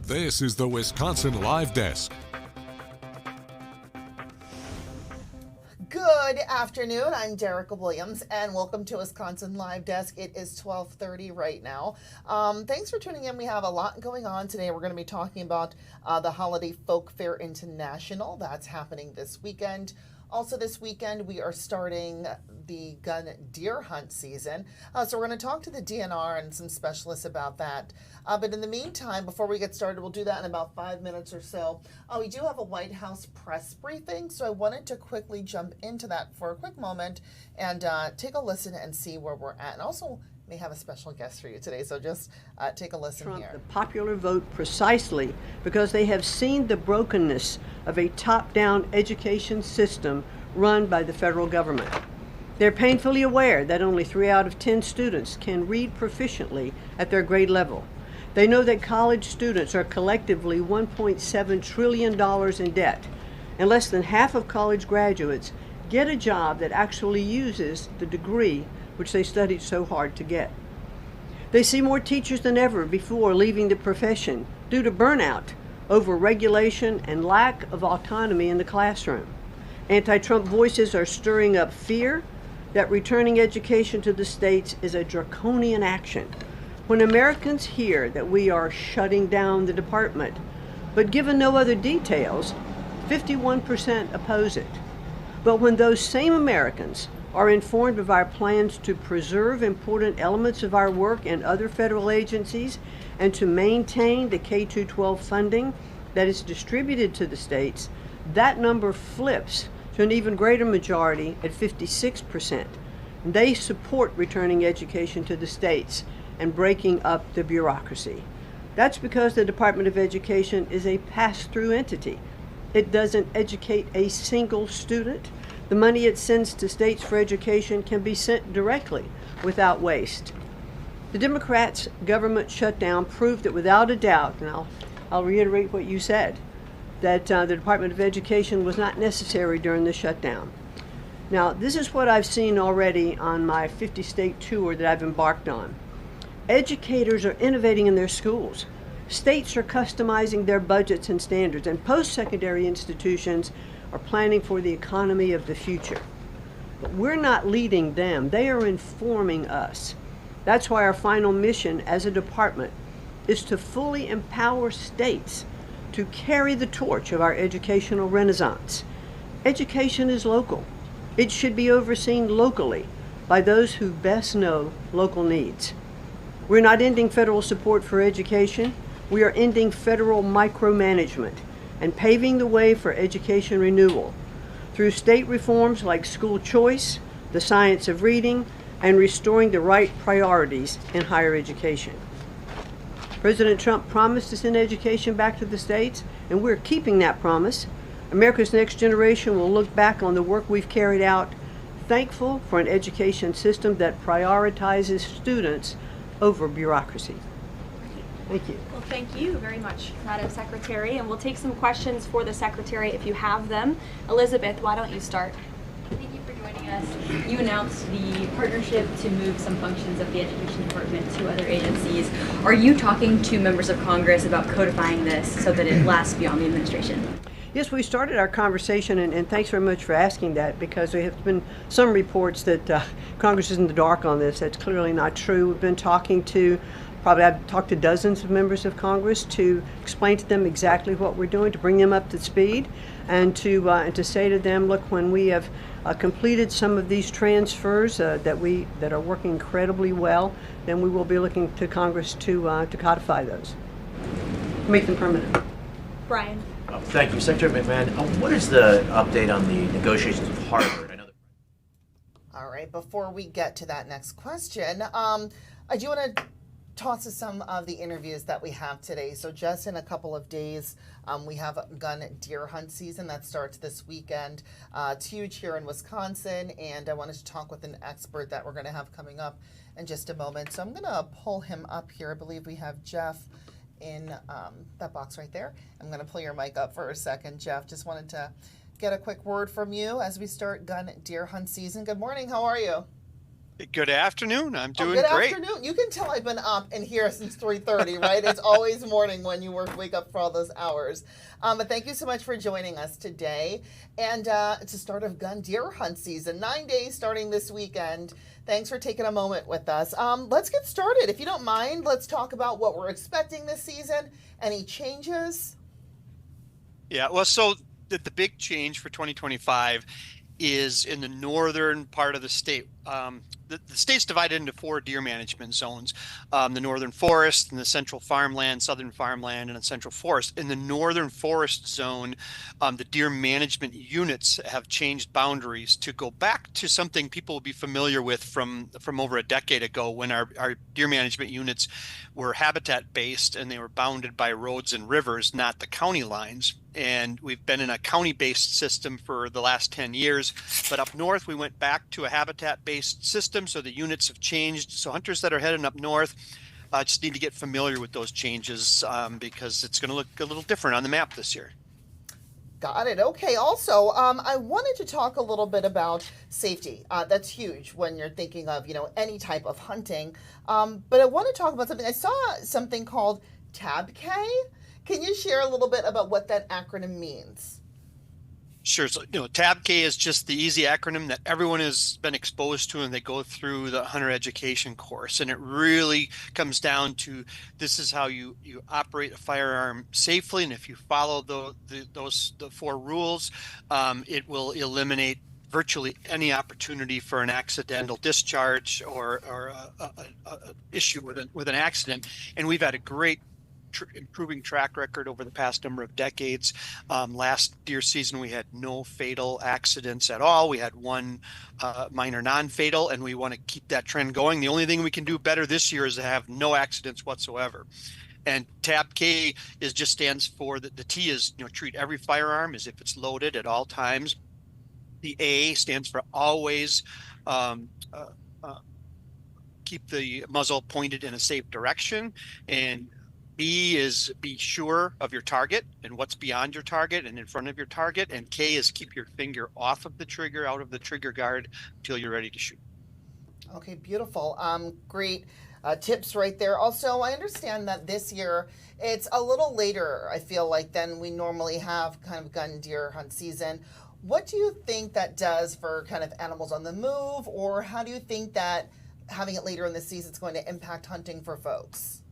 This is the Wisconsin Live Desk. Good afternoon. I'm Derica Williams, and welcome to Wisconsin Live Desk. It is 12:30 right now. Thanks for tuning in. We have a lot going on today. We're going to be talking about the Holiday Folk Fair International. That's happening this weekend. Also this weekend, we are starting the gun deer hunt season. So we're going to talk to the DNR and some specialists about that. But in the meantime, before we get started, we'll do that in about 5 minutes or so. We do have a White House press briefing, so I wanted to quickly jump into that for a quick moment and take a listen and see where we're at. And also may have a special guest for you today, so just take a listen Trump here. The popular vote precisely because they have seen the brokenness of a top-down education system run by the federal government. They're painfully aware that only 3 out of 10 students can read proficiently at their grade level. They know that college students are collectively $1.7 trillion in debt, and less than half of college graduates get a job that actually uses the degree which they studied so hard to get. They see more teachers than ever before leaving the profession due to burnout, over-regulation, and lack of autonomy in the classroom. Anti-Trump voices are stirring up fear that returning education to the states is a draconian action. When Americans hear that we are shutting down the department, but given no other details, 51% oppose it. But when those same Americans are informed of our plans to preserve important elements of our work in other federal agencies and to maintain the K-12 funding that is distributed to the states, that number flips to an even greater majority at 56%. They support returning education to the states and breaking up the bureaucracy. That's because the Department of Education is a pass-through entity. It doesn't educate a single student. The money it sends to states for education can be sent directly without waste. The Democrats' government shutdown proved that without a doubt, and I'll reiterate what you said, that the Department of Education was not necessary during the shutdown. Now, this is what I've seen already on my 50-state tour that I've embarked on. Educators are innovating in their schools. States are customizing their budgets and standards, and post-secondary institutions are planning for the economy of the future. But we're not leading them. They are informing us. That's why our final mission as a department is to fully empower states to carry the torch of our educational renaissance. Education is local. It should be overseen locally by those who best know local needs. We're not ending federal support for education. We are ending federal micromanagement and paving the way for education renewal through state reforms like school choice, the science of reading, and restoring the right priorities in higher education. President Trump promised to send education back to the states, and we're keeping that promise. America's next generation will look back on the work we've carried out, thankful for an education system that prioritizes students over bureaucracy. Thank you. Well, thank you very much, Madam Secretary, and we'll take some questions for the Secretary if you have them. Elizabeth, why don't you start? Thank you for joining us. You announced the partnership to move some functions of the Education Department to other agencies. Are you talking to members of Congress about codifying this so that it lasts beyond the administration? Yes, we started our conversation, and thanks very much for asking that, because there have been some reports that Congress is in the dark on this. That's clearly not true. We've been talking to, I've talked to dozens of members of Congress to explain to them exactly what we're doing, to bring them up to speed, and to say to them, look, when we have completed some of these transfers that are working incredibly well, then we will be looking to Congress to codify those, make them permanent. Brian. Thank you. Secretary McMahon, what is the update on the negotiations with Harvard? I know that. All right, before we get to that next question, I do want to toss to some of the interviews that we have today. So just in a couple of days, we have gun deer hunt season that starts this weekend. It's huge here in Wisconsin, and I wanted to talk with an expert that we're going to have coming up in just a moment. So I'm going to pull him up here. I believe we have Jeff in that box right there. I'm going to pull your mic up for a second, Jeff. Just wanted to get a quick word from you as we start gun deer hunt season. Good morning. How are you? Good afternoon. I'm Oh, doing good great. afternoon. You can tell I've been up and here since 3:30, right? It's always morning when you wake up for all those hours. But thank you so much for joining us today. And it's the start of gun deer hunt season, 9 days starting this weekend. Thanks for taking a moment with us. Let's get started. If you don't mind, let's talk about what we're expecting this season. Any changes? Yeah, well, so the big change for 2025 is in the northern part of the state. The state's divided into 4 deer management zones, the northern forest and the central farmland, southern farmland, and the central forest. In the northern forest zone, the deer management units have changed boundaries to go back to something people will be familiar with from over a decade ago, when our deer management units were habitat based and they were bounded by roads and rivers, not the county lines. And we've been in a county-based system for the last 10 years. But up north, we went back to a habitat-based system, so the units have changed. So hunters that are heading up north just need to get familiar with those changes, because it's going to look a little different on the map this year. Got it. Okay. Also, I wanted to talk a little bit about safety. That's huge when you're thinking of, any type of hunting. But I want to talk about something. I saw something called TABK. Can you share a little bit about what that acronym means? Sure. So, TABK is just the easy acronym that everyone has been exposed to, and they go through the hunter education course. And it really comes down to, this is how you operate a firearm safely. And if you follow the 4 rules, it will eliminate virtually any opportunity for an accidental discharge or a issue with an accident. And we've had a great improving track record over the past number of decades. Last deer season, we had no fatal accidents at all. We had 1 minor non-fatal, and we want to keep that trend going. The only thing we can do better this year is to have no accidents whatsoever. And TABK just stands for the T is, treat every firearm as if it's loaded at all times. The A stands for always keep the muzzle pointed in a safe direction. And B is be sure of your target and what's beyond your target and in front of your target. And K is keep your finger off of the trigger, out of the trigger guard, until you're ready to shoot. Okay, beautiful. Great tips right there. Also, I understand that this year it's a little later, I feel like, than we normally have kind of gun deer hunt season. What do you think that does for kind of animals on the move, or how do you think that having it later in the season is going to impact hunting for folks?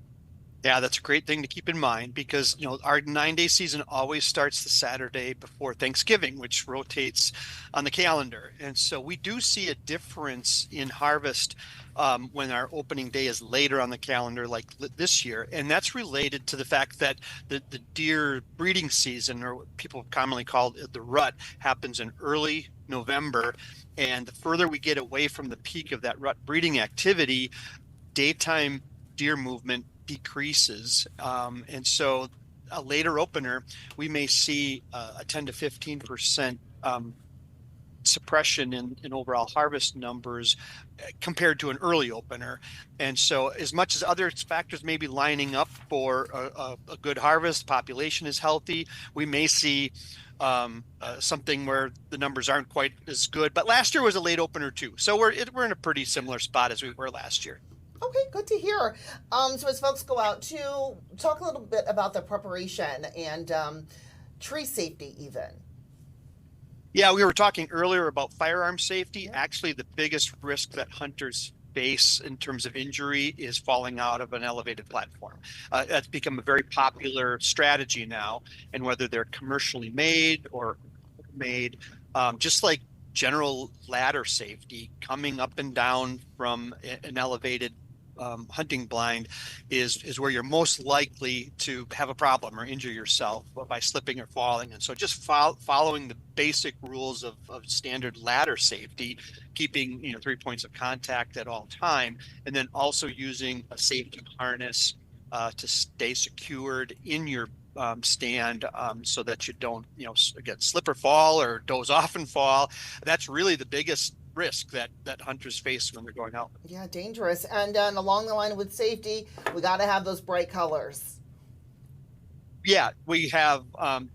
Yeah, that's a great thing to keep in mind, because our 9-day season always starts the Saturday before Thanksgiving, which rotates on the calendar. And so we do see a difference in harvest when our opening day is later on the calendar, like this year. And that's related to the fact that the deer breeding season, or what people commonly call the rut, happens in early November. And the further we get away from the peak of that rut breeding activity, daytime deer movement decreases. And so a later opener, we may see a 10 to 15% suppression in overall harvest numbers compared to an early opener. And so as much as other factors may be lining up for a good harvest, population is healthy, we may see something where the numbers aren't quite as good. But last year was a late opener too. So we're in a pretty similar spot as we were last year. Okay, good to hear. So as folks go out, to talk a little bit about the preparation and tree safety even. Yeah, we were talking earlier about firearm safety. Actually, the biggest risk that hunters face in terms of injury is falling out of an elevated platform. That's become a very popular strategy now, and whether they're commercially made or made, just like general ladder safety, coming up and down from an elevated hunting blind is where you're most likely to have a problem or injure yourself by slipping or falling. And so just following the basic rules of standard ladder safety, keeping 3 points of contact at all time, and then also using a safety harness to stay secured in your stand, so that you don't again slip or fall or doze off and fall. That's really the biggest risk that hunters face when they're going out. Yeah, dangerous. And along the line with safety, we got to have those bright colors. Yeah, we have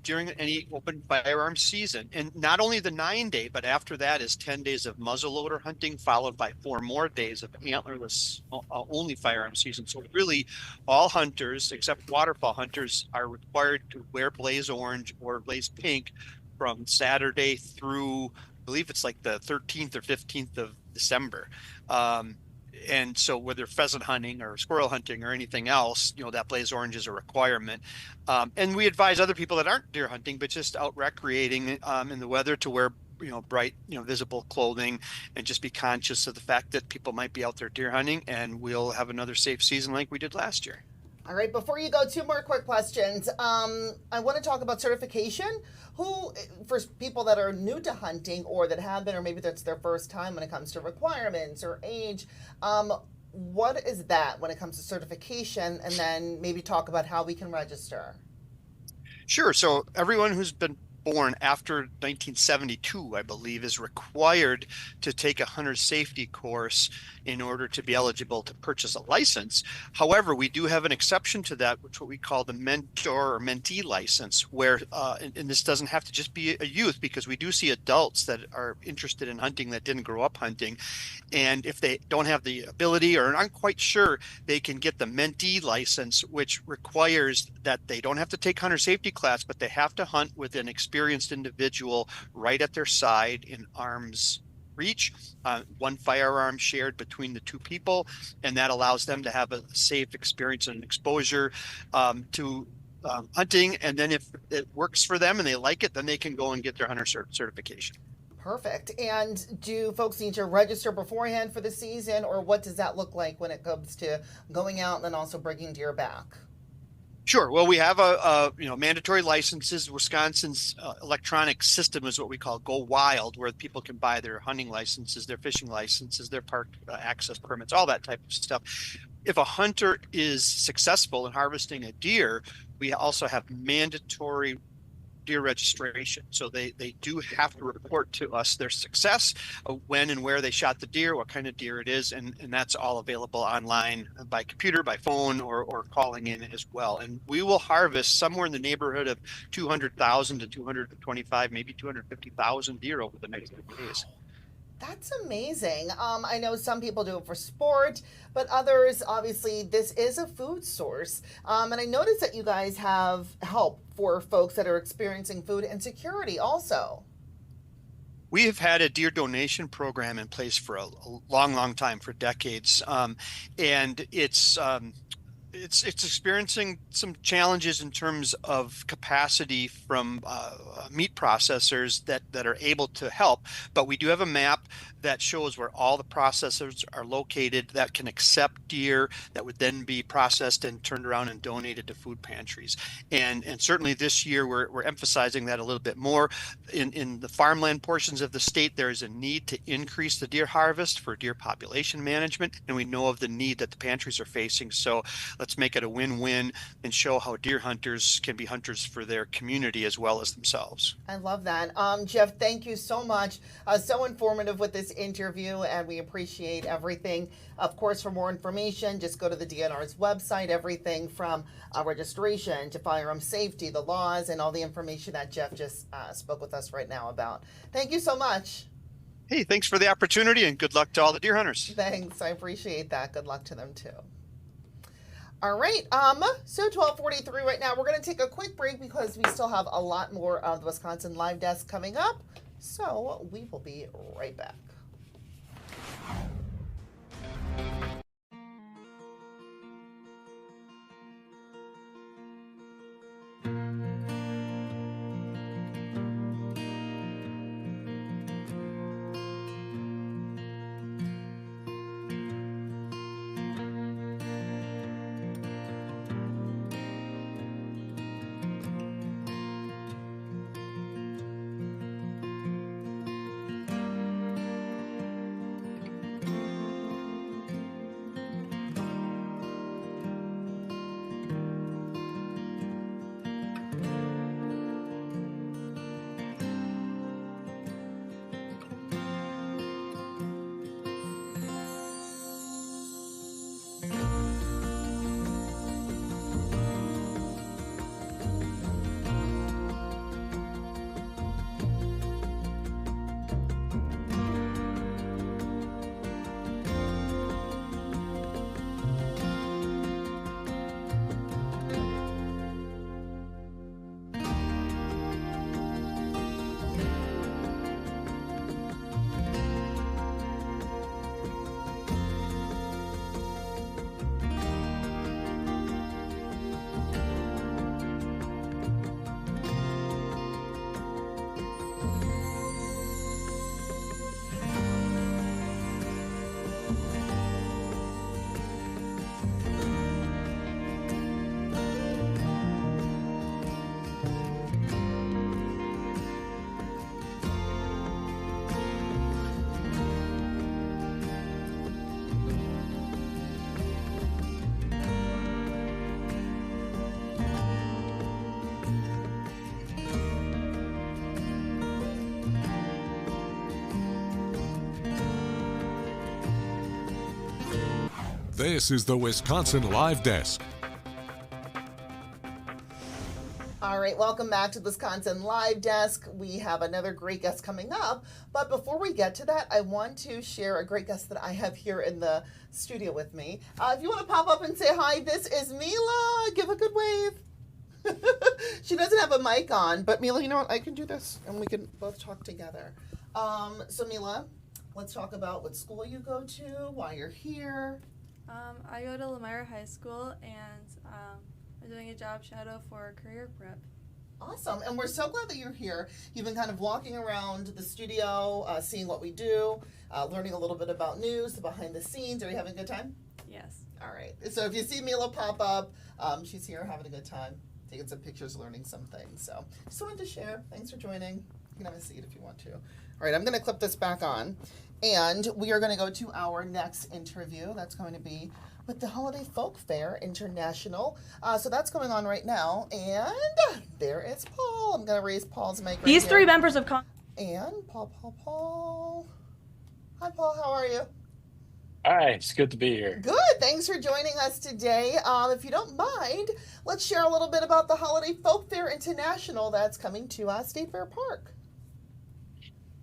during any open firearm season, and not only the 9-day, but after that is 10 days of muzzleloader hunting, followed by 4 more days of antlerless only firearm season. So really, all hunters except waterfowl hunters are required to wear blaze orange or blaze pink from Saturday through, I believe it's like the 13th or 15th of December. And so whether pheasant hunting or squirrel hunting or anything else, that blaze orange is a requirement. And we advise other people that aren't deer hunting, but just out recreating in the weather to wear, bright, visible clothing, and just be conscious of the fact that people might be out there deer hunting, and we'll have another safe season like we did last year. All right, before you go, 2 more quick questions. I want to talk about certification. For people that are new to hunting or that have been, or maybe that's their first time when it comes to requirements or age, what is that when it comes to certification? And then maybe talk about how we can register. Sure. So everyone who's been born after 1972, I believe, is required to take a hunter safety course in order to be eligible to purchase a license. However, we do have an exception to that, which what we call the mentor or mentee license, where, and this doesn't have to just be a youth, because we do see adults that are interested in hunting that didn't grow up hunting. And if they don't have the ability or aren't quite sure, they can get the mentee license, which requires that they don't have to take hunter safety class, but they have to hunt with an experienced individual right at their side in arm's reach, one firearm shared between the 2 people, and that allows them to have a safe experience and exposure to hunting. And then if it works for them and they like it, then they can go and get their hunter certification. Perfect. And do folks need to register beforehand for the season, or what does that look like when it comes to going out and then also bringing deer back? Sure. Well, we have a mandatory licenses. Wisconsin's electronic system is what we call Go Wild, where people can buy their hunting licenses, their fishing licenses, their park access permits, all that type of stuff. If a hunter is successful in harvesting a deer, we also have mandatory deer registration. So they do have to report to us their success, when and where they shot the deer, what kind of deer it is, and that's all available online by computer, by phone, or calling in as well. And we will harvest somewhere in the neighborhood of 200,000 to 225, maybe 250,000 deer over the next few days. That's amazing. I know some people do it for sport, but others, obviously, this is a food source. And I noticed that you guys have help for folks that are experiencing food insecurity also. We have had a deer donation program in place for a long, long time, for decades. And it's experiencing some challenges in terms of capacity from meat processors that are able to help. But we do have a map that shows where all the processors are located that can accept deer that would then be processed and turned around and donated to food pantries. And certainly this year we're emphasizing that a little bit more. In the farmland portions of the state, there is a need to increase the deer harvest for deer population management, and we know of the need that the pantries are facing. So let's make it a win-win and show how deer hunters can be hunters for their community as well as themselves. I love that. Jeff, thank you so much. So informative with this interview, and we appreciate everything. Of course, for more information, just go to the DNR's website, everything from registration to firearm safety, the laws, and all the information that Jeff just spoke with us right now about. Thank you so much. Hey, thanks for the opportunity, and good luck to all the deer hunters. Thanks. I appreciate that. Good luck to them too. All right, so 12:43 right now. We're going to take a quick break because we still have a lot more of the Wisconsin Live Desk coming up. So we will be right back. This is the Wisconsin Live Desk. All right, welcome back to the Wisconsin Live Desk. We have another great guest coming up, but before we get to that, I want to share a great guest that I have here in the studio with me. If you want to pop up and say hi, this is Mila. Give a good wave. She doesn't have a mic on, but Mila, you know what? I can do this, and we can both talk together. So Mila, let's talk about what school you go to, why you're here. I go to Lemire High School, and I'm doing a job shadow for career prep. Awesome, and we're so glad that you're here. You've been kind of walking around the studio, seeing what we do, learning a little bit about news, the behind the scenes. Are you having a good time? Yes. All right, so if you see Mila pop up, she's here having a good time, taking some pictures, learning some things. So just wanted to share. Thanks for joining. You can have a seat if you want to. All right, I'm going to clip this back on, and we are going to go to our next interview. That's going to be with the Holiday Folk Fair International. So that's going on right now, and there is Paul. I'm going to raise Paul's mic right These here. three members of Congress. And Paul. Hi, Paul. How are you? Hi, it's good to be here. Good. Thanks for joining us today. If you don't mind, let's share a little bit about the Holiday Folk Fair International that's coming to State Fair Park.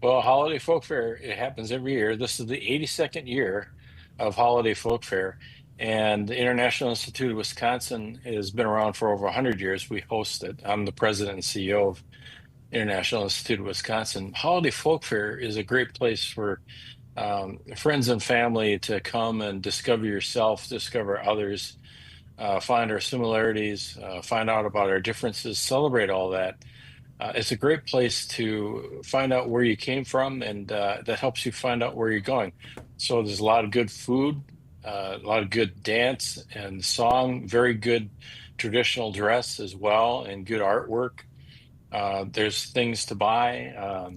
Well, Holiday Folk Fair, it happens every year. This is the 82nd year of Holiday Folk Fair, and the International Institute of Wisconsin has been around for over 100 years. We host it. I'm the president and CEO of International Institute of Wisconsin. Holiday Folk Fair is a great place for friends and family to come and discover yourself, discover others, find our similarities, find out about our differences, celebrate all that. It's a great place to find out where you came from, and that helps you find out where you're going. So there's a lot of good food, a lot of good dance and song, very good traditional dress as well, and good artwork. There's things to buy,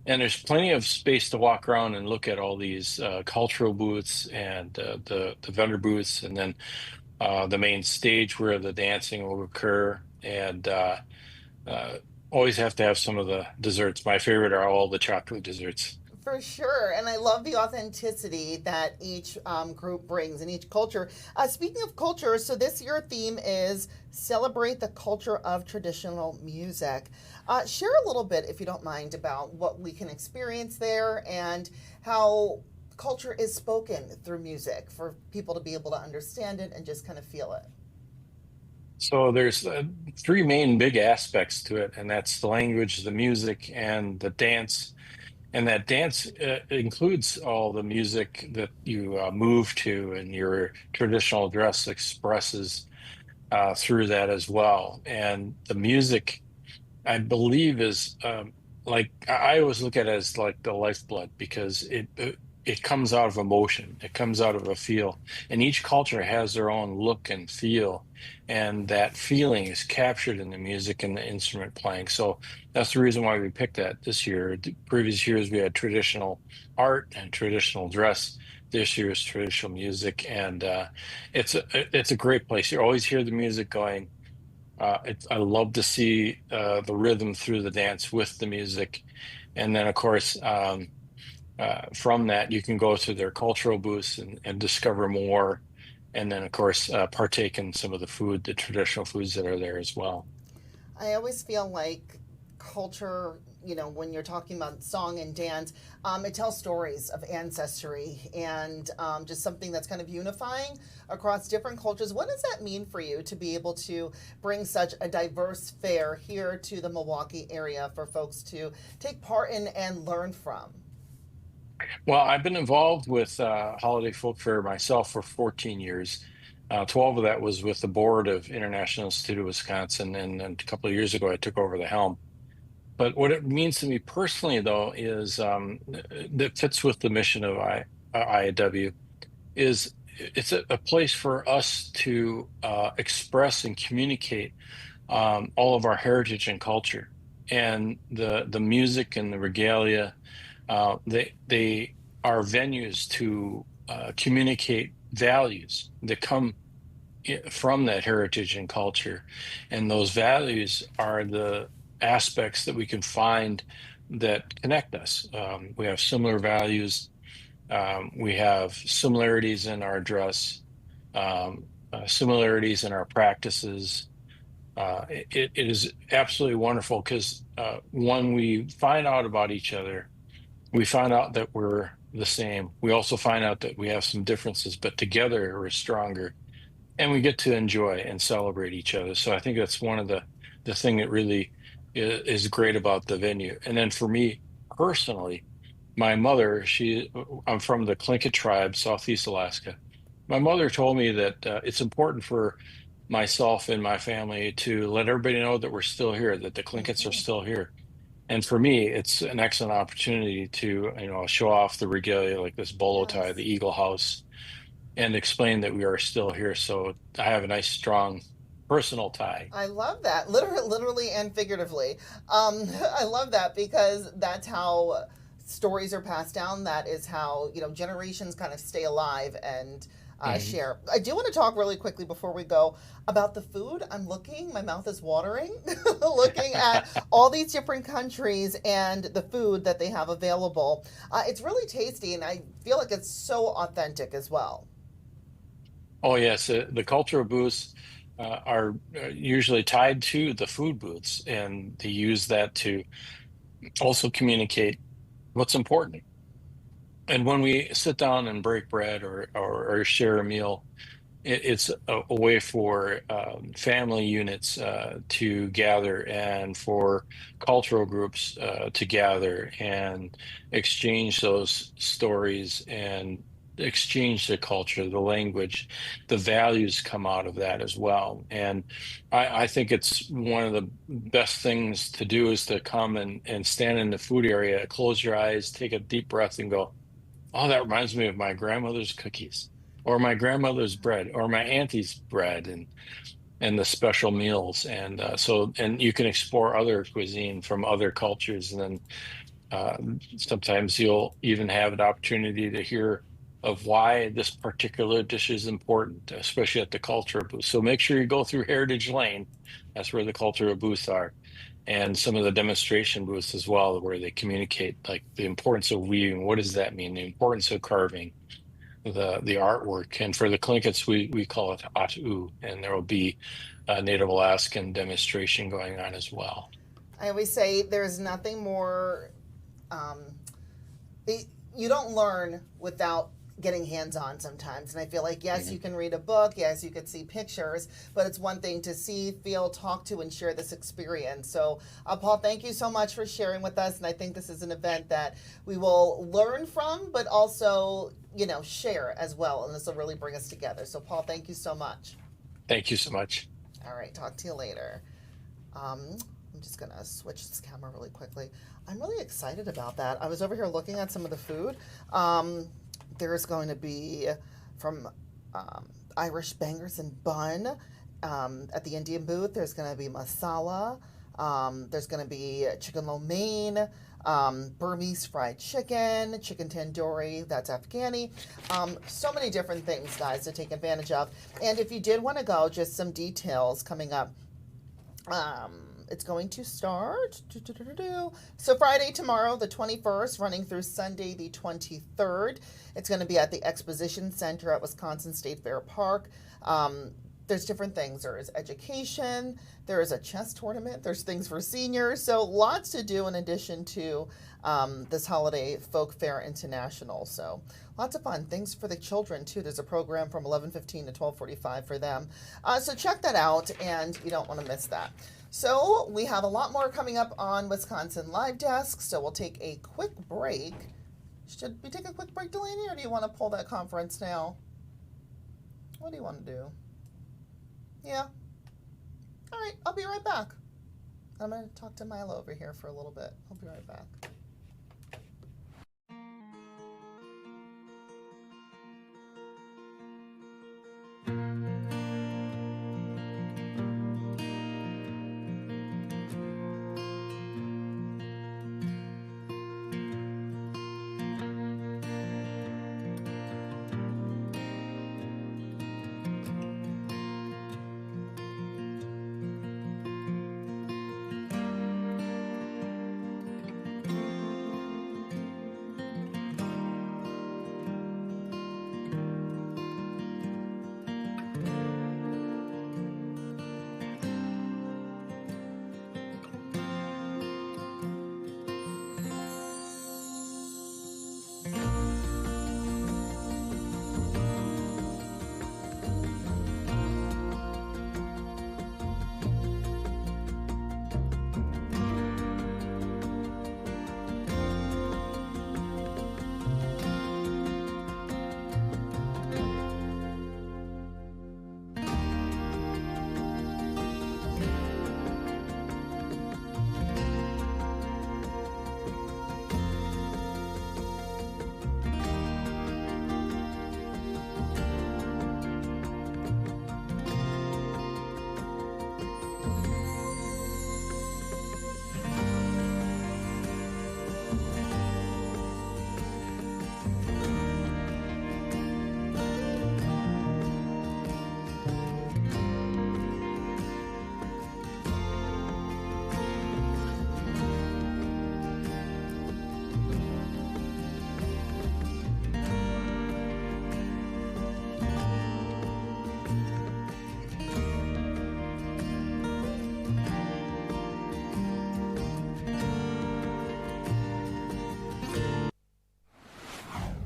and there's plenty of space to walk around and look at all these cultural booths and the vendor booths, and then the main stage where the dancing will occur. And always have to have some of the desserts. My favorite are all the chocolate desserts. For sure, and I love the authenticity that each group brings in each culture. Speaking of culture, so this year theme is Celebrate the Culture of Traditional Music. Share a little bit, if you don't mind, about what we can experience there and how culture is spoken through music for people to be able to understand it and just kind of feel it. So there's three main big aspects to it, and that's the language, the music, and the dance. And that dance includes all the music that you move to, and your traditional dress expresses through that as well. And the music, I believe, is like I always look at it as like the lifeblood, because it comes out of emotion, it comes out of a feel, and each culture has their own look and feel, and that feeling is captured in the music and the instrument playing. So that's the reason why we picked that this year. The previous years we had traditional art and traditional dress. This year's traditional music, and it's a great place. You always hear the music going. I love to see the rhythm through the dance with the music, and then of course. From that, you can go to their cultural booths and discover more. And then, of course, partake in some of the food, the traditional foods that are there as well. I always feel like culture, when you're talking about song and dance, it tells stories of ancestry and just something that's kind of unifying across different cultures. What does that mean for you to be able to bring such a diverse fair here to the Milwaukee area for folks to take part in and learn from? Well, I've been involved with Holiday Folk Fair myself for 14 years. 12 of that was with the board of International Institute of Wisconsin, and then a couple of years ago I took over the helm. But what it means to me personally, though, is that fits with the mission of IAW, is it's a place for us to express and communicate all of our heritage and culture, and the music and the regalia. They are venues to communicate values that come from that heritage and culture, and those values are the aspects that we can find that connect us. We have similar values. We have similarities in our dress. similarities in our practices. It is absolutely wonderful because when we find out about each other, we find out that we're the same. We also find out that we have some differences, but together we're stronger, and we get to enjoy and celebrate each other. So I think that's one of the thing that really is great about the venue. And then for me personally, my mother, I'm from the Tlingit tribe, Southeast Alaska. My mother told me that it's important for myself and my family to let everybody know that we're still here, that the Tlinkits are Mhm. still here. And for me, it's an excellent opportunity to, show off the regalia like this bolo tie, Yes. the Eagle House, and explain that we are still here. So I have a nice, strong personal tie. I love that, literally and figuratively. I love that because that's how stories are passed down. That is how generations kind of stay alive and Mhm. share. I do want to talk really quickly before we go about the food. I'm looking, my mouth is watering, looking at all these different countries and the food that they have available. It's really tasty, and I feel like it's so authentic as well. Oh, yes. The cultural booths are usually tied to the food booths, and they use that to also communicate what's important. And when we sit down and break bread or share a meal, it's a way for family units to gather and for cultural groups to gather and exchange those stories and exchange the culture, the language, the values come out of that as well. And I think it's one of the best things to do is to come and stand in the food area, close your eyes, take a deep breath, and go, oh, that reminds me of my grandmother's cookies, or my grandmother's bread, or my auntie's bread, and the special meals. And and you can explore other cuisine from other cultures, and then sometimes you'll even have an opportunity to hear of why this particular dish is important, especially at the culture booth. So make sure you go through Heritage Lane. That's where the cultural booths are. And some of the demonstration booths as well, where they communicate like the importance of weaving. What does that mean? The importance of carving, the artwork. And for the Clinkets, we call it Atu, and there will be a Native Alaskan demonstration going on as well. I always say there's nothing more um, you don't learn without getting hands on sometimes. And I feel like, yes, you can read a book, yes, you could see pictures, but it's one thing to see, feel, talk to, and share this experience. So, Paul, thank you so much for sharing with us. And I think this is an event that we will learn from, but also, share as well. And this will really bring us together. So, Paul, thank you so much. Thank you so much. All right, talk to you later. I'm just gonna switch this camera really quickly. I'm really excited about that. I was over here looking at some of the food. There's going to be from Irish bangers and bun at the Indian booth. There's going to be masala. There's going to be chicken lo mein, Burmese fried chicken, chicken tandoori, that's Afghani. So many different things, guys, to take advantage of. And if you did want to go, just some details coming up. It's going to start so Friday tomorrow the 21st running through Sunday the 23rd. It's going to be at the Exposition Center at Wisconsin State Fair Park. There's different things. There is education, there is a chess tournament, there's things for seniors, so lots to do in addition to this holiday folk fair international. So lots of fun things for the children too. There's a program from 11:15 to 12:45 for them, so check that out and you don't want to miss that. So we have a lot more coming up on Wisconsin Live Desk, so we'll take a quick break. Should we take a quick break, Delaney, or do you want to pull that conference now? What do you want to do? Yeah. All right, I'll be right back. I'm going to talk to Milo over here for a little bit. I'll be right back.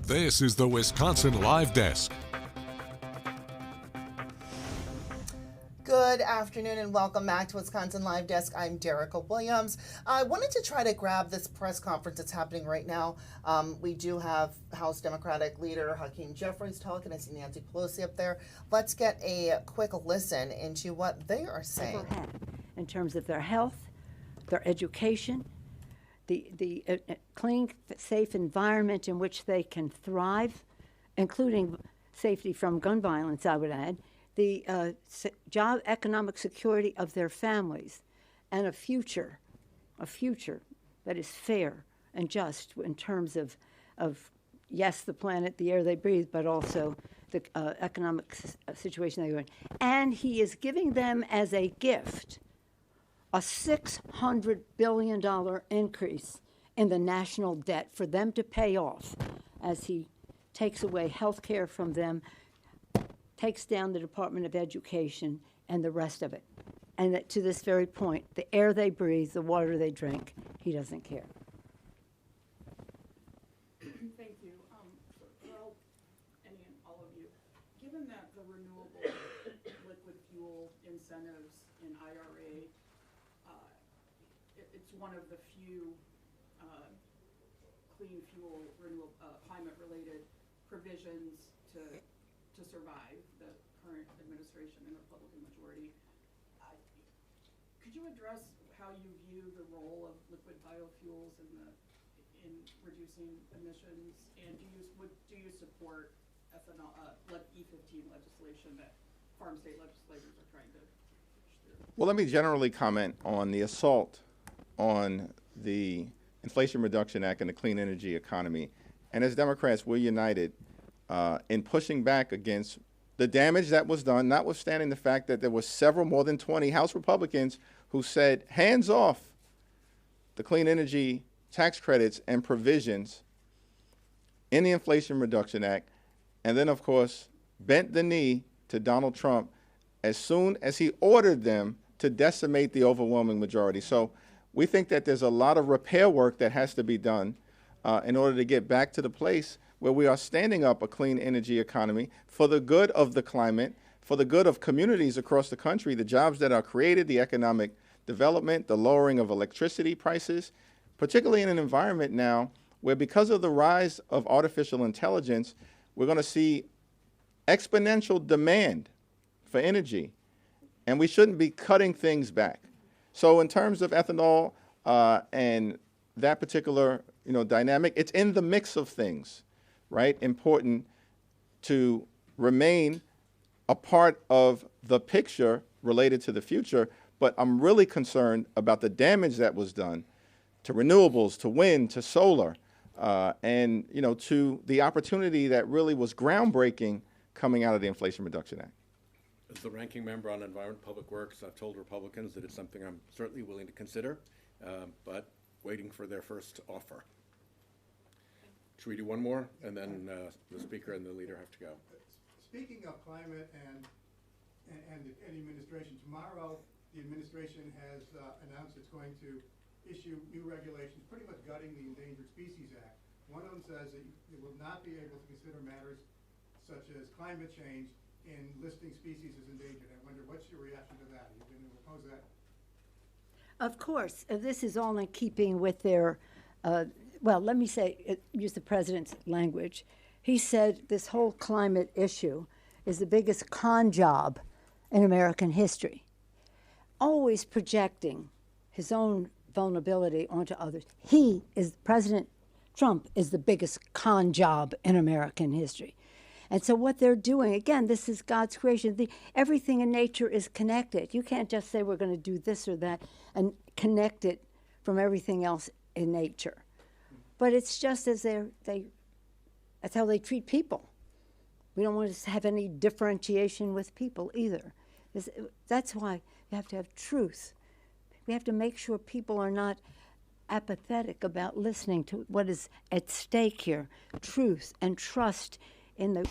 This is the Wisconsin Live Desk. Good afternoon and welcome back to Wisconsin Live Desk. I'm Derica Williams. I wanted to try to grab this press conference that's happening right now. We do have House Democratic Leader Hakeem Jeffries talking. I see Nancy Pelosi up there. Let's get a quick listen into what they are saying. In terms of their health, their education, the clean, safe environment in which they can thrive, including safety from gun violence, I would add, the job, economic security of their families, and a future that is fair and just in terms of yes, the planet, the air they breathe, but also the economic situation they're in. And he is giving them as a gift a $600 billion increase in the national debt for them to pay off as he takes away health care from them, takes down the Department of Education and the rest of it. And that to this very point, the air they breathe, the water they drink, he doesn't care. Thank you. Well, any and all of you, given that the renewable liquid fuel incentives in IRA, it's one of the few clean fuel, climate-related provisions to survive the current administration and Republican majority. Could you address how you view the role of liquid biofuels in reducing emissions, and do you support ethanol, E15 legislation that farm state legislators are trying to push through? Well, let me generally comment on the assault on the Inflation Reduction Act and the clean energy economy. And as Democrats, we're united in pushing back against the damage that was done, notwithstanding the fact that there were several, more than 20 House Republicans who said, hands off the clean energy tax credits and provisions in the Inflation Reduction Act, and then, of course, bent the knee to Donald Trump as soon as he ordered them to decimate the overwhelming majority. So we think that there's a lot of repair work that has to be done in order to get back to the place where we are standing up a clean energy economy for the good of the climate, for the good of communities across the country, the jobs that are created, the economic development, the lowering of electricity prices, particularly in an environment now where, because of the rise of artificial intelligence, we're going to see exponential demand for energy, and we shouldn't be cutting things back. So in terms of ethanol and that particular dynamic, it's in the mix of things, right? Important to remain a part of the picture related to the future, but I'm really concerned about the damage that was done to renewables, to wind, to solar, and to the opportunity that really was groundbreaking coming out of the Inflation Reduction Act. As the ranking member on Environment Public Works, I've told Republicans that it's something I'm certainly willing to consider, but waiting for their first offer. Should we do one more, and then the speaker and the leader have to go? Speaking of climate and the administration, tomorrow the administration has announced it's going to issue new regulations, pretty much gutting the Endangered Species Act. One of them says that you will not be able to consider matters such as climate change in listing species as endangered. I wonder, what's your reaction to that? Are you going to oppose that? Of course, this is all in keeping with their, well, let me say, use the president's language. He said this whole climate issue is the biggest con job in American history, always projecting his own vulnerability onto others. President Trump is the biggest con job in American history. And so what they're doing, again, this is God's creation. Everything in nature is connected. You can't just say we're going to do this or that and connect it from everything else in nature. But it's just as that's how they treat people. We don't want to have any differentiation with people either. That's why you have to have truth. We have to make sure people are not apathetic about listening to what is at stake here, truth and trust in the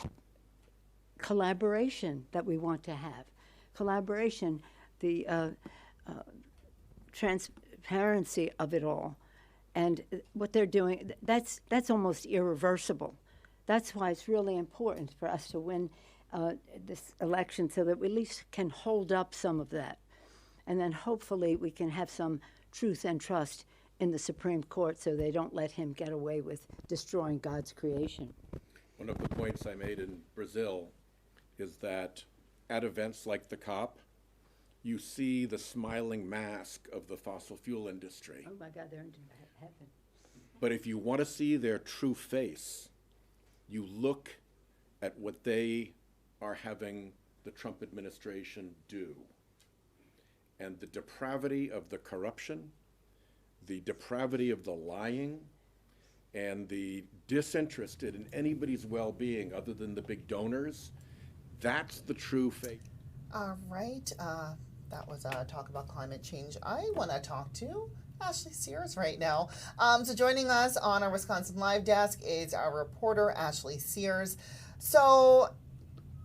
collaboration that we want to have. Collaboration, the transparency of it all. And what they're doing, that's almost irreversible. That's why it's really important for us to win this election so that we at least can hold up some of that. And then hopefully we can have some truth and trust in the Supreme Court so they don't let him get away with destroying God's creation. One of the points I made in Brazil is that at events like the COP, you see the smiling mask of the fossil fuel industry. Oh my God, they're in heaven. But if you want to see their true face, you look at what they are having the Trump administration do. And the depravity of the corruption, the depravity of the lying, and the disinterested in anybody's well-being other than the big donors, that's the true fake. All right. That was talk about climate change. I want to talk to Ashley Sears right now. So joining us on our Wisconsin Live Desk is our reporter, Ashley Sears. So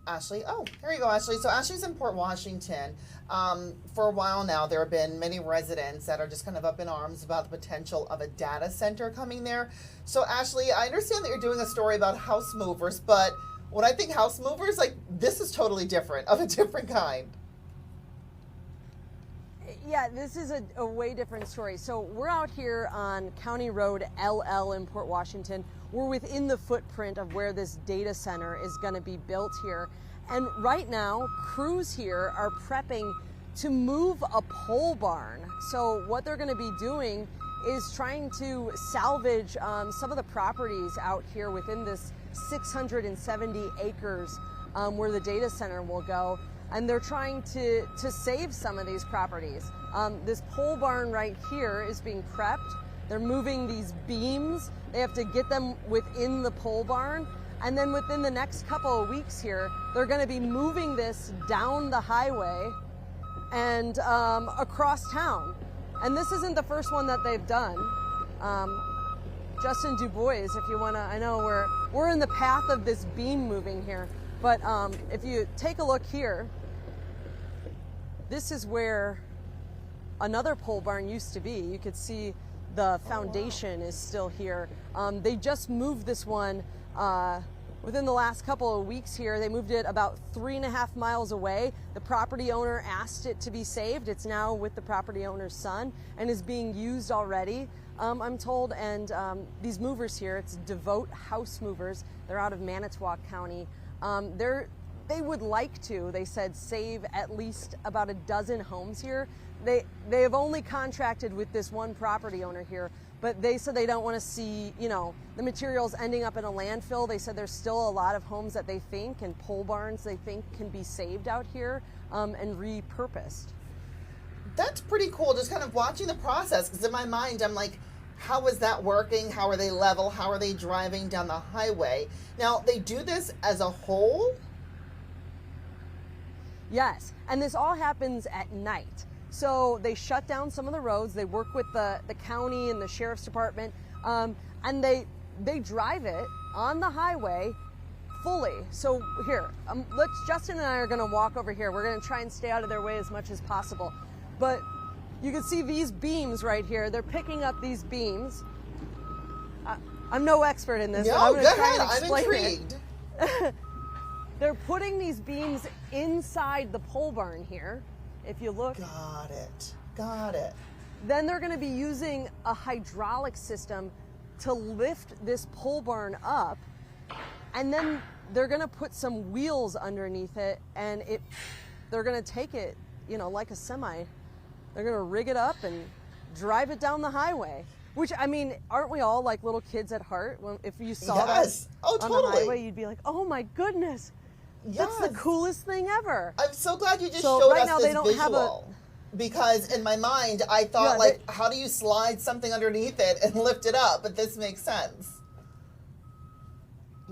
Ashley, here you go, Ashley. So Ashley's in Port Washington. For a while now, there have been many residents that are just kind of up in arms about the potential of a data center coming there. So Ashley, I understand that you're doing a story about house movers, but when I think house movers, like, this is totally different, of a different kind. Yeah, this is a way different story. So we're out here on County Road LL in Port Washington. We're within the footprint of where this data center is going to be built here. And right now, crews here are prepping to move a pole barn. So what they're going to be doing is trying to salvage some of the properties out here within this 670 acres where the data center will go. And they're trying to save some of these properties. This pole barn right here is being prepped. They're moving these beams. They have to get them within the pole barn. And then within the next couple of weeks here, they're going to be moving this down the highway and across town. And this isn't the first one that they've done. Justin Du Bois, if you want to, I know we're in the path of this beam moving here. But if you take a look here, this is where another pole barn used to be. You could see the foundation is still here. They just moved this one within the last couple of weeks here. They moved it about 3.5 miles away. The property owner asked it to be saved. It's now with the property owner's son and is being used already, I'm told. And these movers here, it's Devote House Movers. They're out of Manitowoc County. They would like to, they said, save at least about a dozen homes here. They have only contracted with this one property owner here, but they said they don't want to see, the materials ending up in a landfill. They said there's still a lot of homes that they think and pole barns they think can be saved out here and repurposed. That's pretty cool, just kind of watching the process, because in my mind, I'm like, how is that working? How are they level? How are they driving down the highway? Now, they do this as a whole? Yes, and this all happens at night. So they shut down some of the roads. They work with the county and the sheriff's department, and they drive it on the highway fully. So here, Justin and I are going to walk over here. We're going to try and stay out of their way as much as possible. But you can see these beams right here. They're picking up these beams. I'm no expert in this, but I'm going to try and explain it. I'm intrigued. They're putting these beams inside the pole barn here. If you look. Got it. Then they're going to be using a hydraulic system to lift this pole barn up. And then they're going to put some wheels underneath it, and they're going to take it, like a semi. They're going to rig it up and drive it down the highway. Which, I mean, aren't we all like little kids at heart? If you saw that on the highway, you'd be like, oh my goodness. That's the coolest thing ever. I'm so glad you just showed us this visual. Because in my mind, I thought, how do you slide something underneath it and lift it up? But this makes sense.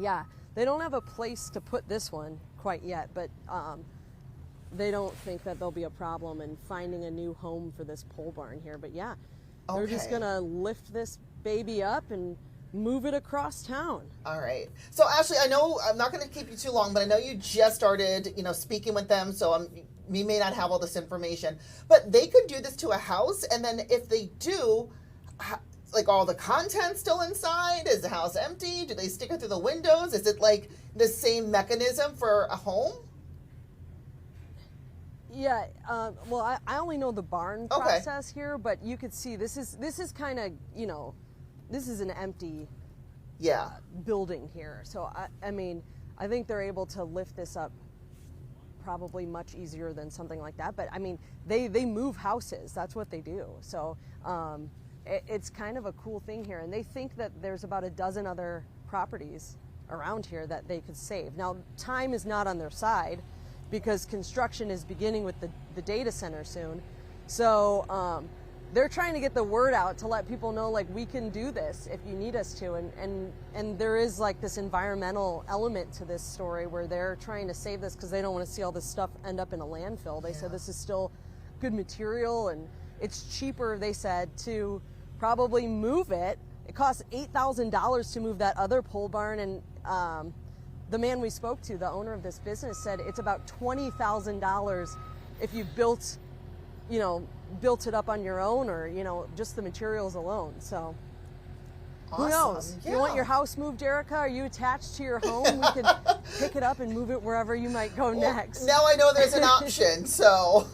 Yeah, they don't have a place to put this one quite yet, but they don't think that there'll be a problem in finding a new home for this pole barn here. But yeah, they're just going to lift this baby up and move it across town. All right. So Ashley, I know I'm not going to keep you too long, but I know you just started, speaking with them. So we may not have all this information, but they could do this to a house. And then if they do, like all the content still inside? Is the house empty? Do they stick it through the windows? Is it like the same mechanism for a home? Yeah, well, I only know the barn Okay. process here, but you could see this is kind of, you know, this is an empty building here. So, I mean, I think they're able to lift this up probably much easier than something like that. But, I mean, they move houses. That's what they do. So it's kind of a cool thing here. And they think that there's about a dozen other properties around here that they could save. Now, time is not on their side, because construction is beginning with the data center soon. So they're trying to get the word out to let people know, like, we can do this if you need us to. And there is like this environmental element to this story where they're trying to save this because they don't want to see all this stuff end up in a landfill. They said this is still good material, and it's cheaper, they said, to probably move it. It costs $8,000 to move that other pole barn, and the man we spoke to, the owner of this business, said it's about $20,000 if you built it up on your own, or, you know, just the materials alone. So who knows? Yeah. You want your house moved, Erica? Are you attached to your home? We can pick it up and move it wherever you might go next. Now I know there's an option. So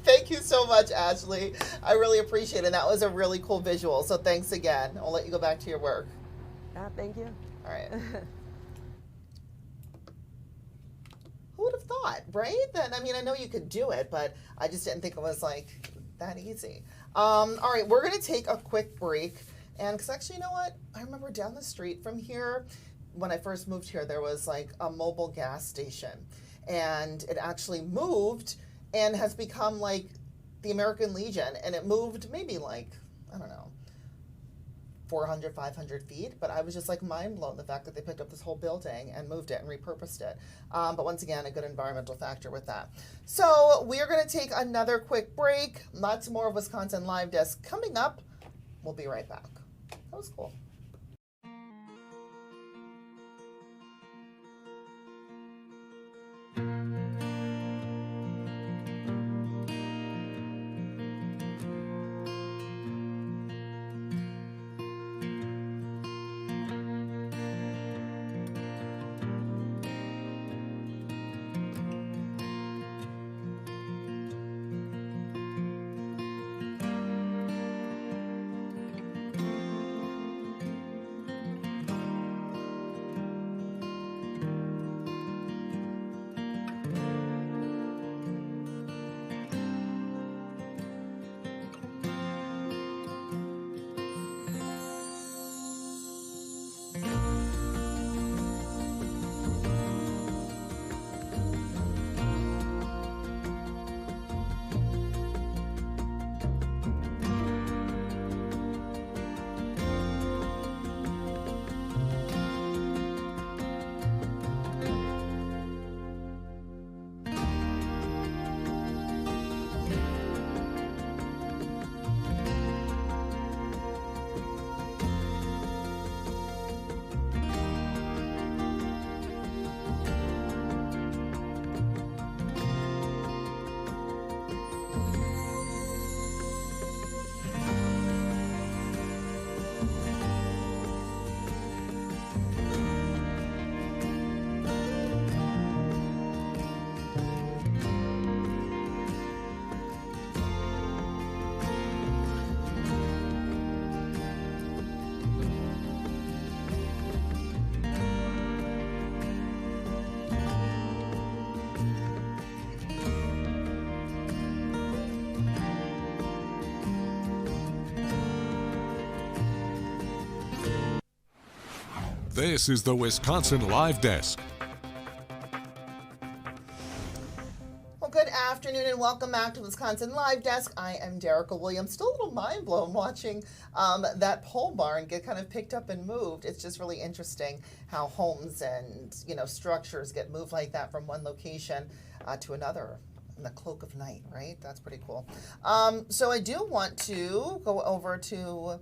thank you so much, Ashley. I really appreciate it. That was a really cool visual. So thanks again. I'll let you go back to your work. Yeah, thank you. All right. Who would have thought, right? That, I mean, I know you could do it, but I just didn't think it was like that easy. All right, we're going to take a quick break. And because actually, you know what? I remember down the street from here, when I first moved here, there was like a mobile gas station. And it actually moved and has become like the American Legion. And it moved maybe like, I don't know, 400, 500 feet, but I was just like mind blown the fact that they picked up this whole building and moved it and repurposed it. But once again, a good environmental factor with that. So we are going to take another quick break. Lots more of Wisconsin Live Desk coming up. We'll be right back. That was cool. This is the Wisconsin Live Desk. Well, good afternoon and welcome back to Wisconsin Live Desk. I am Derica Williams. Still a little mind blown watching that pole barn get kind of picked up and moved. It's just really interesting how homes and, you know, structures get moved like that from one location to another in the cloak of night, right? That's pretty cool. So I do want to go over to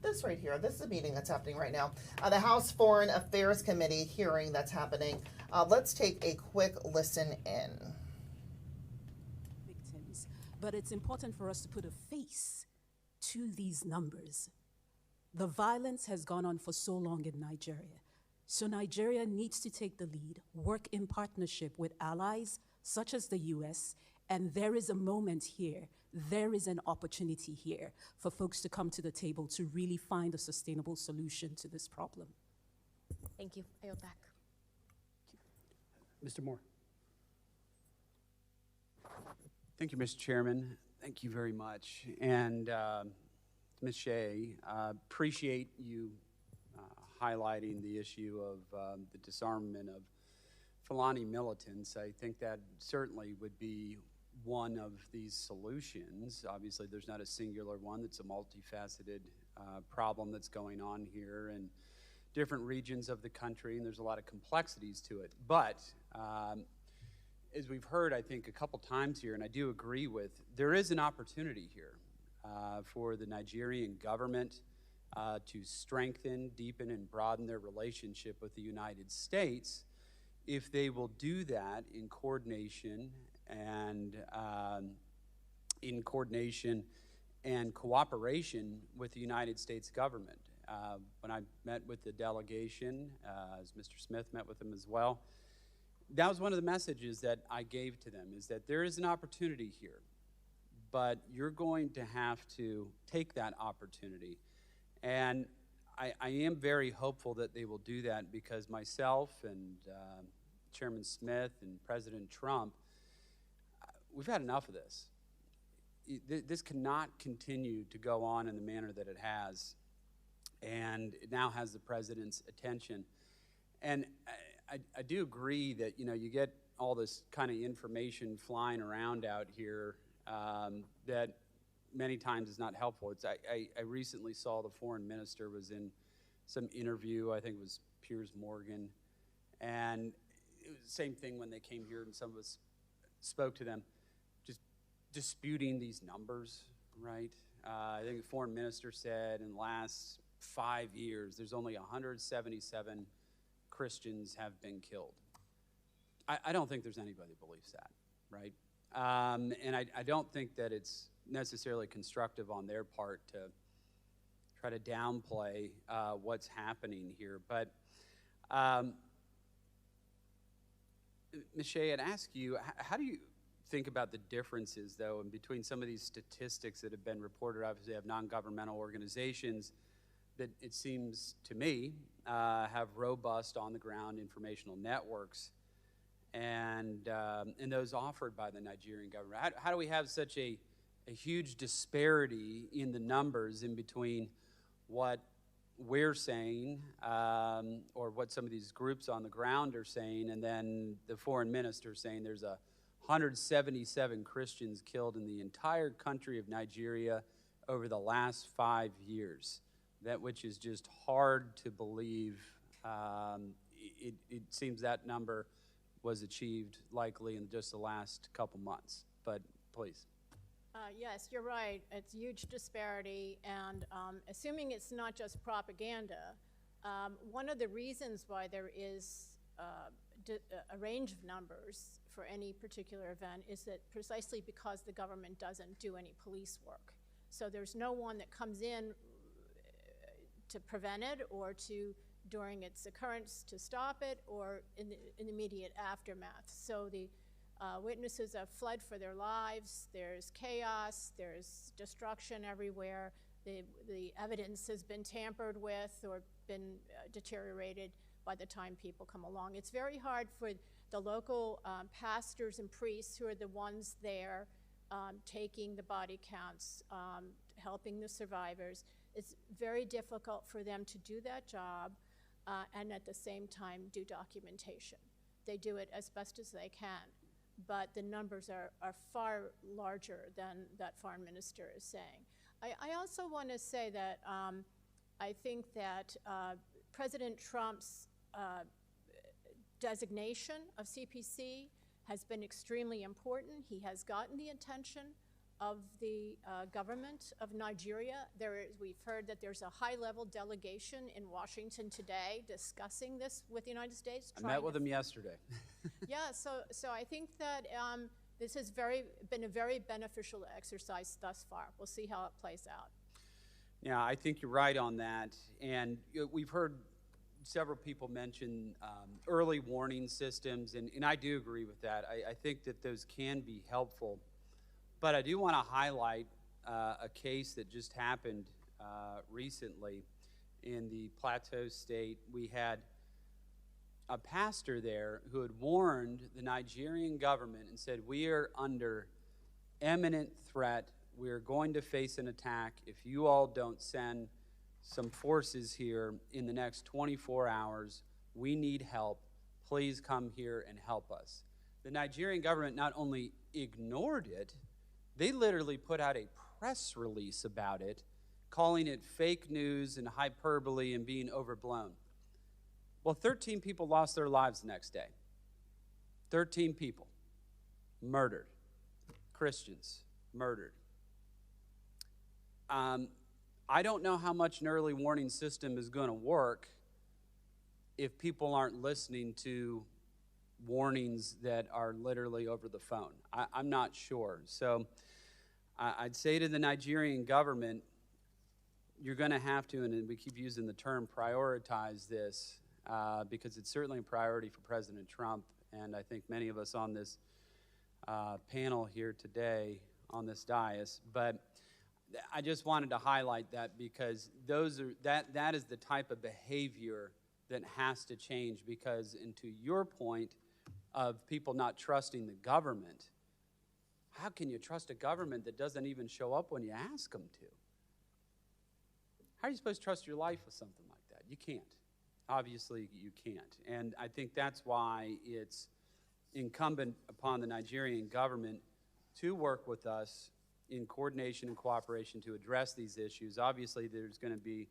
this right here. This is a meeting that's happening right now. The House Foreign Affairs Committee hearing that's happening. Let's take a quick listen in. Victims, but it's important for us to put a face to these numbers. The violence has gone on for so long in Nigeria. So Nigeria needs to take the lead, work in partnership with allies such as the US, and there is a moment here, there is an opportunity here for folks to come to the table to really find a sustainable solution to this problem. Thank you. I yield back. Mr. Moore. Thank you, Mr. Chairman. Thank you very much. And Ms. Shea, appreciate you highlighting the issue of the disarmament of Fulani militants. I think that certainly would be one of these solutions. Obviously, there's not a singular one. It's a multifaceted problem that's going on here in different regions of the country, and there's a lot of complexities to it. But as we've heard, I think, a couple times here, and I do agree with, there is an opportunity here for the Nigerian government to strengthen, deepen, and broaden their relationship with the United States if they will do that in coordination and cooperation with the United States government. When I met with the delegation, as Mr. Smith met with them as well, that was one of the messages that I gave to them, is that there is an opportunity here, but you're going to have to take that opportunity. And I am very hopeful that they will do that, because myself and Chairman Smith and President Trump, we've had enough of this. This cannot continue to go on in the manner that it has, and it now has the president's attention. And I do agree that, you know, you get all this kind of information flying around out here that many times is not helpful. I recently saw the foreign minister was in some interview, I think it was Piers Morgan, and it was the same thing when they came here and some of us spoke to them, just disputing these numbers, right? I think the foreign minister said in the last 5 years, there's only 177 Christians have been killed. I don't think there's anybody that believes that, right? And I don't think that it's necessarily constructive on their part to try to downplay what's happening here. But Ms. Shea, I'd ask you, how do you think about the differences, though, in between some of these statistics that have been reported? Obviously, have non-governmental organizations that, it seems to me, have robust on-the-ground informational networks, and those offered by the Nigerian government. How do we have such a huge disparity in the numbers in between what we're saying, or what some of these groups on the ground are saying, and then the foreign minister saying there's 177 Christians killed in the entire country of Nigeria over the last 5 years? That which is just hard to believe. It seems that number was achieved likely in just the last couple months. But please. Yes, you're right. It's huge disparity, and assuming it's not just propaganda, one of the reasons why there is a range of numbers for any particular event is that precisely because the government doesn't do any police work. So there's no one that comes in to prevent it, or to, during its occurrence, to stop it, or in the immediate aftermath. So the witnesses have fled for their lives. There's chaos. There's destruction everywhere. The evidence has been tampered with or been deteriorated by the time people come along. It's very hard for the local pastors and priests, who are the ones there taking the body counts, helping the survivors. It's very difficult for them to do that job and at the same time do documentation. They do it as best as they can, but the numbers are far larger than that foreign minister is saying. I also want to say that I think that President Trump's designation of CPC has been extremely important. He has gotten the attention of the government of Nigeria. We've heard that there's a high-level delegation in Washington today discussing this with the United States. I met with them yesterday. Yeah, so I think that this has been a very beneficial exercise thus far. We'll see how it plays out. Yeah, I think you're right on that. And we've heard several people mention early warning systems, and I do agree with that. I think that those can be helpful. But I do want to highlight a case that just happened recently in the Plateau State. We had a pastor there who had warned the Nigerian government and said, we are under imminent threat. We are going to face an attack if you all don't send some forces here in the next 24 hours. We need help. Please come here and help us. The Nigerian government not only ignored it, they literally put out a press release about it, calling it fake news and hyperbole and being overblown. Well, 13 people lost their lives the next day. 13 people murdered. Christians murdered. I don't know how much an early warning system is going to work if people aren't listening to warnings that are literally over the phone. I'm not sure. So I'd say to the Nigerian government, you're going to have to, and we keep using the term, prioritize this because it's certainly a priority for President Trump, and I think many of us on this panel here today on this dais. But I just wanted to highlight that because that is the type of behavior that has to change, because, and to your point of people not trusting the government, how can you trust a government that doesn't even show up when you ask them to? How are you supposed to trust your life with something like that? You can't. Obviously, you can't. And I think that's why it's incumbent upon the Nigerian government to work with us in coordination and cooperation to address these issues. Obviously, there's going to be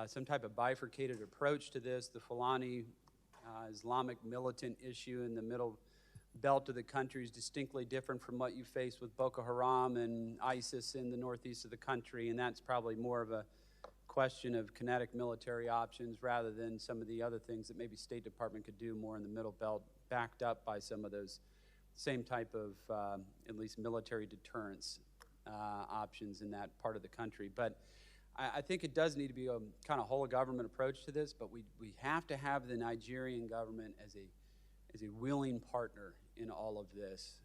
some type of bifurcated approach to this. The Fulani Islamic militant issue in the middle belt of the country is distinctly different from what you face with Boko Haram and ISIS in the northeast of the country, and that's probably more of a question of kinetic military options rather than some of the other things that maybe State Department could do more in the middle belt, backed up by some of those same type of at least military deterrence options in that part of the country. But I think it does need to be a kind of whole of government approach to this, but we have to have the Nigerian government as a willing partner in all of this,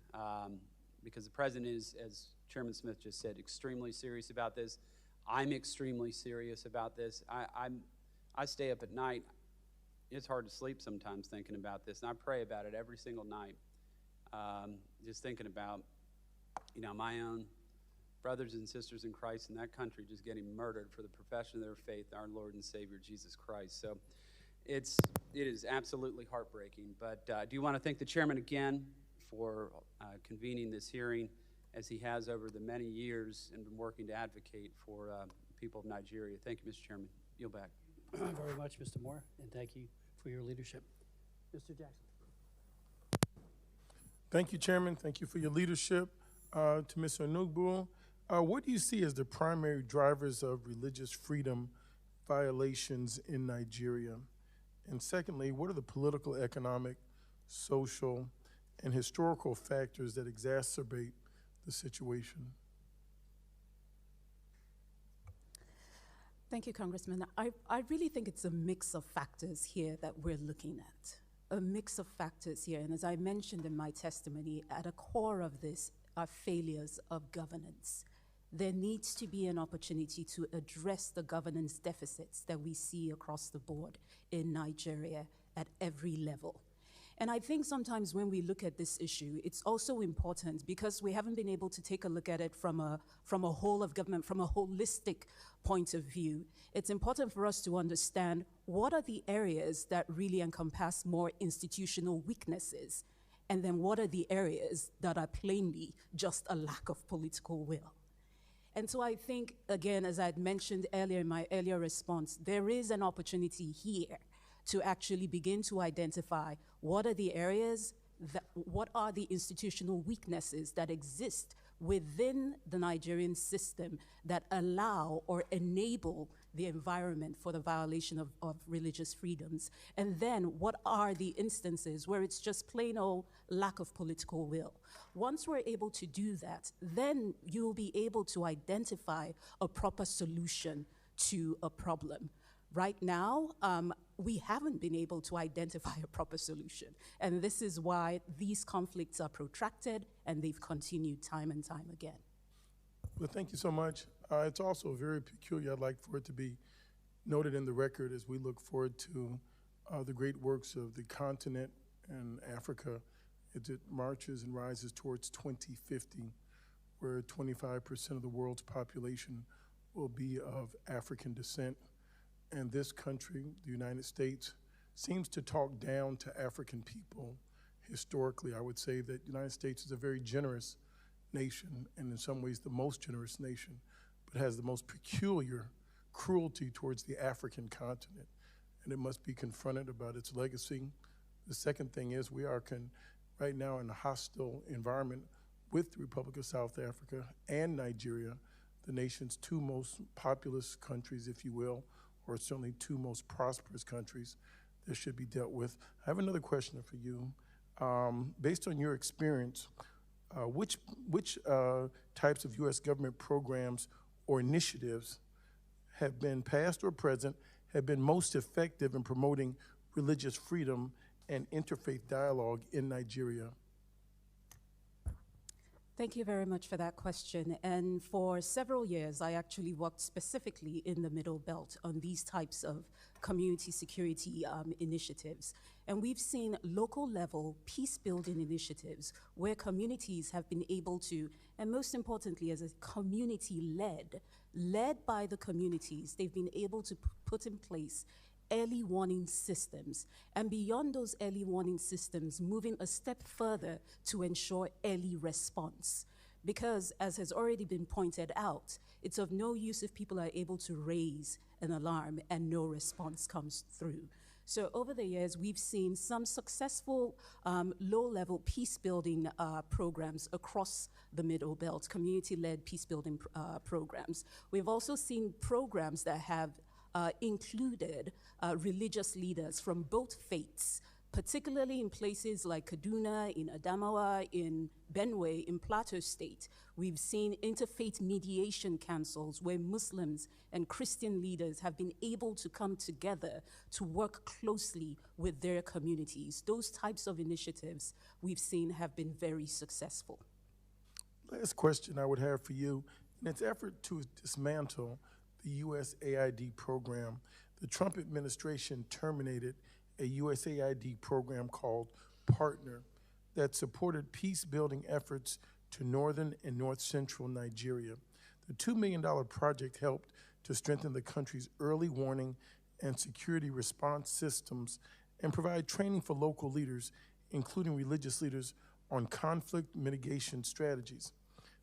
because the president is, as Chairman Smith just said, extremely serious about this. I'm extremely serious about this. I stay up at night. It's hard to sleep sometimes thinking about this, and I pray about it every single night, just thinking about, my own brothers and sisters in Christ in that country just getting murdered for the profession of their faith, our Lord and Savior, Jesus Christ. So it is absolutely heartbreaking. But I do want to thank the chairman again for convening this hearing, as he has over the many years and been working to advocate for the people of Nigeria. Thank you, Mr. Chairman. Yield back. Very much, Mr. Moore, and thank you for your leadership. Mr. Jackson. Thank you, Chairman. Thank you for your leadership. To Mr. Onugbu, what do you see as the primary drivers of religious freedom violations in Nigeria? And secondly, what are the political, economic, social, and historical factors that exacerbate the situation? Thank you, Congressman. I really think it's a mix of factors here that we're looking at. A mix of factors here. And as I mentioned in my testimony, at a core of this are failures of governance. There needs to be an opportunity to address the governance deficits that we see across the board in Nigeria at every level. And I think sometimes when we look at this issue, it's also important, because we haven't been able to take a look at it from a whole of government, from a holistic point of view. It's important for us to understand what are the areas that really encompass more institutional weaknesses, and then what are the areas that are plainly just a lack of political will. And so I think, again, as I had mentioned earlier in my earlier response, there is an opportunity here to actually begin to identify what are the areas, what are the institutional weaknesses that exist within the Nigerian system that allow or enable the environment for the violation of religious freedoms, and then what are the instances where it's just plain old lack of political will. Once we're able to do that, then you'll be able to identify a proper solution to a problem. Right now, we haven't been able to identify a proper solution. And this is why these conflicts are protracted and they've continued time and time again. Well, thank you so much. It's also very peculiar. I'd like for it to be noted in the record as we look forward to the great works of the continent and Africa as it marches and rises towards 2050, where 25% of the world's population will be of African descent. And this country, the United States, seems to talk down to African people. Historically, I would say that the United States is a very generous nation, and in some ways the most generous nation, but has the most peculiar cruelty towards the African continent, and it must be confronted about its legacy. The second thing is we are right now in a hostile environment with the Republic of South Africa and Nigeria, the nation's two most populous countries, if you will, or certainly two most prosperous countries that should be dealt with. I have another question for you. Based on your experience, which types of U.S. government programs or initiatives have been past or present, have been most effective in promoting religious freedom and interfaith dialogue in Nigeria? Thank you very much for that question. And for several years, I actually worked specifically in the Middle Belt on these types of community security initiatives. And we've seen local level peace building initiatives where communities have been able to, and most importantly, as a community led by the communities, they've been able to put in place early warning systems, and beyond those early warning systems, moving a step further to ensure early response. Because, as has already been pointed out, it's of no use if people are able to raise an alarm and no response comes through. So over the years, we've seen some successful low-level peace-building programs across the Middle Belt, community-led peace-building programs. We've also seen programs that have included religious leaders from both faiths, particularly in places like Kaduna, in Adamawa, in Benue, in Plateau State. We've seen interfaith mediation councils where Muslims and Christian leaders have been able to come together to work closely with their communities. Those types of initiatives we've seen have been very successful. Last question I would have for you. In its effort to dismantle the USAID program, the Trump administration terminated a USAID program called Partner that supported peace-building efforts to northern and north-central Nigeria. The $2 million project helped to strengthen the country's early warning and security response systems and provide training for local leaders, including religious leaders, on conflict mitigation strategies.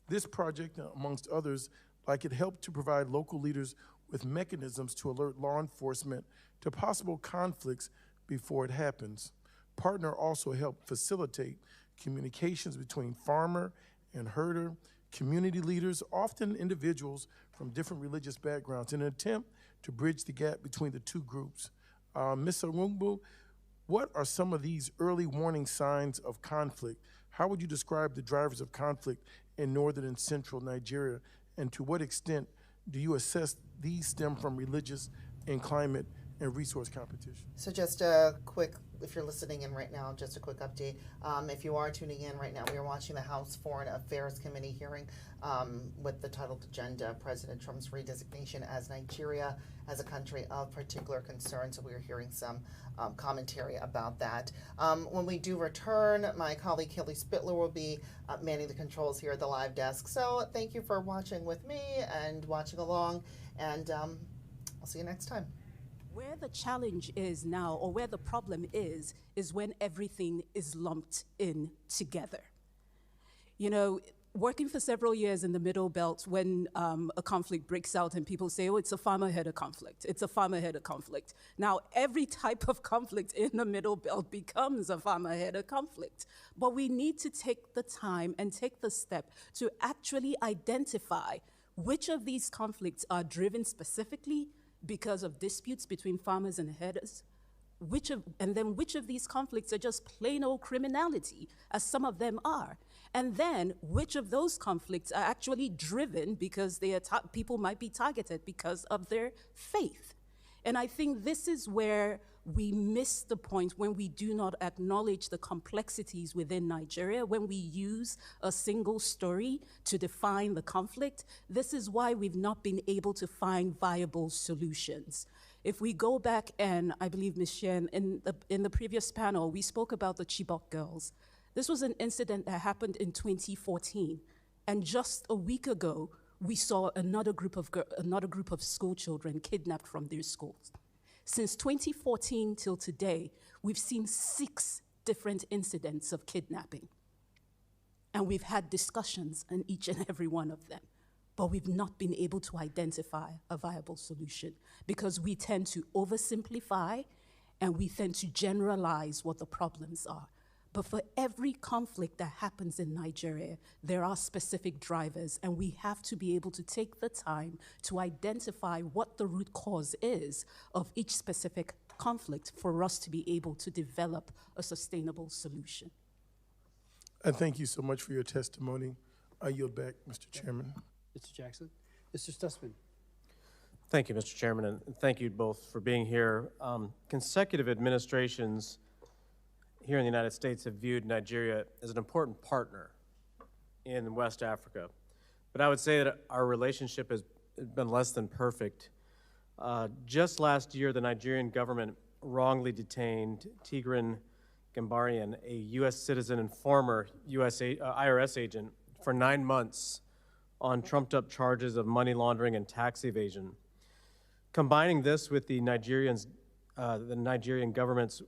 This project, amongst others, like it helped to provide local leaders with mechanisms to alert law enforcement to possible conflicts before it happens. Partner also helped facilitate communications between farmer and herder, community leaders, often individuals from different religious backgrounds, in an attempt to bridge the gap between the two groups. Ms. Arungbu, what are some of these early warning signs of conflict? How would you describe the drivers of conflict in northern and central Nigeria, and to what extent do you assess these stem from religious and climate and resource competition? So just a quick, if you're listening in right now, just a quick update. If you are tuning in right now, we are watching the House Foreign Affairs Committee hearing with the titled agenda, President Trump's redesignation as Nigeria as a country of particular concern. So we are hearing some commentary about that. When we do return, my colleague Kelly Spittler will be manning the controls here at the live desk. So thank you for watching with me and watching along, and I'll see you next time. Where the challenge is now, or where the problem is when everything is lumped in together. You know, working for several years in the Middle Belt, when a conflict breaks out and people say, oh, it's a farmer-headed conflict, it's a farmer-headed conflict. Now, every type of conflict in the Middle Belt becomes a farmer-headed conflict. But we need to take the time and take the step to actually identify which of these conflicts are driven specifically because of disputes between farmers and herders? Which of these conflicts are just plain old criminality, as some of them are? And then which of those conflicts are actually driven because people might be targeted because of their faith? And I think this is where we miss the point when we do not acknowledge the complexities within Nigeria, when we use a single story to define the conflict. This is why we've not been able to find viable solutions. If we go back, and I believe Ms. Shen, in the previous panel, we spoke about the Chibok girls. This was an incident that happened in 2014. And just a week ago, we saw another group of school children kidnapped from their schools. Since 2014 till today, we've seen 6 different incidents of kidnapping. And we've had discussions on each and every one of them. But we've not been able to identify a viable solution because we tend to oversimplify and we tend to generalize what the problems are. But for every conflict that happens in Nigeria, there are specific drivers, and we have to be able to take the time to identify what the root cause is of each specific conflict for us to be able to develop a sustainable solution. I thank you so much for your testimony. I yield back, Mr. Chairman. Mr. Jackson. Mr. Stutzman. Thank you, Mr. Chairman, and thank you both for being here. Consecutive administrations here in the United States have viewed Nigeria as an important partner in West Africa. But I would say that our relationship has been less than perfect. Just last year, the Nigerian government wrongly detained Tigran Gambarian, a U.S. citizen and former IRS agent, for 9 months on trumped-up charges of money laundering and tax evasion. Combining this with the Nigerian government's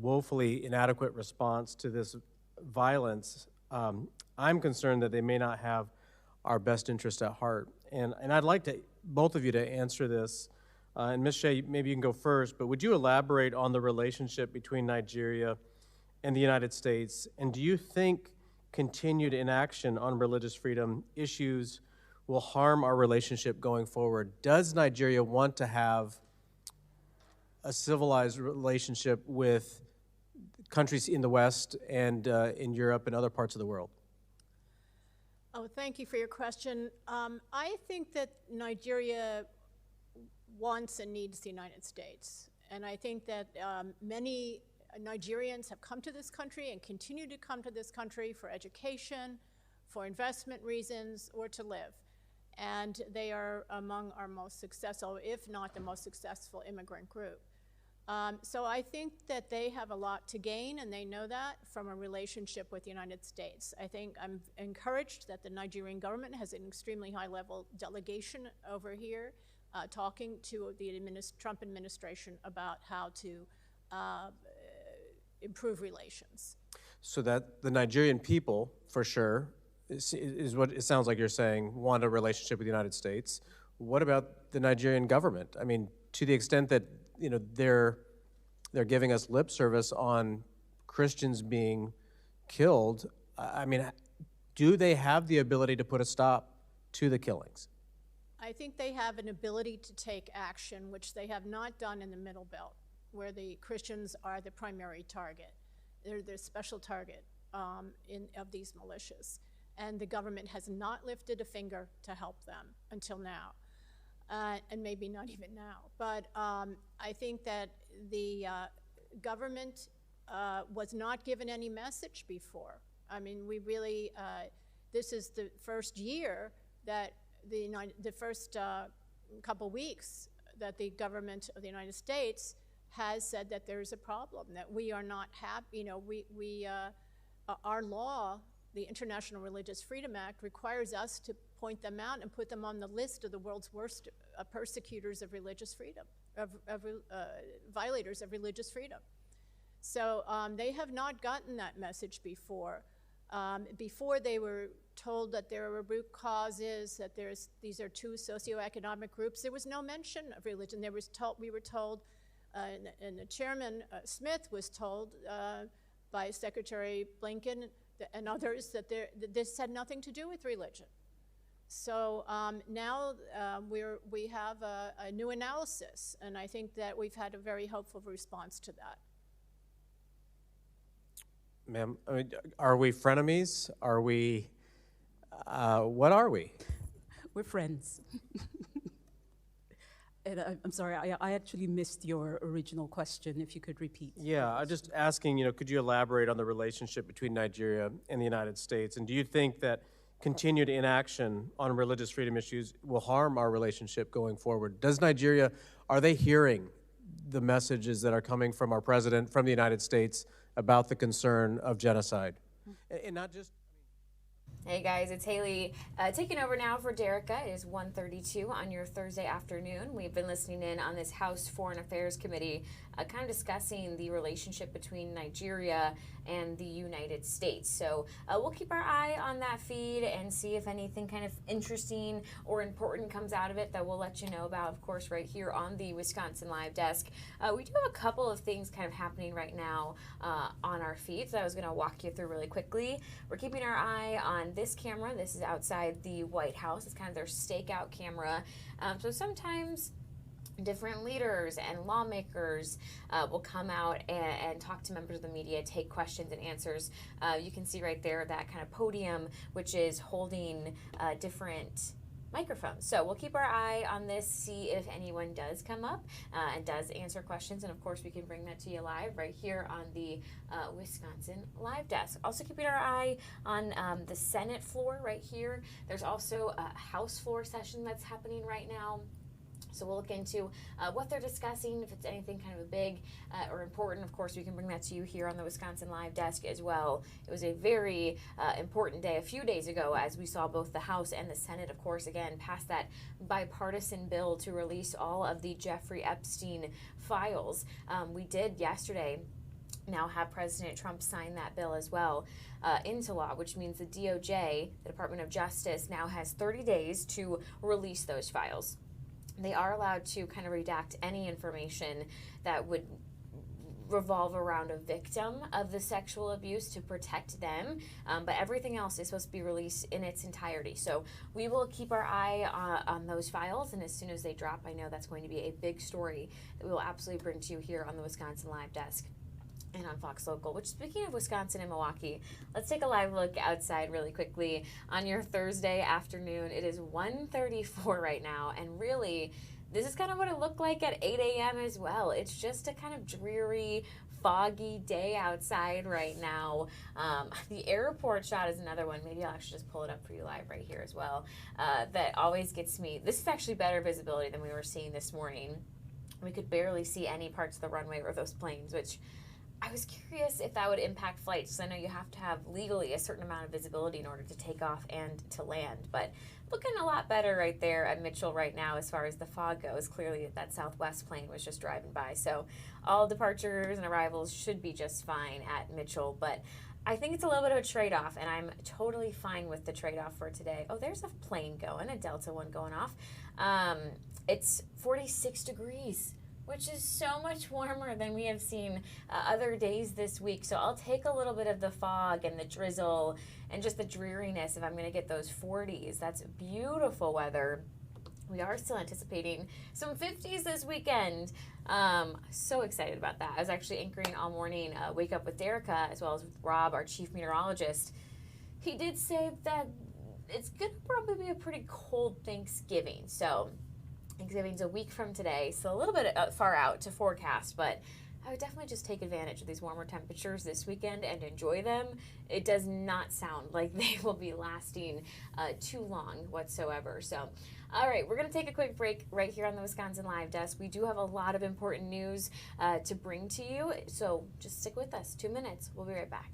woefully inadequate response to this violence, I'm concerned that they may not have our best interest at heart. And I'd like both of you to answer this. And Ms. Shea, maybe you can go first, but would you elaborate on the relationship between Nigeria and the United States? And do you think continued inaction on religious freedom issues will harm our relationship going forward? Does Nigeria want to have a civilized relationship with countries in the West and in Europe and other parts of the world? Oh, thank you for your question. I think that Nigeria wants and needs the United States. And I think that many Nigerians have come to this country and continue to come to this country for education, for investment reasons, or to live. And they are among our most successful, if not the most successful immigrant group. So I think that they have a lot to gain, and they know that from a relationship with the United States. I think I'm encouraged that the Nigerian government has an extremely high-level delegation over here talking to the Trump administration about how to improve relations. So that the Nigerian people, for sure, is what it sounds like you're saying, want a relationship with the United States. What about the Nigerian government? I mean, to the extent that they're giving us lip service on Christians being killed, I mean, do they have the ability to put a stop to the killings? I think they have an ability to take action, which they have not done in the Middle Belt, where the Christians are the primary target. They're the special target of these militias. And the government has not lifted a finger to help them until now. And maybe not even now. But I think that the government was not given any message before. I mean, we really, this is the first year that the first couple weeks that the government of the United States has said that there's a problem, that we are not happy, our law, the International Religious Freedom Act, requires us to point them out and put them on the list of the world's worst persecutors of religious freedom, violators of religious freedom. So they have not gotten that message before. Before they were told that there were root causes, that these are two socioeconomic groups, there was no mention of religion. We were told, and the chairman, Smith, was told by Secretary Blinken and others that this had nothing to do with religion. So now we have a new analysis, and I think that we've had a very helpful response to that. Ma'am, I mean, are we frenemies? Are we, what are we? We're friends. And I'm sorry, I actually missed your original question, if you could repeat. Yeah, I'm just asking, could you elaborate on the relationship between Nigeria and the United States? And do you think that continued inaction on religious freedom issues will harm our relationship going forward? Does Nigeria, are they hearing the messages that are coming from our president, from the United States, about the concern of genocide? And not just... Hey guys, it's Haley taking over now for Derica. It is 1:32 on your Thursday afternoon. We've been listening in on this House Foreign Affairs Committee kind of discussing the relationship between Nigeria and the United States. So we'll keep our eye on that feed and see if anything kind of interesting or important comes out of it that we'll let you know about, of course, right here on the Wisconsin Live Desk. We do have a couple of things kind of happening right now on our feed, so I was going to walk you through really quickly. We're keeping our eye on this camera. This is outside the White House. It's kind of their stakeout camera. So sometimes different leaders and lawmakers will come out and talk to members of the media, take questions and answers. You can see right there that kind of podium, which is holding different microphones. So we'll keep our eye on this, see if anyone does come up and does answer questions. And of course, we can bring that to you live right here on the Wisconsin Live Desk. Also keeping our eye on the Senate floor right here. There's also a House floor session that's happening right now. So we'll look into what they're discussing, if it's anything kind of a big or important. Of course, we can bring that to you here on the Wisconsin Live Desk as well. It was a very important day a few days ago as we saw both the House and the Senate, of course, again, pass that bipartisan bill to release all of the Jeffrey Epstein files. We did yesterday now have President Trump sign that bill as well into law, which means the DOJ, the Department of Justice, now has 30 days to release those files. They are allowed to kind of redact any information that would revolve around a victim of the sexual abuse to protect them, but everything else is supposed to be released in its entirety. So we will keep our eye on those files, and as soon as they drop, I know that's going to be a big story that we will absolutely bring to you here on the Wisconsin Live Desk and on Fox Local. Which, speaking of Wisconsin and Milwaukee, let's take a live look outside really quickly on your Thursday afternoon. It is 1:34 right now, and really, this is kind of what it looked like at 8 a.m. as well. It's just a kind of dreary, foggy day outside right now. The airport shot is another one. Maybe I'll actually just pull it up for you live right here as well. That always gets me. This is actually better visibility than we were seeing this morning. We could barely see any parts of the runway or those planes, which I was curious if that would impact flights, because I know you have to have legally a certain amount of visibility in order to take off and to land. But looking a lot better right there at Mitchell right now as far as the fog goes. Clearly that Southwest plane was just driving by. So all departures and arrivals should be just fine at Mitchell. But I think it's a little bit of a trade-off, and I'm totally fine with the trade-off for today. Oh, there's a plane going, a Delta one going off. It's 46 degrees. Which is so much warmer than we have seen other days this week. So I'll take a little bit of the fog and the drizzle and just the dreariness if I'm going to get those 40s. That's beautiful weather. We are still anticipating some 50s this weekend. So excited about that. I was actually anchoring all morning, Wake Up with Derica, as well as with Rob, our chief meteorologist. He did say that it's going to probably be a pretty cold Thanksgiving. So Thanksgiving's a week from today, so a little bit far out to forecast, but I would definitely just take advantage of these warmer temperatures this weekend and enjoy them. It does not sound like they will be lasting too long whatsoever. So, all right, we're going to take a quick break right here on the Wisconsin Live Desk. We do have a lot of important news to bring to you, so just stick with us. 2 minutes. We'll be right back.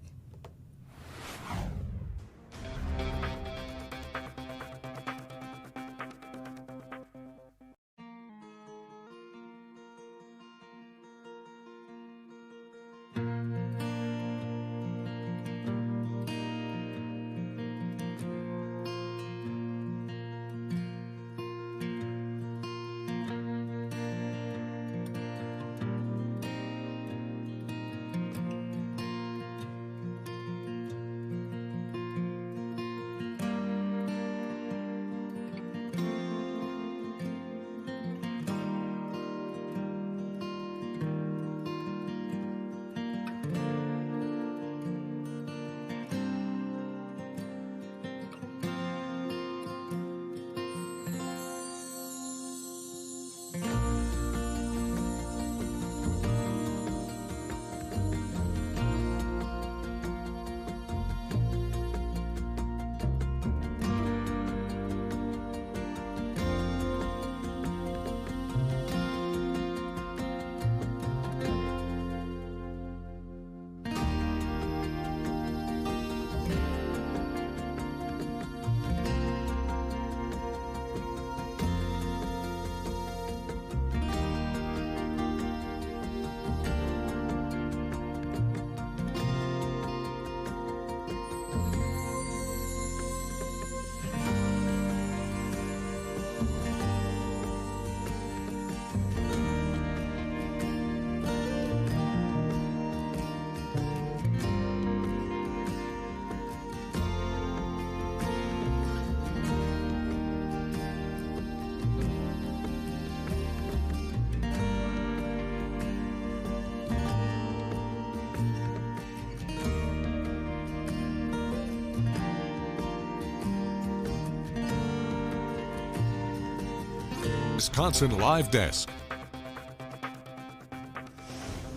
Wisconsin Live Desk.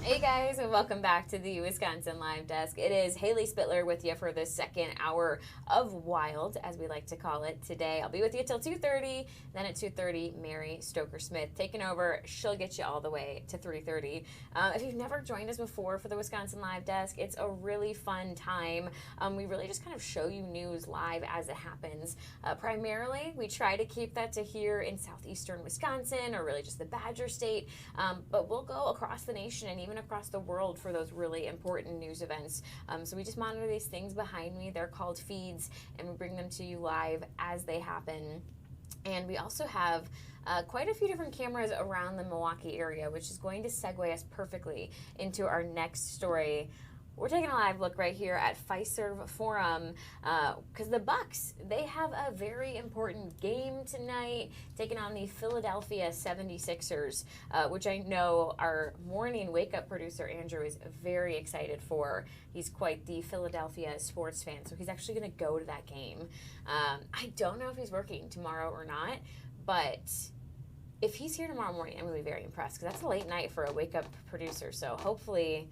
Hey guys, and welcome back to the Wisconsin Live Desk. It is Haley Spittler with you for the second hour of Wild, as we like to call it today. I'll be with you till 2:30. Then at 2:30, Mary Stoker-Smith taking over. She'll get you all the way to 3:30. If you've never joined us before for the Wisconsin Live Desk, it's a really fun time. We really just kind of show you news live as it happens. Primarily, we try to keep that to here in southeastern Wisconsin, or really just the Badger State, but we'll go across the nation and even across the world for those really important news events. So we just monitor these things behind me. They're called feeds, and we bring them to you live as they happen. And we also have quite a few different cameras around the Milwaukee area, which is going to segue us perfectly into our next story. We're taking a live look right here at Fiserv Forum because the Bucks, they have a very important game tonight, taking on the Philadelphia 76ers, which I know our morning wake-up producer, Andrew, is very excited for. He's quite the Philadelphia sports fan, so he's actually going to go to that game. I don't know if he's working tomorrow or not, but if he's here tomorrow morning, I'm going to be very impressed because that's a late night for a wake-up producer, so hopefully...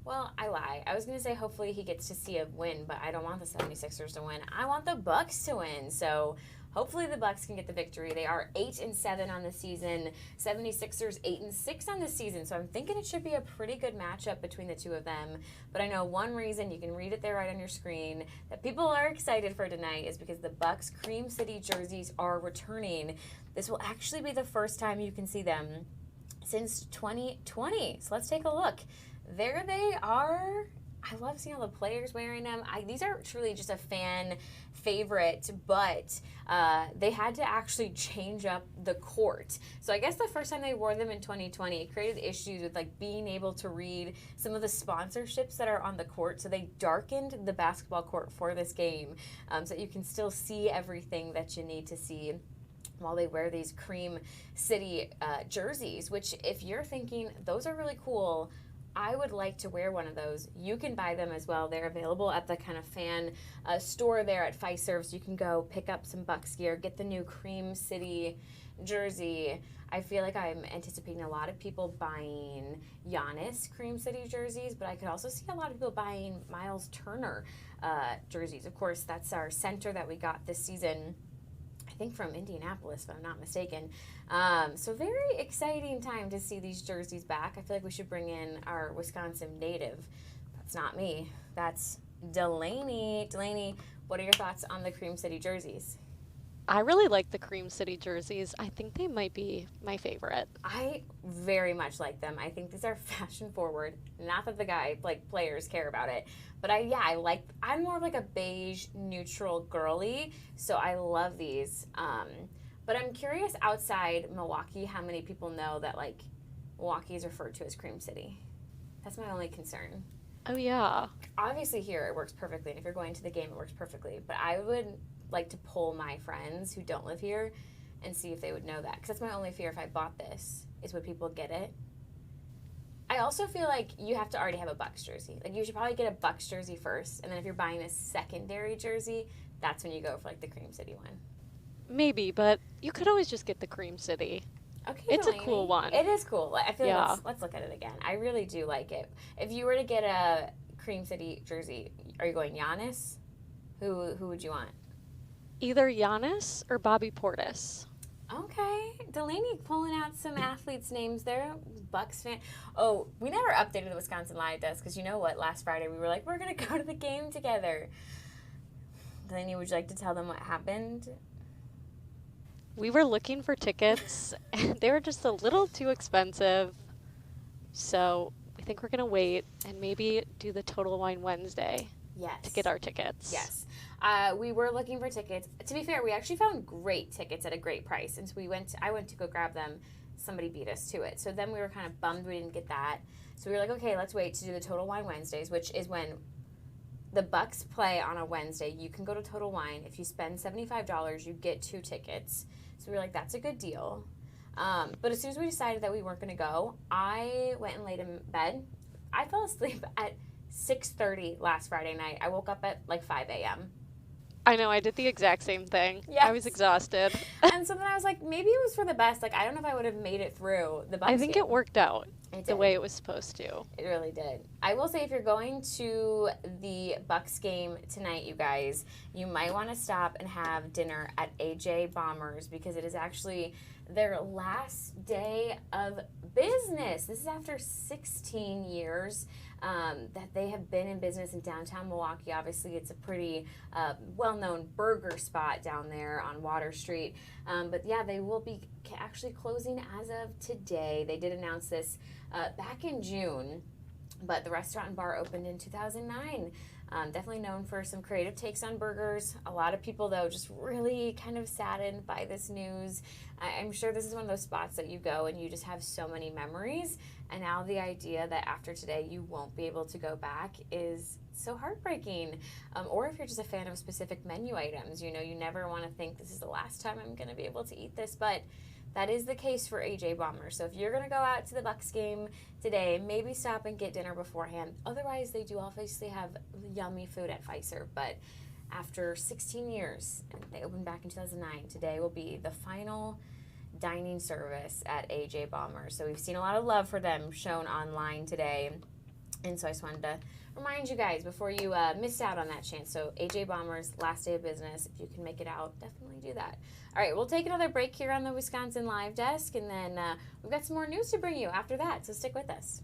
Well, I lie. I was going to say hopefully he gets to see a win, but I don't want the 76ers to win. I want the Bucks to win. So hopefully the Bucks can get the victory. They are 8-7 on the season. 76ers 8-6 on the season. So I'm thinking it should be a pretty good matchup between the two of them. But I know one reason, you can read it there right on your screen, that people are excited for tonight is because the Bucks Cream City jerseys are returning. This will actually be the first time you can see them since 2020. So let's take a look. There they are. I love seeing all the players wearing them. These are truly just a fan favorite, but they had to actually change up the court. So I guess the first time they wore them in 2020, it created issues with like being able to read some of the sponsorships that are on the court. So they darkened the basketball court for this game so that you can still see everything that you need to see while they wear these Cream City jerseys, which if you're thinking those are really cool, I would like to wear one of those. You can buy them as well. They're available at the kind of fan store there at Fiserv, so you can go pick up some Bucks gear, get the new Cream City jersey. I feel like I'm anticipating a lot of people buying Giannis Cream City jerseys, but I could also see a lot of people buying Miles Turner jerseys. Of course, that's our center that we got this season, I think from Indianapolis, if I'm not mistaken. So very exciting time to see these jerseys back. I feel like we should bring in our Wisconsin native. That's not me. That's Delaney. Delaney, what are your thoughts on the Cream City jerseys? I really like the Cream City jerseys. I think they might be my favorite. I very much like them. I think these are fashion forward. Not that the players care about it, but I'm more of like a beige neutral girly, so I love these. But I'm curious outside Milwaukee how many people know that like Milwaukee is referred to as Cream City. That's my only concern. Oh yeah. Obviously here it works perfectly, and if you're going to the game it works perfectly, but I would like to poll my friends who don't live here and see if they would know that, because that's my only fear if I bought this, is would people get it? I also feel like you have to already have a Bucks jersey. Like you should probably get a Bucks jersey first, and then if you're buying a secondary jersey, that's when you go for like the Cream City one. Maybe, but you could always just get the Cream City. Okay, it's Delaney. a cool one. It is cool. I feel yeah. like let's look at it again. I really do like it. If you were to get a Cream City jersey, are you going Giannis? Who would you want? Either Giannis or Bobby Portis. Okay, Delaney pulling out some athletes' names there. Bucks fan. Oh, we never updated the Wisconsin Live Desk because you know what? Last Friday we were like, we're gonna go to the game together. Delaney, would you like to tell them what happened? We were looking for tickets, and they were just a little too expensive. So we think we're gonna wait and maybe do the Total Wine Wednesday. Yes. To get our tickets. Yes. We were looking for tickets. To be fair, we actually found great tickets at a great price. And so I went to go grab them. Somebody beat us to it. So then we were kind of bummed we didn't get that. So we were like, okay, let's wait to do the Total Wine Wednesdays, which is when the Bucks play on a Wednesday. You can go to Total Wine. If you spend $75, you get 2 tickets. So we were like, that's a good deal. But as soon as we decided that we weren't going to go, I went and laid in bed. I fell asleep at 6:30 last Friday night. I woke up at like 5 a.m. I know, I did the exact same thing. Yes. I was exhausted. And so then I was like, maybe it was for the best. Like, I don't know if I would have made it through the Bucks I think game. it worked out It the did. way it was supposed to. It really did. I will say, if you're going to the Bucks game tonight, you guys, you might want to stop and have dinner at AJ Bombers, because it is actually their last day of business. This is after 16 years that they have been in business in downtown Milwaukee. Obviously, it's a pretty well-known burger spot down there on Water Street. But yeah, they will be actually closing as of today. They did announce this back in June, but the restaurant and bar opened in 2009. Definitely known for some creative takes on burgers. A lot of people, though, just really kind of saddened by this news. I'm sure this is one of those spots that you go and you just have so many memories. And now the idea that after today you won't be able to go back is so heartbreaking. Or if you're just a fan of specific menu items, you know, you never want to think this is the last time I'm going to be able to eat this. But that is the case for AJ Bomber. So if you're going to go out to the Bucks game today, maybe stop and get dinner beforehand. Otherwise, they do obviously have yummy food at Pfizer. But after 16 years, they opened back in 2009, today will be the final dining service at AJ Bomber. So we've seen a lot of love for them shown online today. And so I just wanted to remind you guys before you miss out on that chance. So AJ Bomber's last day of business, if you can make it out, definitely do that. All right, we'll take another break here on the Wisconsin Live Desk, and then we've got some more news to bring you after that, so stick with us.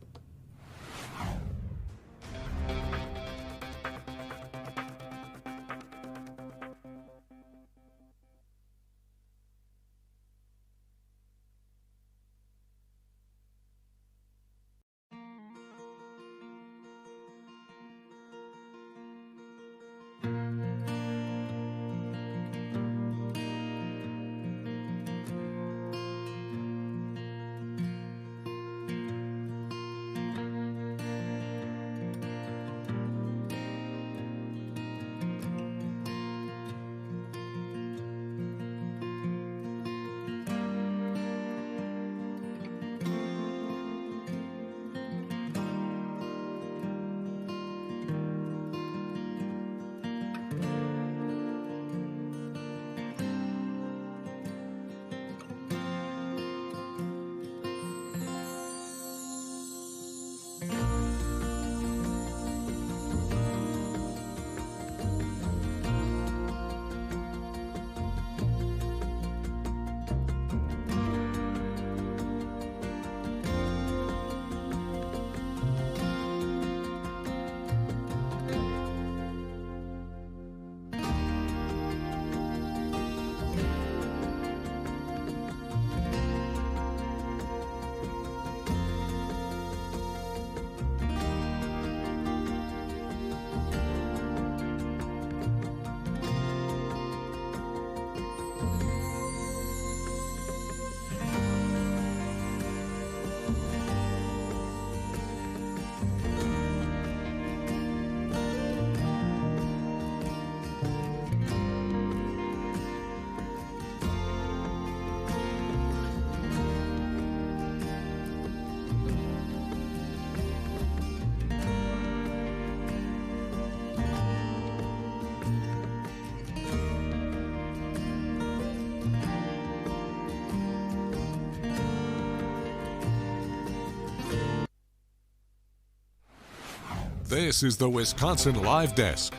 This is the Wisconsin Live Desk.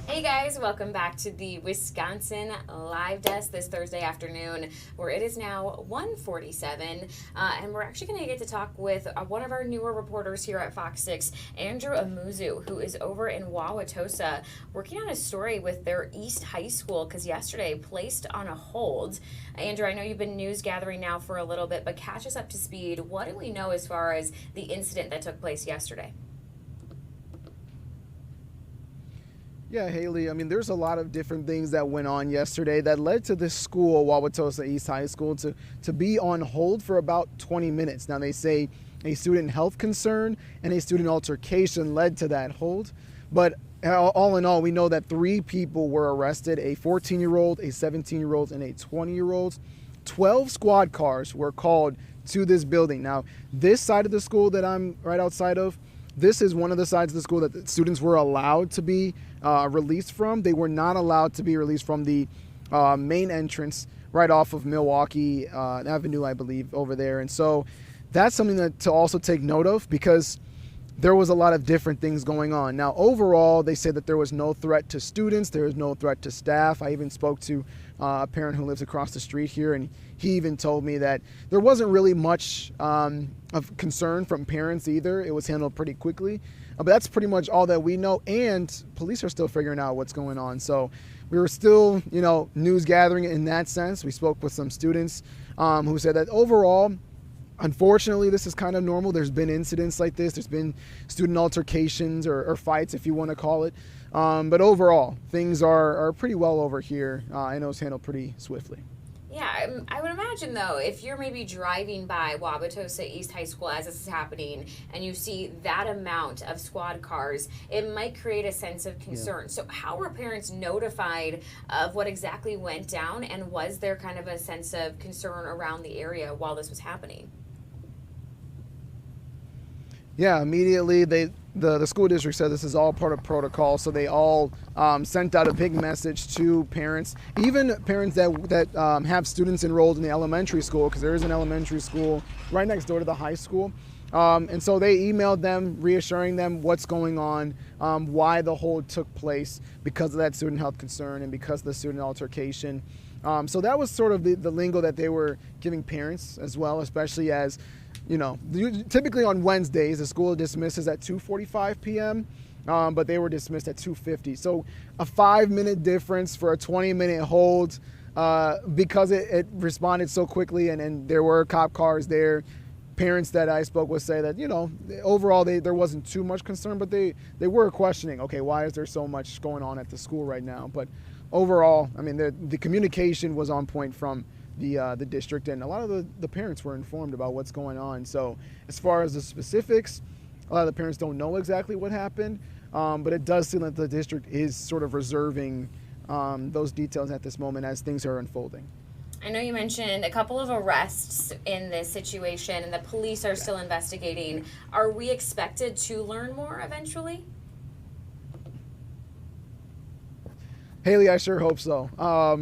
Hey guys, welcome back to the Wisconsin Live Desk this Thursday afternoon, where it is now 1:47, and we're actually going to get to talk with one of our newer reporters here at Fox 6, Andrew Amuzu, who is over in Wauwatosa working on a story with their East High School, because yesterday placed on a hold. Andrew, I know you've been news gathering now for a little bit, but catch us up to speed. What do we know as far as the incident that took place yesterday? Yeah, Haley, I mean, there's a lot of different things that went on yesterday that led to this school, Wauwatosa East High School, to be on hold for about 20 minutes. Now, they say a student health concern and a student altercation led to that hold. But all in all, we know that 3 people were arrested, a 14-year-old, a 17-year-old, and a 20-year-old. 12 squad cars were called to this building. Now, this side of the school that I'm right outside of, this is one of the sides of the school that the students were allowed to be released from. They were not allowed to be released from the main entrance right off of Milwaukee Avenue, I believe, over there. And so that's something to also take note of, because there was a lot of different things going on. Now, overall, they said that there was no threat to students. There was no threat to staff. I even spoke to a parent who lives across the street here, and he even told me that there wasn't really much of concern from parents either. It was handled pretty quickly. But that's pretty much all that we know, and police are still figuring out what's going on. So we were still, news gathering in that sense. We spoke with some students who said that overall, unfortunately, this is kind of normal. There's been incidents like this. There's been student altercations or fights, if you want to call it. But overall, things are pretty well over here, and it was handled pretty swiftly. Yeah, I would imagine, though, if you're maybe driving by Wauwatosa East High School as this is happening and you see that amount of squad cars, it might create a sense of concern. Yeah. So how were parents notified of what exactly went down, and was there kind of a sense of concern around the area while this was happening? Yeah, immediately the school district said this is all part of protocol, so they all sent out a big message to parents, even parents that have students enrolled in the elementary school, because there is an elementary school right next door to the high school. And so they emailed them, reassuring them what's going on, why the hold took place, because of that student health concern and because of the student altercation. So that was sort of the lingo that they were giving parents as well, especially as, typically on Wednesdays, the school dismisses at 2:45 p.m., but they were dismissed at 2:50. So a 5-minute difference for a 20-minute hold, because it responded so quickly, and there were cop cars there. Parents that I spoke with say that, overall there wasn't too much concern, but they were questioning, okay, why is there so much going on at the school right now? But overall, I mean, the communication was on point from the district, and a lot of the parents were informed about what's going on. So as far as the specifics, a lot of the parents don't know exactly what happened, but it does seem that the district is sort of reserving those details at this moment as things are unfolding. I know you mentioned a couple of arrests in this situation, and the police are still investigating. Are we expected to learn more eventually? Haley, I sure hope so,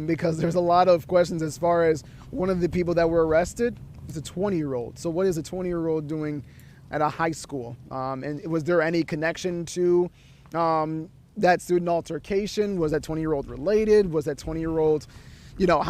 because there's a lot of questions as far as one of the people that were arrested is a 20-year-old. So what is a 20-year-old doing at a high school? And was there any connection to that student altercation? Was that 20-year-old related? Was that 20-year-old,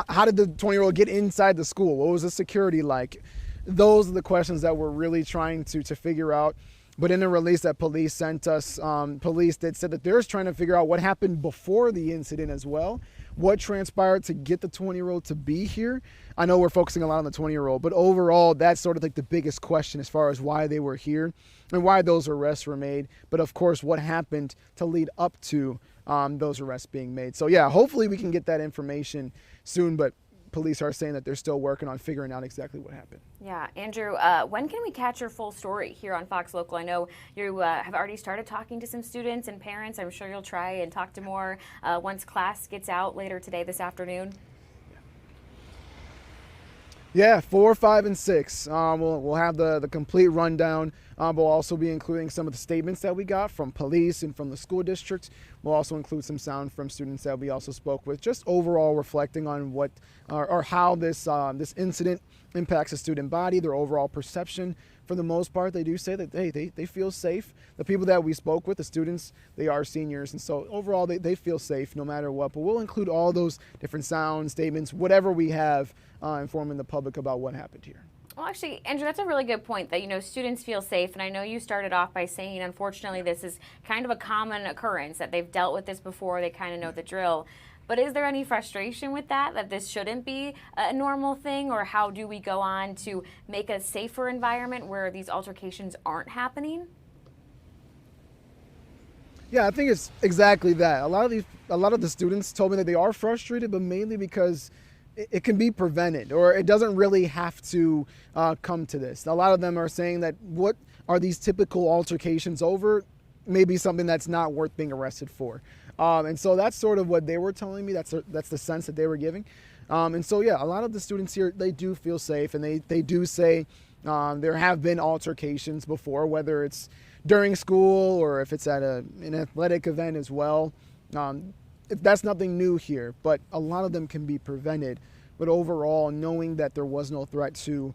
how did the 20-year-old get inside the school? What was the security like? Those are the questions that we're really trying to figure out. But in a release that police sent us, police that said that they're trying to figure out what happened before the incident as well, what transpired to get the 20-year-old to be here. I know we're focusing a lot on the 20-year-old, but overall, that's sort of like the biggest question as far as why they were here and why those arrests were made. But of course, what happened to lead up to those arrests being made. So yeah, hopefully we can get that information soon, but police are saying that they're still working on figuring out exactly what happened. Yeah, Andrew, when can we catch your full story here on Fox Local? I know you have already started talking to some students and parents. I'm sure you'll try and talk to more once class gets out later today, this afternoon. Yeah, 4, 5, and 6. We'll have the complete rundown. We'll also be including some of the statements that we got from police and from the school district. We'll also include some sound from students that we also spoke with, just overall reflecting on what or how this incident impacts the student body, their overall perception. For the most part, they do say that they feel safe. The people that we spoke with, the students, they are seniors, and so overall they feel safe no matter what. But we'll include all those different sound statements, whatever we have, informing the public about what happened here. Well, actually, Andrew, that's a really good point that, students feel safe. And I know you started off by saying, unfortunately, this is kind of a common occurrence, that they've dealt with this before, they kind of know the drill. But is there any frustration with that this shouldn't be a normal thing? Or how do we go on to make a safer environment where these altercations aren't happening? Yeah, I think it's exactly that. A lot of the students told me that they are frustrated, but mainly because it can be prevented, or it doesn't really have to come to this. A lot of them are saying that what are these typical altercations over? Maybe something that's not worth being arrested for. And so that's sort of what they were telling me. That's the sense that they were giving. And so, yeah, a lot of the students here, they do feel safe, and they do say There have been altercations before, whether it's during school or if it's at an athletic event as well. That's nothing new here, but a lot of them can be prevented. But overall, knowing that there was no threat to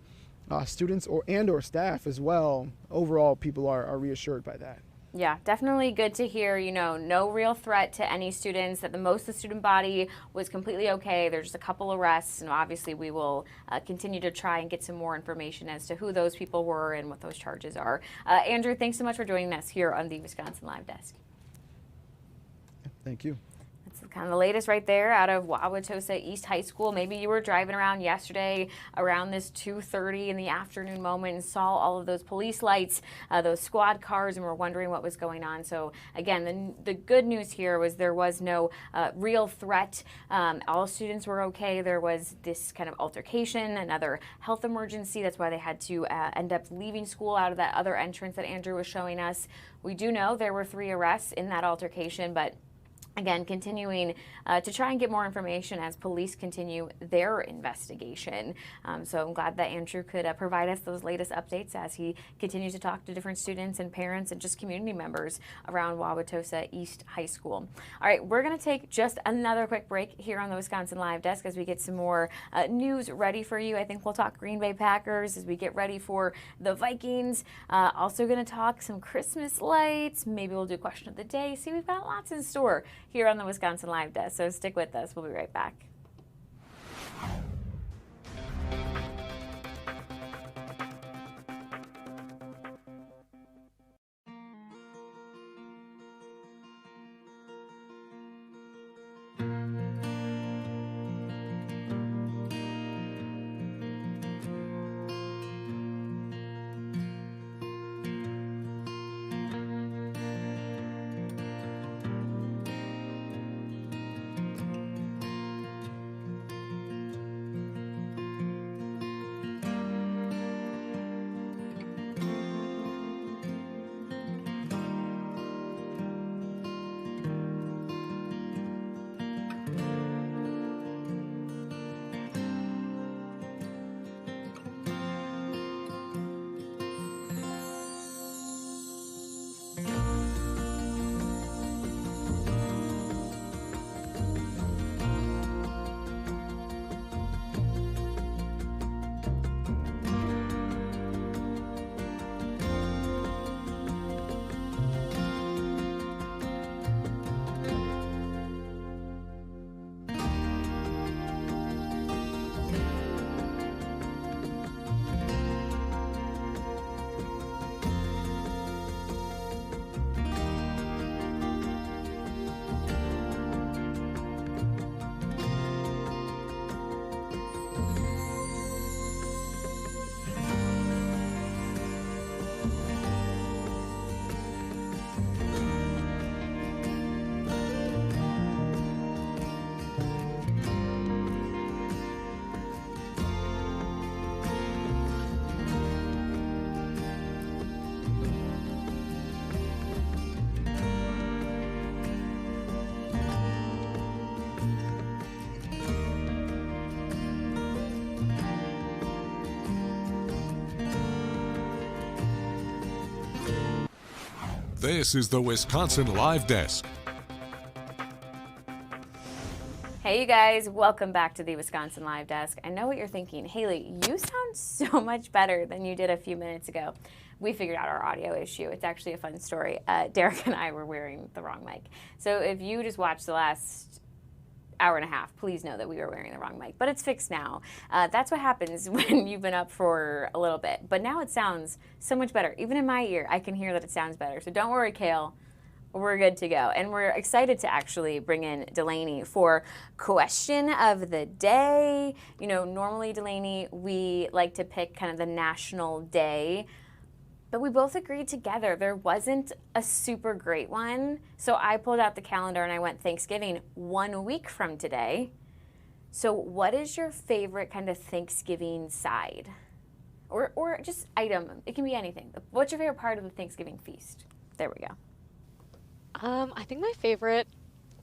students or staff as well, overall people are reassured by that. Yeah, definitely good to hear, no real threat to any students, that most of the student body was completely okay. There's just a couple arrests, and obviously we will continue to try and get some more information as to who those people were and what those charges are. Andrew, thanks so much for joining us here on the Wisconsin Live Desk. Thank you. That's kind of the latest right there out of Wauwatosa East High School. Maybe you were driving around yesterday around this 2:30 in the afternoon moment and saw all of those police lights, those squad cars, and were wondering what was going on. So again, the good news here was there was no real threat. All students were okay. There was this kind of altercation, another health emergency. That's why they had to end up leaving school out of that other entrance that Andrew was showing us. We do know there were 3 arrests in that altercation, but again, continuing to try and get more information as police continue their investigation. So I'm glad that Andrew could provide us those latest updates as he continues to talk to different students and parents and just community members around Wauwatosa East High School. All right, we're going to take just another quick break here on the Wisconsin Live Desk as we get some more news ready for you. I think we'll talk Green Bay Packers as we get ready for the Vikings. Also going to talk some Christmas lights. Maybe we'll do question of the day. See, we've got lots in store here on the Wisconsin Live Desk, so stick with us. We'll be right back. This is the Wisconsin Live Desk. Hey you guys, welcome back to the Wisconsin Live Desk. I know what you're thinking. Haley, you sound so much better than you did a few minutes ago. We figured out our audio issue. It's actually a fun story. Derek and I were wearing the wrong mic. So if you just watched the last hour and a half, please know that we were wearing the wrong mic, but it's fixed now. That's what happens when you've been up for a little bit, but now it sounds so much better. Even in my ear, I can hear that it sounds better. So don't worry, Kale, we're good to go. And we're excited to actually bring in Delaney for question of the day. You know, normally, Delaney, we like to pick kind of the national day, but we both agreed together there wasn't a super great one. So I pulled out the calendar and I went Thanksgiving 1 week from today. So what is your favorite kind of Thanksgiving side? Or just item? It can be anything. What's your favorite part of the Thanksgiving feast? There we go. I think my favorite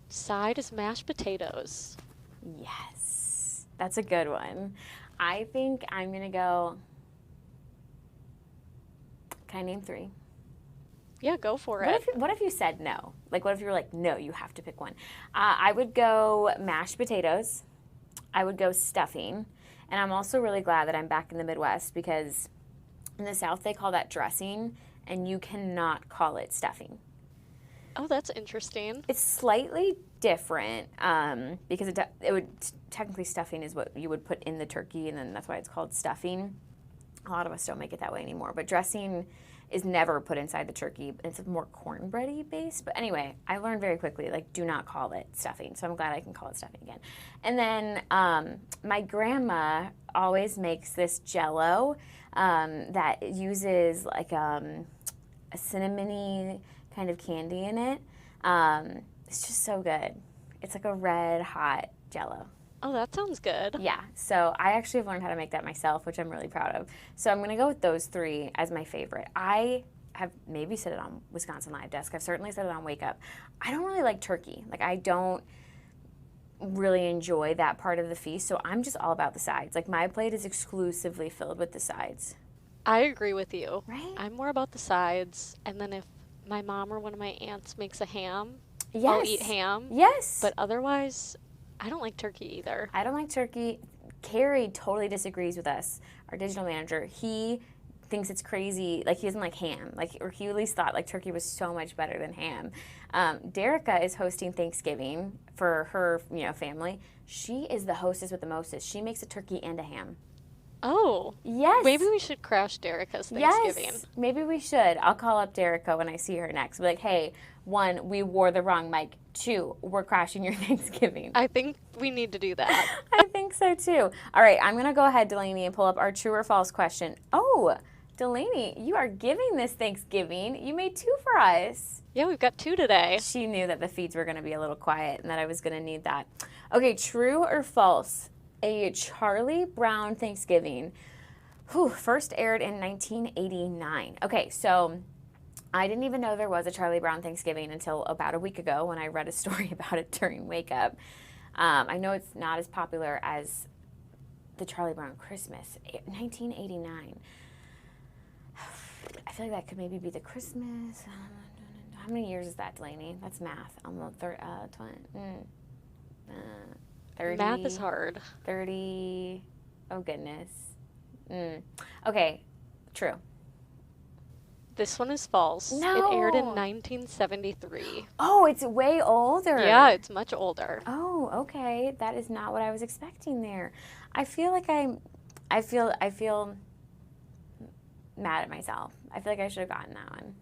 side is mashed potatoes. Yes, that's a good one. I think I'm gonna go Can I name 3? Yeah, go for it. What if you said no? Like, what if you were like, no, you have to pick one? I would go mashed potatoes. I would go stuffing. And I'm also really glad that I'm back in the Midwest, because in the South they call that dressing, and you cannot call it stuffing. Oh, that's interesting. It's slightly different because it would technically, stuffing is what you would put in the turkey, and then that's why it's called stuffing. A lot of us don't make it that way anymore, but dressing is never put inside the turkey. It's more cornbready based. But anyway, I learned very quickly, like, do not call it stuffing. So I'm glad I can call it stuffing again. And then my grandma always makes this Jell-O that uses like a cinnamony kind of candy in it. It's just so good. It's like a red hot Jell-O. Oh, that sounds good. Yeah, so I actually have learned how to make that myself, which I'm really proud of. So I'm going to go with those 3 as my favorite. I have maybe said it on Wisconsin Live Desk. I've certainly said it on Wake Up. I don't really like turkey. Like, I don't really enjoy that part of the feast, so I'm just all about the sides. Like, my plate is exclusively filled with the sides. I agree with you. Right? I'm more about the sides, and then if my mom or one of my aunts makes a ham, Yes. I'll eat ham. Yes. But otherwise, I don't like turkey either. I don't like turkey. Carrie totally disagrees with us, our digital manager. He thinks it's crazy. Like, he doesn't like ham. Like, or he at least thought like turkey was so much better than ham. Derica is hosting Thanksgiving for her, family. She is the hostess with the mostest. She makes a turkey and a ham. Oh. Yes. Maybe we should crash Derica's Thanksgiving. Yes, maybe we should. I'll call up Derica when I see her next. Be like, hey, 1, we wore the wrong mic. 2, we're crashing your Thanksgiving. I think we need to do that. I think so too. All right, I'm going to go ahead, Delaney, and pull up our true or false question. Oh, Delaney, you are giving this Thanksgiving. You made 2 for us. Yeah, we've got 2 today. She knew that the feeds were going to be a little quiet and that I was going to need that. Okay, true or false? A Charlie Brown Thanksgiving first aired in 1989. Okay, so I didn't even know there was a Charlie Brown Thanksgiving until about a week ago when I read a story about it during Wake Up. I know it's not as popular as the Charlie Brown Christmas. 1989. I feel like that could maybe be the Christmas. How many years is that, Delaney? That's math. Almost 20. 30. Math is hard. 30. Oh, goodness. Okay, true. This one is false. No. It aired in 1973. Oh, it's way older. Yeah, it's much older. Oh, okay. That is not what I was expecting there. I feel like I feel mad at myself. I feel like I should have gotten that one.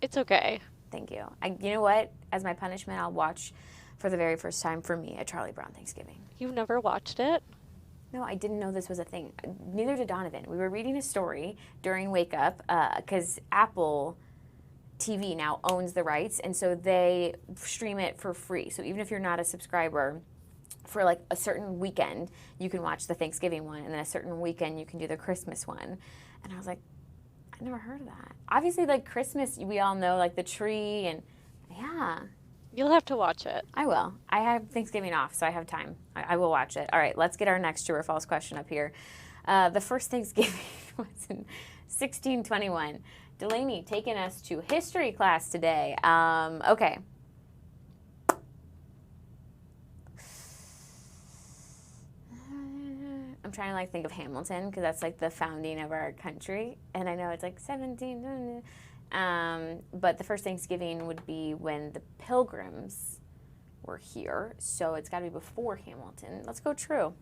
It's okay. Thank you. You know what? As my punishment, I'll watch for the very first time for me a Charlie Brown Thanksgiving. You've never watched it? No, I didn't know this was a thing. Neither did Donovan. We were reading a story during Wake Up because Apple TV now owns the rights, and so they stream it for free. So even if you're not a subscriber, for like a certain weekend, you can watch the Thanksgiving one, and then a certain weekend you can do the Christmas one. And I was like, I never heard of that. Obviously, like Christmas, we all know like the tree, and yeah. You'll have to watch it. I will. I have Thanksgiving off, so I have time. I will watch it. All right, let's get our next true or false question up here. The first Thanksgiving was in 1621. Delaney taking us to history class today. Okay. I'm trying to like think of Hamilton because that's like the founding of our country, and I know it's like 17. But the first Thanksgiving would be when the Pilgrims were here, so it's got to be before Hamilton. Let's go true.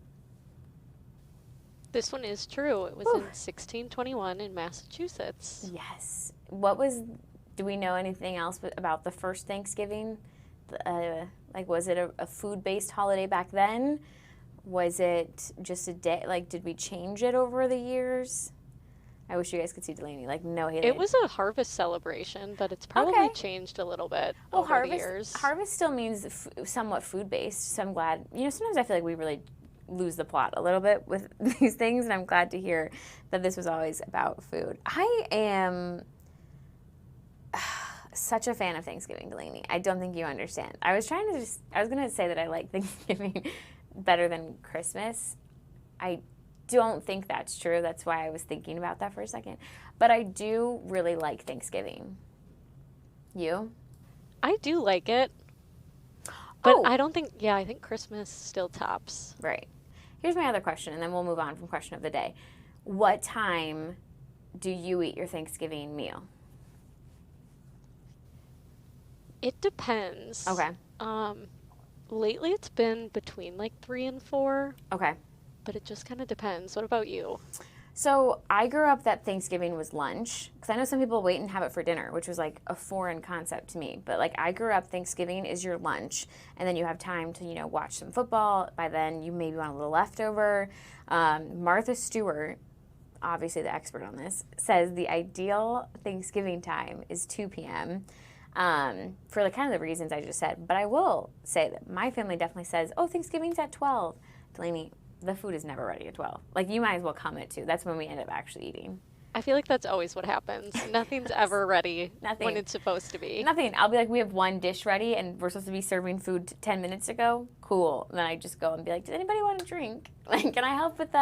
This one is true. It was in 1621 in Massachusetts. Yes. Do we know anything else about the first Thanksgiving? Like, was it a food-based holiday back then? Was it just a day? Like, did we change it over the years? I wish you guys could see Delaney. Like, no, Haley. It was a harvest celebration, but it's probably changed a little bit over the years. Harvest still means somewhat food-based, so I'm glad. Sometimes I feel like we really lose the plot a little bit with these things, and I'm glad to hear that this was always about food. I am such a fan of Thanksgiving, Delaney. I don't think you understand. I was going to say that I like Thanksgiving better than Christmas. I don't think that's true. That's why I was thinking about that for a second. But I do really like Thanksgiving. You? I do like it. But I don't think, I think Christmas still tops. Right. Here's my other question, and then we'll move on from question of the day. What time do you eat your Thanksgiving meal? It depends. Okay. Lately it's been between like 3 and 4. Okay. But it just kind of depends. What about you? So I grew up that Thanksgiving was lunch, because I know some people wait and have it for dinner, which was like a foreign concept to me. But like I grew up, Thanksgiving is your lunch, and then you have time to, you know, watch some football. By then you maybe want a little leftover. Martha Stewart, obviously the expert on this, says the ideal Thanksgiving time is 2 p.m. For the kind of the reasons I just said. But I will say that my family definitely says, oh, Thanksgiving's at 12. Delaney, the food is never ready at 12. Like, you might as well come at 2. That's when we end up actually eating. I feel like that's always what happens. Nothing's ever ready Nothing. when it's supposed to be. Nothing. I'll be like, we have one dish ready, and we're supposed to be serving food 10 minutes ago. Cool. And then I just go and be like, does anybody want a drink? Like, can I help with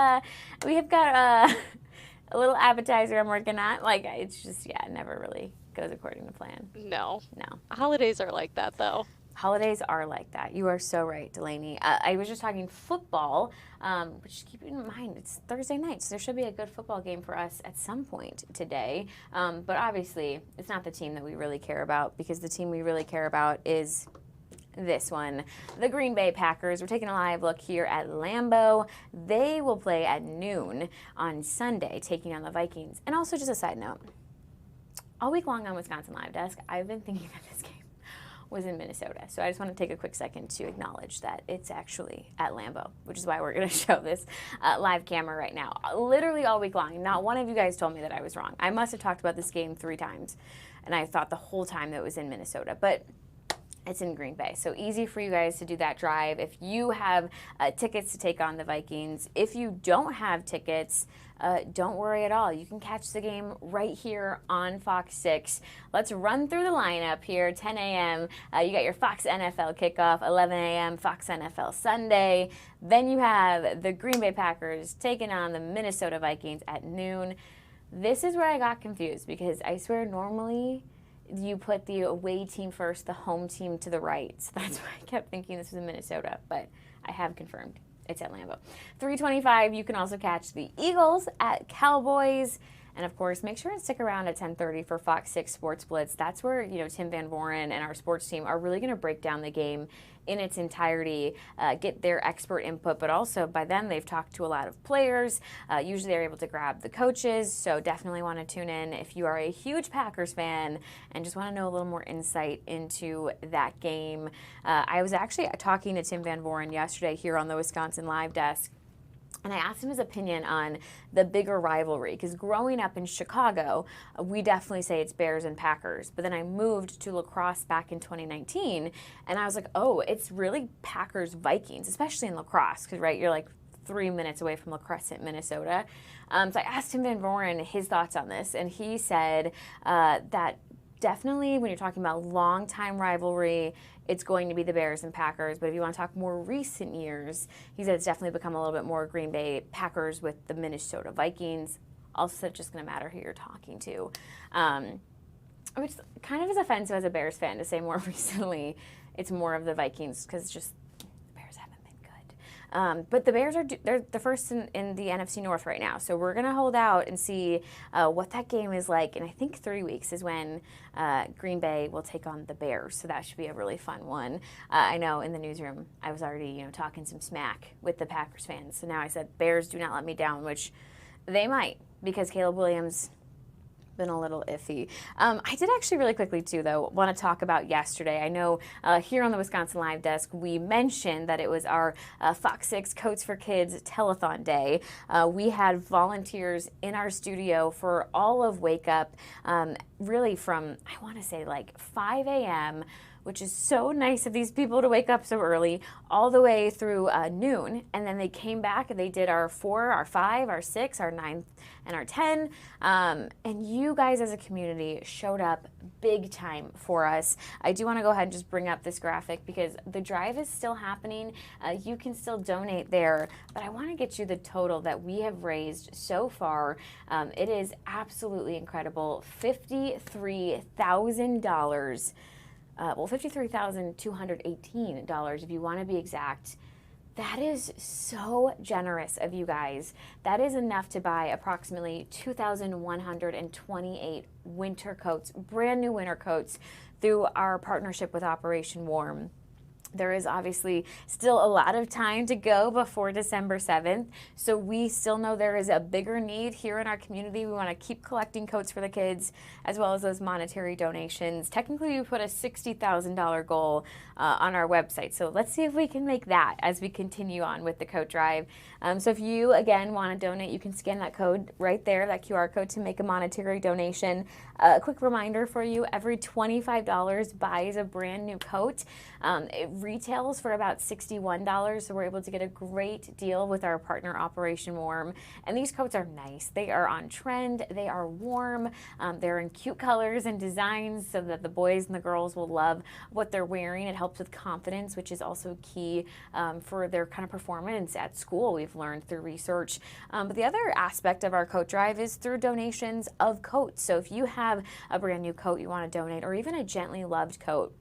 we have got a little appetizer I'm working on. Like, it's just, it never really goes according to plan. No. No. Holidays are like that, though. Holidays are like that. You are so right, Delaney. I was just talking football, which keep in mind, it's Thursday night, so there should be a good football game for us at some point today. But obviously, it's not the team that we really care about, because the team we really care about is this one, the Green Bay Packers. We're taking a live look here at Lambeau. They will play at noon on Sunday, taking on the Vikings. And also, just a side note, all week long on Wisconsin Live Desk, I've been thinking that this game was in Minnesota. So I just want to take a quick second to acknowledge that it's actually at Lambeau, which is why we're going to show this live camera right now. Literally all week long, not one of you guys told me that I was wrong. I must have talked about this game 3 times, and I thought the whole time that it was in Minnesota. But it's in Green Bay. So easy for you guys to do that drive. If you have tickets to take on the Vikings, if you don't have tickets, don't worry at all. You can catch the game right here on Fox 6. Let's run through the lineup here. 10 a.m. You got your Fox NFL kickoff. 11 a.m. Fox NFL Sunday. Then you have the Green Bay Packers taking on the Minnesota Vikings at noon. This is where I got confused, because I swear normally you put the away team first, the home team to the right. So that's why I kept thinking this was in Minnesota, but I have confirmed. It's at Lambeau. 3:25, you can also catch the Eagles at Cowboys. And of course, make sure and stick around at 10:30 for Fox 6 Sports Blitz. That's where, Tim Van Voren and our sports team are really going to break down the game in its entirety, get their expert input, but also by then they've talked to a lot of players. Usually they're able to grab the coaches, so definitely want to tune in if you are a huge Packers fan and just want to know a little more insight into that game. I was actually talking to Tim Van Voren yesterday here on the Wisconsin Live Desk, and I asked him his opinion on the bigger rivalry, because growing up in Chicago, we definitely say it's Bears and Packers. But then I moved to La Crosse back in 2019, and I was like, oh, it's really Packers-Vikings, especially in La Crosse, because, right, you're like 3 minutes away from La Crescent, Minnesota. So I asked Tim Van Voren his thoughts on this, and he said that definitely when you're talking about long-time rivalry, it's going to be the Bears and Packers. But if you want to talk more recent years, he said it's definitely become a little bit more Green Bay Packers with the Minnesota Vikings. Also, it's just going to matter who you're talking to. Which kind of is offensive as a Bears fan to say more recently it's more of the Vikings, because just the Bears haven't been good. But the Bears they're the first in the NFC North right now. So we're going to hold out and see what that game is like. And I think 3 weeks is when Green Bay will take on the Bears. So that should be a really fun one. I know in the newsroom I was already talking some smack with the Packers fans. So now I said, Bears, do not let me down, which they might, because Caleb Williams been a little iffy. I did actually really quickly too, though, want to talk about yesterday. I know here on the Wisconsin Live Desk, we mentioned that it was our Fox 6 Coats for Kids Telethon Day. We had volunteers in our studio for all of Wake Up, really from, I want to say, like 5 a.m., which is so nice of these people to wake up so early, all the way through noon. And then they came back and they did our 4, our 5, our 6, our 9, and our 10. And you guys as a community showed up big time for us. I do want to go ahead and just bring up this graphic because the drive is still happening. You can still donate there, but I want to get you the total that we have raised so far. It is absolutely incredible. $53,000. Well, $53,218 if you want to be exact. That is so generous of you guys. That is enough to buy approximately 2,128 winter coats, brand new winter coats, through our partnership with Operation Warm. There is obviously still a lot of time to go before December 7th, so we still know there is a bigger need here in our community. We want to keep collecting coats for the kids, as well as those monetary donations. Technically, we put a $60,000 goal on our website, so let's see if we can make that as we continue on with the coat drive. So if you, again, want to donate, you can scan that code right there, that QR code, to make a monetary donation. A quick reminder for you, every $25 buys a brand new coat. It retails for about $61, so we're able to get a great deal with our partner Operation Warm. And these coats are nice. They are on trend. They are warm. They're in cute colors and designs so that the boys and the girls will love what they're wearing. It helps with confidence, which is also key for their kind of performance at school, we've learned through research. But the other aspect of our coat drive is through donations of coats. So if you have a brand new coat you want to donate, or even a gently loved coat,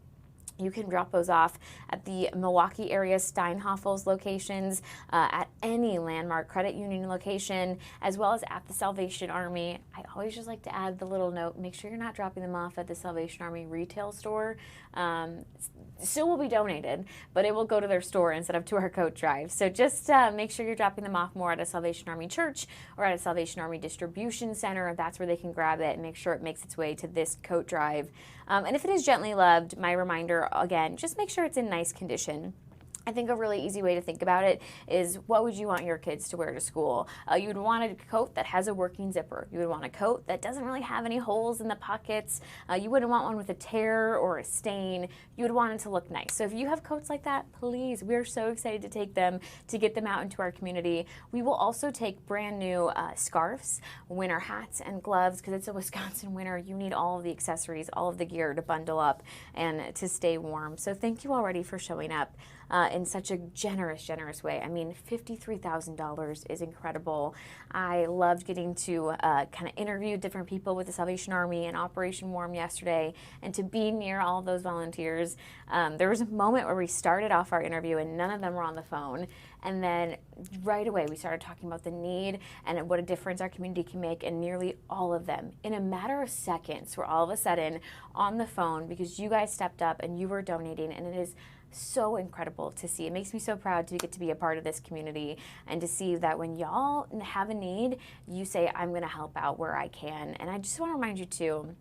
you can drop those off at the Milwaukee area Steinhoffel's locations, at any Landmark Credit Union location, as well as at the Salvation Army. I always just like to add the little note, make sure you're not dropping them off at the Salvation Army retail store. Still will be donated, but it will go to their store instead of to our coat drive. So just make sure you're dropping them off more at a Salvation Army church or at a Salvation Army distribution center. That's where they can grab it and make sure it makes its way to this coat drive. And if it is gently loved, my reminder, again, just make sure it's in nice condition. I think a really easy way to think about it is, what would you want your kids to wear to school? You would want a coat that has a working zipper. You would want a coat that doesn't really have any holes in the pockets. You wouldn't want one with a tear or a stain. You would want it to look nice. So if you have coats like that, please, we're so excited to take them, to get them out into our community. We will also take brand new scarves, winter hats, and gloves, because it's a Wisconsin winter. You need all of the accessories, all of the gear to bundle up and to stay warm. So thank you already for showing up in such a generous way. I mean, $53,000 is incredible. I loved getting to kind of interview different people with the Salvation Army and Operation Warm yesterday, and to be near all of those volunteers. There was a moment where we started off our interview and none of them were on the phone. And then right away we started talking about the need and what a difference our community can make, and nearly all of them, in a matter of seconds, were all of a sudden on the phone because you guys stepped up and you were donating, and it is so incredible to see. It makes me so proud to get to be a part of this community, and to see that when y'all have a need, you say, I'm going to help out where I can. And I just want to remind you too,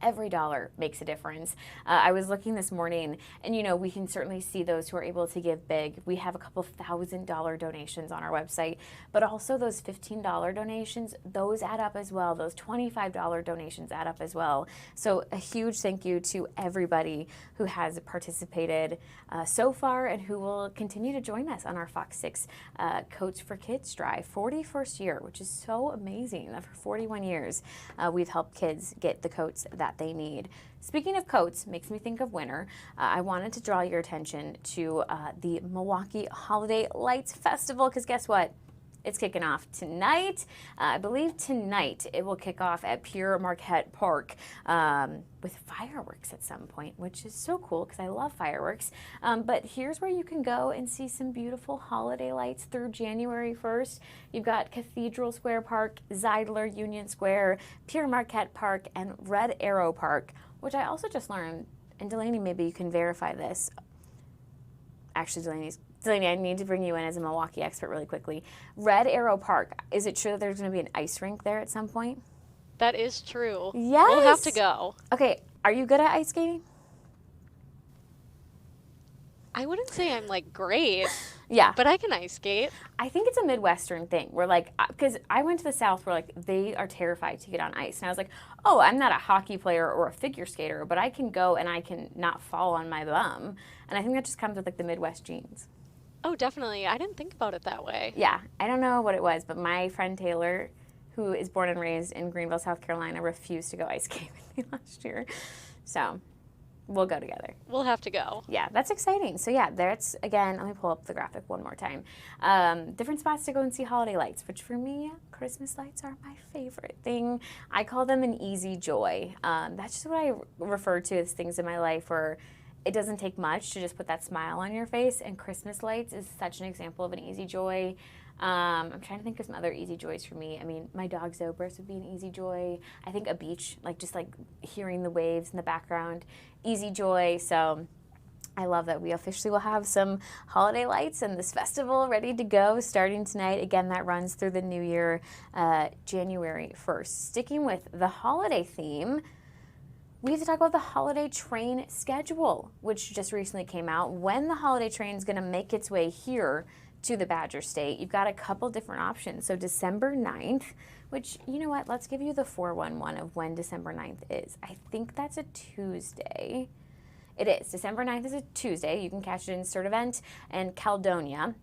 every dollar makes a difference. I was looking this morning, and you know, we can certainly see those who are able to give big. We have a couple $1,000 donations on our website, but also those $15 donations, those add up as well. Those $25 donations add up as well. So a huge thank you to everybody who has participated so far, and who will continue to join us on our FOX6 Coats for Kids drive. 41st year, which is so amazing. For 41 years, we've helped kids get the coats that they need. Speaking of coats, makes me think of winter. I wanted to draw your attention to the Milwaukee Holiday Lights Festival, because guess what? It's kicking off tonight. I believe tonight it will kick off at Pure Marquette Park with fireworks at some point, which is so cool because I love fireworks. But here's where you can go and see some beautiful holiday lights through January 1st. You've got Cathedral Square Park, Zeidler Union Square, Pure Marquette Park, and Red Arrow Park, which I also just learned, and Delaney, maybe you can verify this. Actually, Delaney, I need to bring you in as a Milwaukee expert really quickly. Red Arrow Park, is it true that there's going to be an ice rink there at some point? That is true. Yes. We'll have to go. Okay, are you good at ice skating? I wouldn't say I'm like great. Yeah. But I can ice skate. I think it's a Midwestern thing where, like, because I went to the South where, like, they are terrified to get on ice. And I was like, oh, I'm not a hockey player or a figure skater, but I can go and I can not fall on my bum. And I think that just comes with, like, the Midwest genes. Oh, definitely. I didn't think about it that way. Yeah. I don't know what it was, but my friend Taylor, who is born and raised in Greenville, South Carolina, refused to go ice skating with me last year. So we'll go together. We'll have to go. Yeah, that's exciting. So yeah, that's, again, let me pull up the graphic one more time. Different spots to go and see holiday lights, which for me, Christmas lights are my favorite thing. I call them an easy joy. That's just what I refer to as things in my life where it doesn't take much to just put that smile on your face, and Christmas lights is such an example of an easy joy. I'm trying to think of some other easy joys for me. I mean, my dog Zobris would be an easy joy. I think a beach, like just like hearing the waves in the background, easy joy. So I love that we officially will have some holiday lights and this festival ready to go starting tonight. Again, that runs through the new year, January 1st. Sticking with the holiday theme, we have to talk about the holiday train schedule, which just recently came out. When the holiday train is going to make its way here to the Badger State, you've got a couple different options. So December 9th, which, you know what, let's give you the 411 of when December 9th is. I think that's a Tuesday. It is. December 9th is a Tuesday. You can catch it in Sturtevant and Caledonia.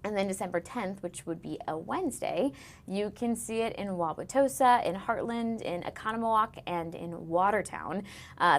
And then December 10th, which would be a Wednesday, you can see it in Wauwatosa, in Heartland, in Oconomowoc, and in Watertown.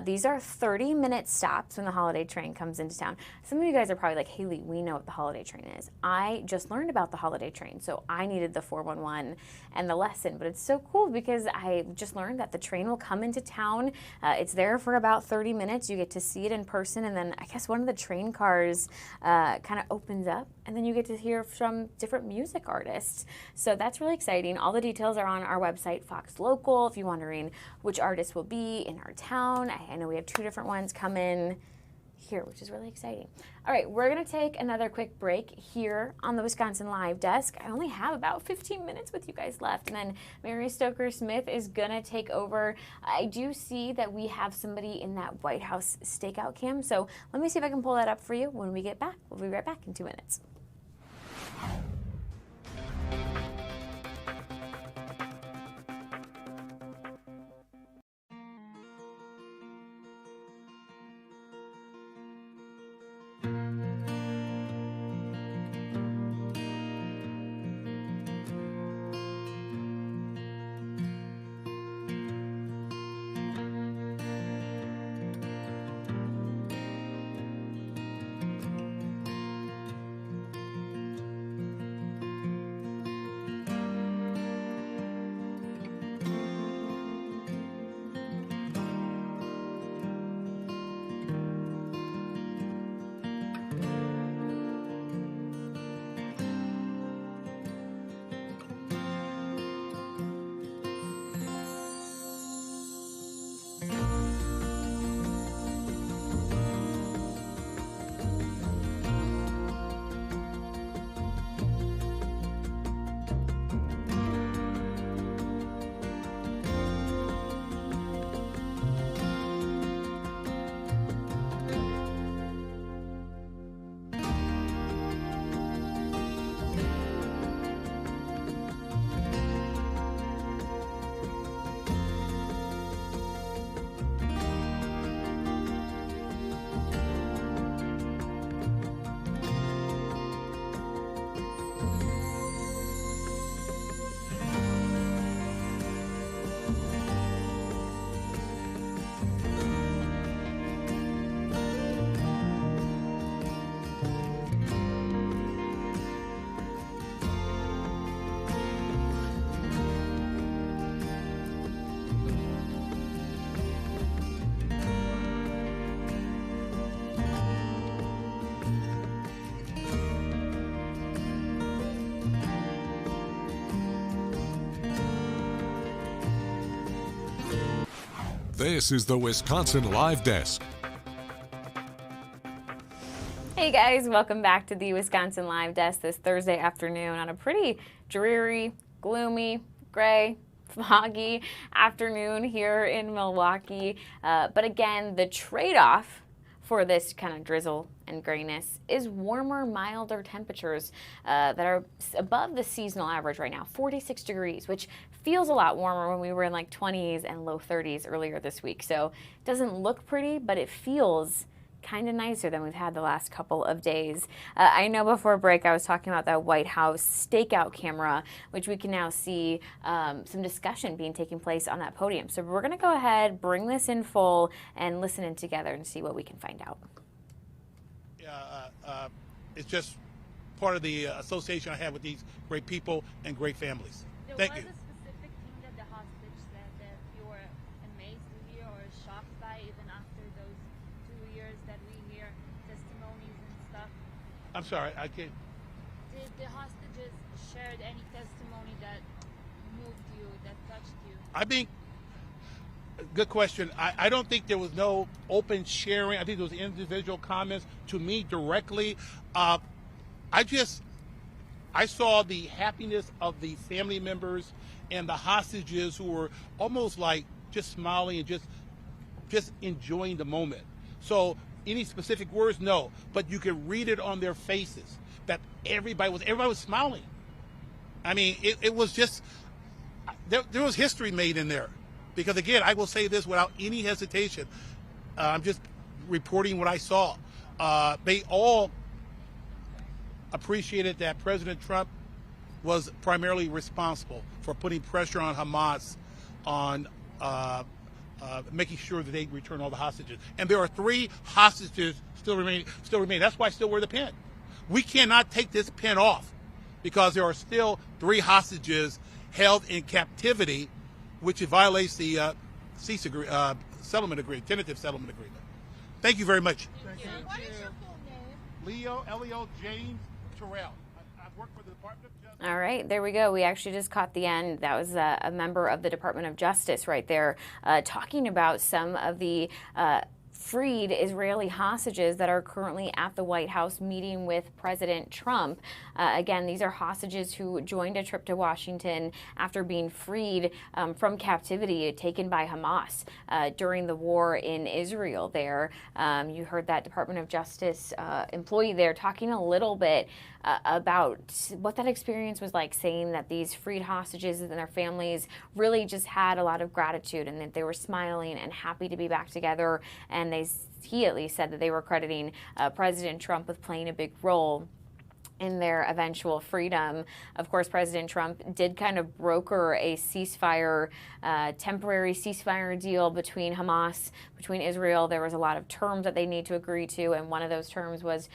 These are 30-minute stops when the holiday train comes into town. Some of you guys are probably like, Haley, we know what the holiday train is. I just learned about the holiday train, so I needed the 411 and the lesson. But it's so cool because I just learned that the train will come into town. It's there for about 30 minutes. You get to see it in person, and then I guess one of the train cars kind of opens up, and then you get to hear from different music artists. So that's really exciting. All the details are on our website, Fox Local, if you're wondering which artist will be in our town. I know we have 2 different ones coming here, which is really exciting. All right, we're going to take another quick break here on the Wisconsin Live Desk. I only have about 15 minutes with you guys left, and then Mary Stoker Smith is going to take over. I do see that we have somebody in that White House stakeout cam, so let me see if I can pull that up for you when we get back. We'll be right back in 2 minutes. This is the Wisconsin Live Desk. Hey guys, welcome back to the Wisconsin Live Desk this Thursday afternoon on a pretty dreary, gloomy, gray, foggy afternoon here in Milwaukee. But again, the trade-off for this kind of drizzle and grayness is warmer, milder temperatures that are above the seasonal average right now, 46 degrees, which feels a lot warmer when we were in like 20s and low 30s earlier this week. So it doesn't look pretty, but it feels kind of nicer than we've had the last couple of days. I know before break I was talking about that White House stakeout camera, which we can now see some discussion being taking place on that podium. So we're going to go ahead, bring this in full, and listen in together and see what we can find out. It's just part of the association I have with these great people and great families. Thank you. Was a specific thing that the hostage said that you were amazed to hear or shocked by, even after those 2 years that we hear testimonies and stuff? I'm sorry, I can't. Did the hostages shared any testimony that moved you, that touched you? I think, good question. I don't think there was no open sharing. I think there was individual comments to me directly. I saw the happiness of the family members and the hostages who were almost like just smiling and just enjoying the moment. So any specific words, no, but you could read it on their faces that everybody was smiling. I mean, it was just, there was history made in there. Because again, I will say this without any hesitation. I'm just reporting what I saw. They all appreciated that President Trump was primarily responsible for putting pressure on Hamas on making sure that they return all the hostages. And there are 3 hostages still remain. That's why I still wear the pin. We cannot take this pin off because there are still 3 hostages held in captivity, which violates the settlement agreement, tentative settlement agreement. Thank you very much. Thank you. What is your full name? Leo Elio James Terrell. I've worked for the Department of Justice. All right, there we go. We actually just caught the end. That was a member of the Department of Justice right there talking about some of the freed Israeli hostages that are currently at the White House meeting with President Trump. Again, these are hostages who joined a trip to Washington after being freed from captivity taken by Hamas during the war in Israel there. You heard that Department of Justice employee there talking a little bit about what that experience was like, saying that these freed hostages and their families really just had a lot of gratitude and that they were smiling and happy to be back together. And he at least said that they were crediting President Trump with playing a big role in their eventual freedom. Of course, President Trump did kind of broker a ceasefire, temporary ceasefire deal between Hamas, between Israel. There was a lot of terms that they need to agree to, and one of those terms was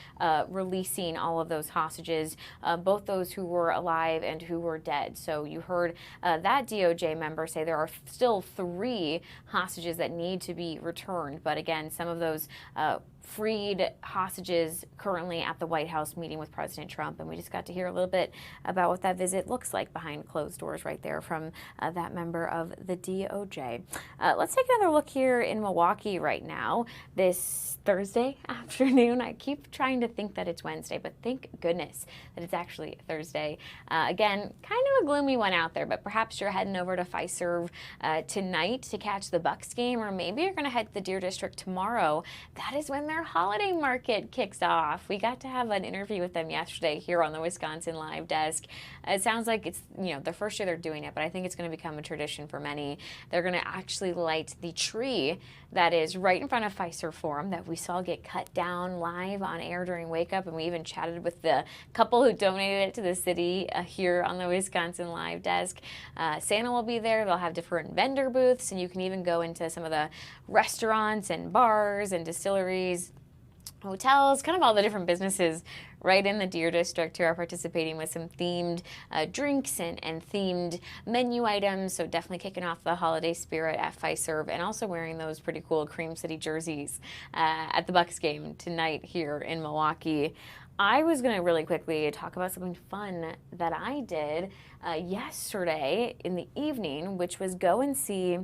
releasing all of those hostages, both those who were alive and who were dead. So you heard that DOJ member say there are still 3 hostages that need to be returned. But again, some of those freed hostages currently at the White House meeting with President Trump, and we just got to hear a little bit about what that visit looks like behind closed doors right there from that member of the DOJ. Let's take another look here in Milwaukee right now. This Thursday afternoon, I keep trying to think that it's Wednesday, but thank goodness that it's actually Thursday. Again, kind of a gloomy one out there, but perhaps you're heading over to FOX6 tonight to catch the Bucks game, or maybe you're going to head to the Deer District tomorrow. That is when their holiday market kicks off. We got to have an interview with them yesterday here on the Wisconsin Live Desk. It sounds like it's, the first year they're doing it, but I think it's going to become a tradition for many. They're going to actually light the tree that is right in front of FOX6 Forum that we saw get cut down live on air during Wake Up, and we even chatted with the couple who donated it to the city here on the Wisconsin Live Desk. Santa will be there. They'll have different vendor booths, and you can even go into some of the restaurants and bars and distilleries, hotels, kind of all the different businesses right in the Deer District who are participating with some themed drinks and themed menu items. So definitely kicking off the holiday spirit at FOX6 and also wearing those pretty cool Cream City jerseys at the Bucks game tonight here in Milwaukee. I was going to really quickly talk about something fun that I did yesterday in the evening, which was go and see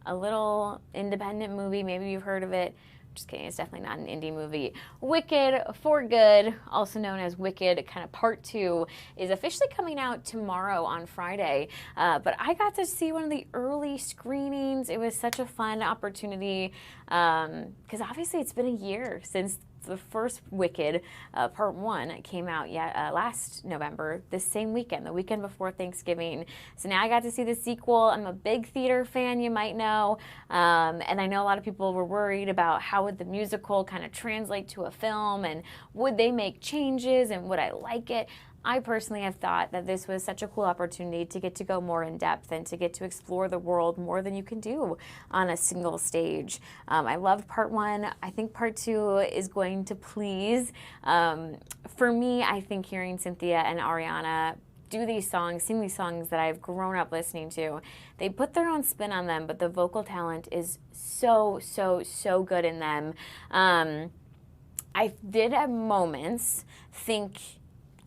a little independent movie. Maybe you've heard of it, Just kidding, it's definitely not an indie movie. Wicked for Good, also known as Wicked kind of Part 2, is officially coming out tomorrow on Friday. But I got to see one of the early screenings. It was such a fun opportunity because obviously it's been a year since the first Wicked, Part 1, came out last November, this same weekend, the weekend before Thanksgiving. So now I got to see the sequel. I'm a big theater fan, you might know, and I know a lot of people were worried about how would the musical kind of translate to a film, and would they make changes, and would I like it? I personally have thought that this was such a cool opportunity to get to go more in depth and to get to explore the world more than you can do on a single stage. I loved Part 1. I think Part 2 is going to please. For me, I think hearing Cynthia and Ariana do these songs, sing these songs that I've grown up listening to, they put their own spin on them, but the vocal talent is so, so, so good in them. I did at moments think,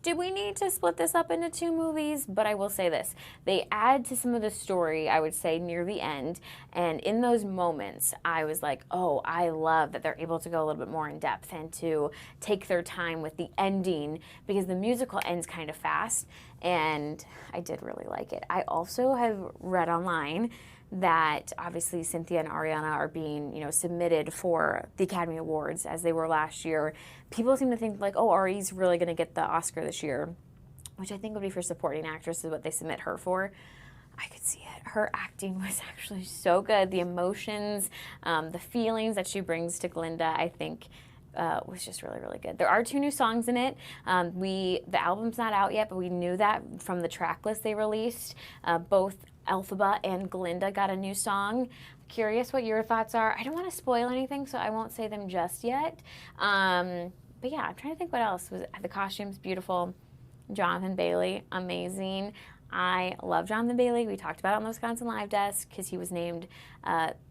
did we need to split this up into 2 movies? But I will say this. They add to some of the story, I would say, near the end. And in those moments, I was like, oh, I love that they're able to go a little bit more in depth and to take their time with the ending, because the musical ends kind of fast. And I did really like it. I also have read online that obviously Cynthia and Ariana are being, submitted for the Academy Awards as they were last year. People seem to think like, oh, Ari's really going to get the Oscar this year, which I think would be for supporting actress is what they submit her for. I could see it. Her acting was actually so good. The emotions, the feelings that she brings to Glinda, I think was just really, really good. There are 2 new songs in it. The album's not out yet, but we knew that from the track list they released. Both Elphaba and Glinda got a new song. Curious what your thoughts are. I don't want to spoil anything, so I won't say them just yet. But yeah, I'm trying to think what else. The costume's beautiful. Jonathan Bailey, amazing. I love Jonathan Bailey. We talked about it on the Wisconsin Live Desk because he was named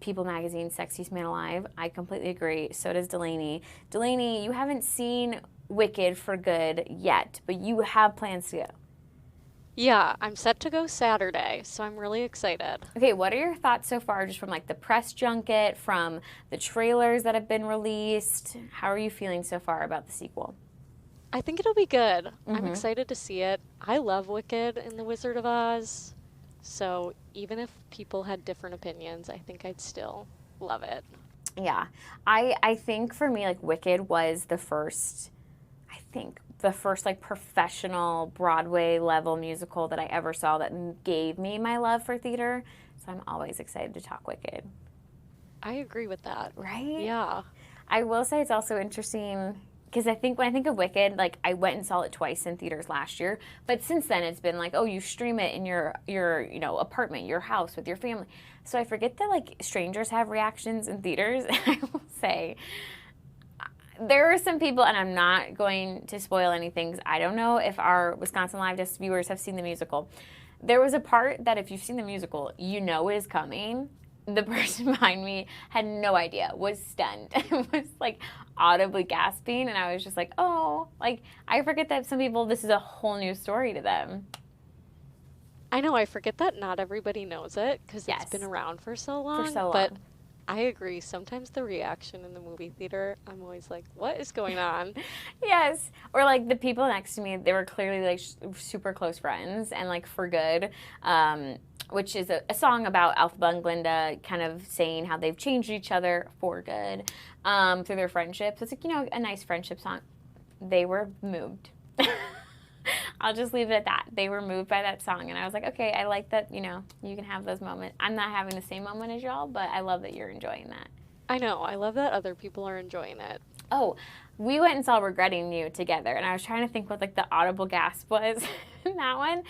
People Magazine's Sexiest Man Alive. I completely agree. So does Delaney. Delaney, you haven't seen Wicked for Good yet, but you have plans to go. Yeah, I'm set to go Saturday, so I'm really excited. Okay, what are your thoughts so far, just from like the press junket, from the trailers that have been released? How are you feeling so far about the sequel? I think it'll be good. I'm excited to see it. I love Wicked and The Wizard of Oz, so even if people had different opinions, I think I'd still love it. Yeah, I think for me, like, Wicked was the first like professional Broadway level musical that I ever saw that gave me my love for theater. So I'm always excited to talk Wicked. I agree with that. Right? Yeah. I will say it's also interesting because I think when I think of Wicked, like, I went and saw it twice in theaters last year, but since then it's been like, oh, you stream it in your apartment, your house with your family. So I forget that, like, strangers have reactions in theaters. I will say, there are some people, and I'm not going to spoil anything because I don't know if our Wisconsin Live Desk viewers have seen the musical. There was a part that if you've seen the musical, you know is coming. The person behind me had no idea, was stunned, was like audibly gasping, and I was just like, oh, like, I forget that some people, this is a whole new story to them. I know, I forget that not everybody knows it because it's been around for so long. But I agree. Sometimes the reaction in the movie theater, I'm always like, what is going on? Yes. Or like the people next to me, they were clearly like super close friends, and like For Good, which is a song about Elphaba and Glinda kind of saying how they've changed each other for good through their friendship. So it's like, a nice friendship song. They were moved. I'll just leave it at that. They were moved by that song, and I was like, okay, I like that, you can have those moments. I'm not having the same moment as y'all, but I love that you're enjoying that. I know. I love that other people are enjoying it. Oh, we went and saw Regretting You together, and I was trying to think what, like, the audible gasp was in that one.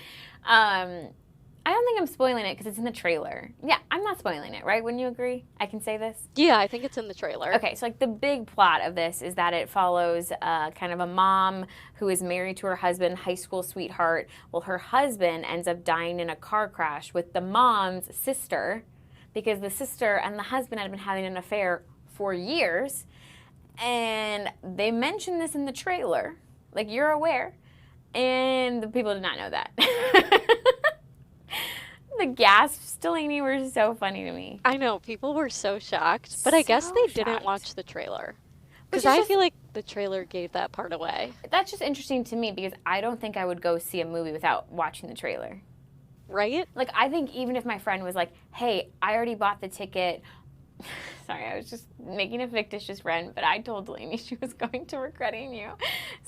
I don't think I'm spoiling it because it's in the trailer. Yeah, I'm not spoiling it, right? Wouldn't you agree? I can say this? Yeah, I think it's in the trailer. Okay, so like the big plot of this is that it follows kind of a mom who is married to her husband, high school sweetheart. Well, her husband ends up dying in a car crash with the mom's sister because the sister and the husband had been having an affair for years. And they mention this in the trailer, like, you're aware. And the people did not know that. The gasps Delaney were so funny to me. I know, people were so shocked, but I guess So they didn't shocked. watch the trailer. Which Because is I just- feel like the trailer gave that part away. That's just interesting to me because I don't think I would go see a movie without watching the trailer. Right? Like, I think even if my friend was like, hey, I already bought the ticket. Sorry, I was just making a fictitious friend, but I told Delaney she was going to Regretting You.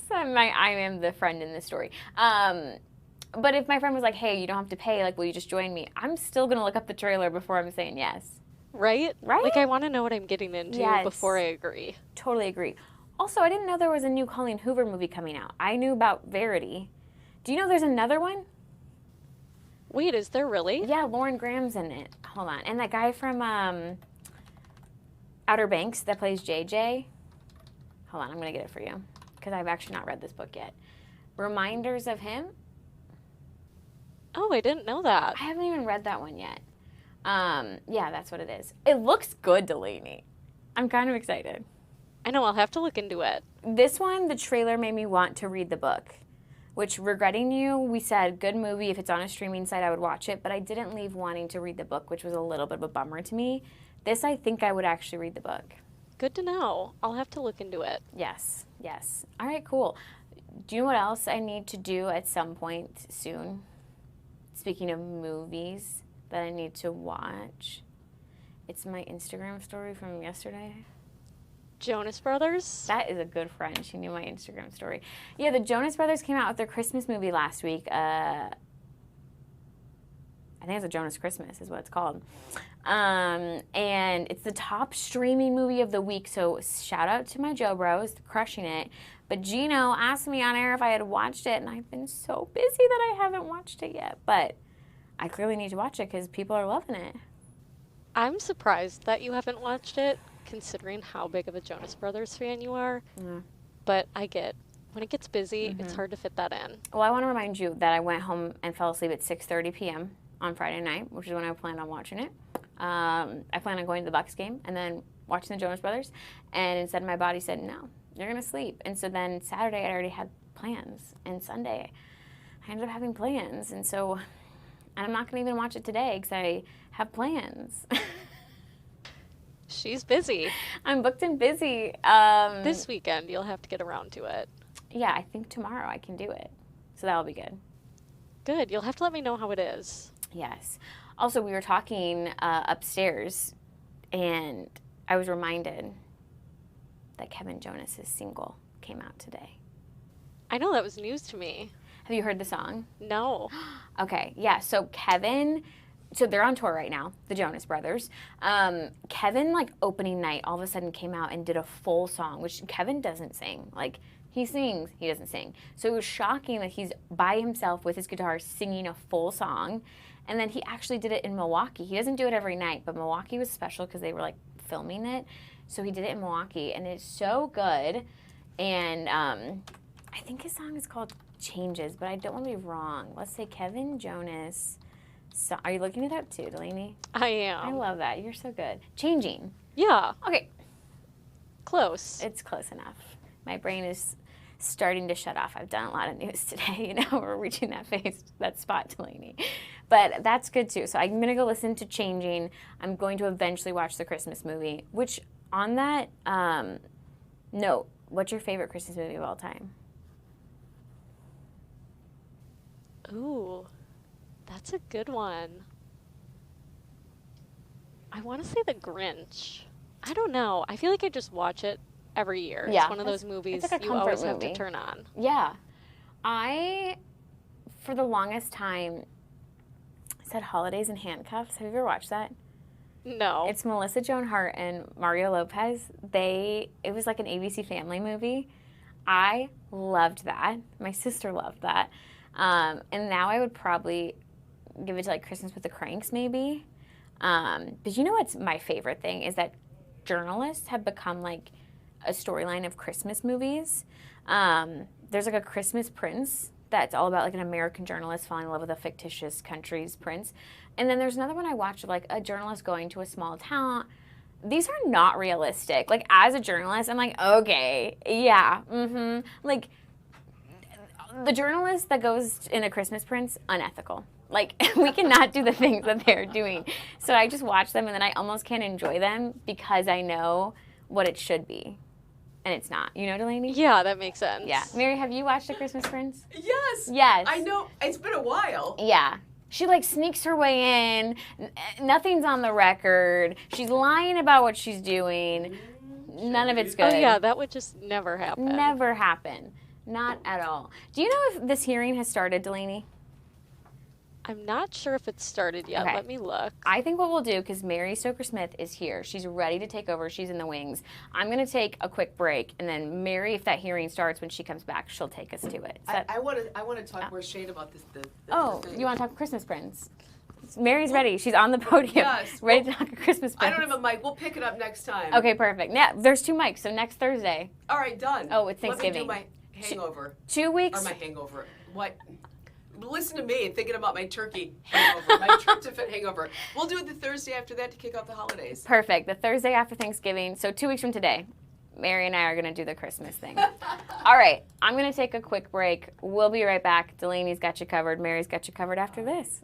So I am the friend in this story. But if my friend was like, hey, you don't have to pay, like, will you just join me? I'm still going to look up the trailer before I'm saying yes. Right? Right? Like, I want to know what I'm getting into Yes. before I agree. Totally agree. Also, I didn't know there was a new Colleen Hoover movie coming out. I knew about Verity. Do you know there's another one? Wait, is there really? Yeah, Lauren Graham's in it. Hold on. And that guy from Outer Banks that plays JJ. Hold on, I'm going to get it for you because I've actually not read this book yet. Reminders of Him. Oh, I didn't know that. I haven't even read that one yet. Yeah, that's what it is. It looks good, Delaney. I'm kind of excited. I know, I'll have to look into it. This one, the trailer made me want to read the book, which Regretting You, we said, good movie. If it's on a streaming site, I would watch it, but I didn't leave wanting to read the book, which was a little bit of a bummer to me. This, I think I would actually read the book. Good to know. I'll have to look into it. Yes, yes. All right, cool. Do you know what else I need to do at some point soon? Speaking of movies that I need to watch, it's my Instagram story from yesterday. Jonas Brothers? That is a good friend. She knew my Instagram story. Yeah, the Jonas Brothers came out with their Christmas movie last week. I think it's a Jonas Christmas is what it's called. And it's the top streaming movie of the week. So shout out to my Joe Bros, crushing it. But Gino asked me on air if I had watched it, and I've been so busy that I haven't watched it yet. But I clearly need to watch it because people are loving it. I'm surprised that you haven't watched it, considering how big of a Jonas Brothers fan you are. Mm. But I get, when it gets busy, it's hard to fit that in. Well, I want to remind you that I went home and fell asleep at 6:30 p.m. on Friday night, which is when I planned on watching it. I planned on going to the Bucks game and then watching the Jonas Brothers, and instead my body said, no, you're going to sleep. And so then Saturday I already had plans, and Sunday I ended up having plans. And so I'm not going to even watch it today because I have plans. She's busy. I'm booked and busy. This weekend, you'll have to get around to it. Yeah, I think tomorrow I can do it. So that'll be good. Good. You'll have to let me know how it is. Yes. Also, we were talking upstairs, and I was reminded that Kevin Jonas' single came out today. I know, that was news to me. Have you heard the song? No. Okay, yeah, so Kevin, so they're on tour right now, the Jonas Brothers. Kevin, like, opening night, all of a sudden came out and did a full song, which Kevin doesn't sing. Like, he sings, he doesn't sing. So it was shocking that he's by himself with his guitar singing a full song. And then he actually did it in Milwaukee. He doesn't do it every night, but Milwaukee was special because they were, like, filming it. So he did it in Milwaukee, and it's so good. And I think his song is called Changes, but I don't want to be wrong. Let's say Kevin Jonas. So, are you looking it up too, Delaney? I am. I love that. You're so good. Changing. Yeah. Okay. Close. It's close enough. My brain is starting to shut off. I've done a lot of news today. You know, we're reaching that spot, Delaney. But that's good too. So I'm going to go listen to Changing. I'm going to eventually watch the Christmas movie, which on that note, what's your favorite Christmas movie of all time? Ooh, that's a good one. I want to say The Grinch. I don't know. I feel like I just watch it every year. Yeah, it's one of those movies it's like a you comfort always have movie. to turn on. Yeah. I, for the longest time, said Holidays in Handcuffs. Have you ever watched that? No. It's Melissa Joan Hart and Mario Lopez. It was like an ABC Family movie. I loved that. My sister loved that. And now I would probably give it to like Christmas with the Cranks maybe. But you know what's my favorite thing is that journalists have become like a storyline of Christmas movies. There's like a Christmas Prince that's all about like an American journalist falling in love with a fictitious country's prince. And then there's another one I watched of like a journalist going to a small town. These are not realistic. Like as a journalist, I'm like, okay, yeah, Like the journalist that goes in a Christmas Prince, unethical. Like, we cannot do the things that they're doing. So I just watch them, and then I almost can't enjoy them because I know what it should be. And it's not. You know, Delaney? Yeah, that makes sense. Yeah. Mary, have you watched A Christmas Prince? Yes. Yes. I know. It's been a while. Yeah. She like sneaks her way in. Nothing's on the record. She's lying about what she's doing. None of it's good. Oh yeah, that would just never happen. Never happen. Not at all. Do you know if this hearing has started, Delaney? I'm not sure if it's started yet. Okay. Let me look. I think what we'll do, because Mary Stoker-Smith is here, she's ready to take over, she's in the wings. I'm going to take a quick break, and then Mary, if that hearing starts when she comes back, she'll take us to it. I want to talk more Shane about this. Oh, you want to talk Christmas Prince? Mary's ready. She's on the podium, Yes. ready to talk a Christmas Prince. I don't have a mic. We'll pick it up next time. Okay, perfect. Yeah, there's 2 mics, so next Thursday. All right, done. Oh, it's Thanksgiving. Let me do my hangover. 2 weeks. Or my hangover. What? Listen to me and thinking about my turkey hangover, my tryptophan hangover. We'll do it the Thursday after that to kick off the holidays. Perfect. The Thursday after Thanksgiving, so 2 weeks from today. Mary and I are going to do the Christmas thing. All right, I'm going to take a quick break. We'll be right back. Delaney's got you covered. Mary's got you covered after this.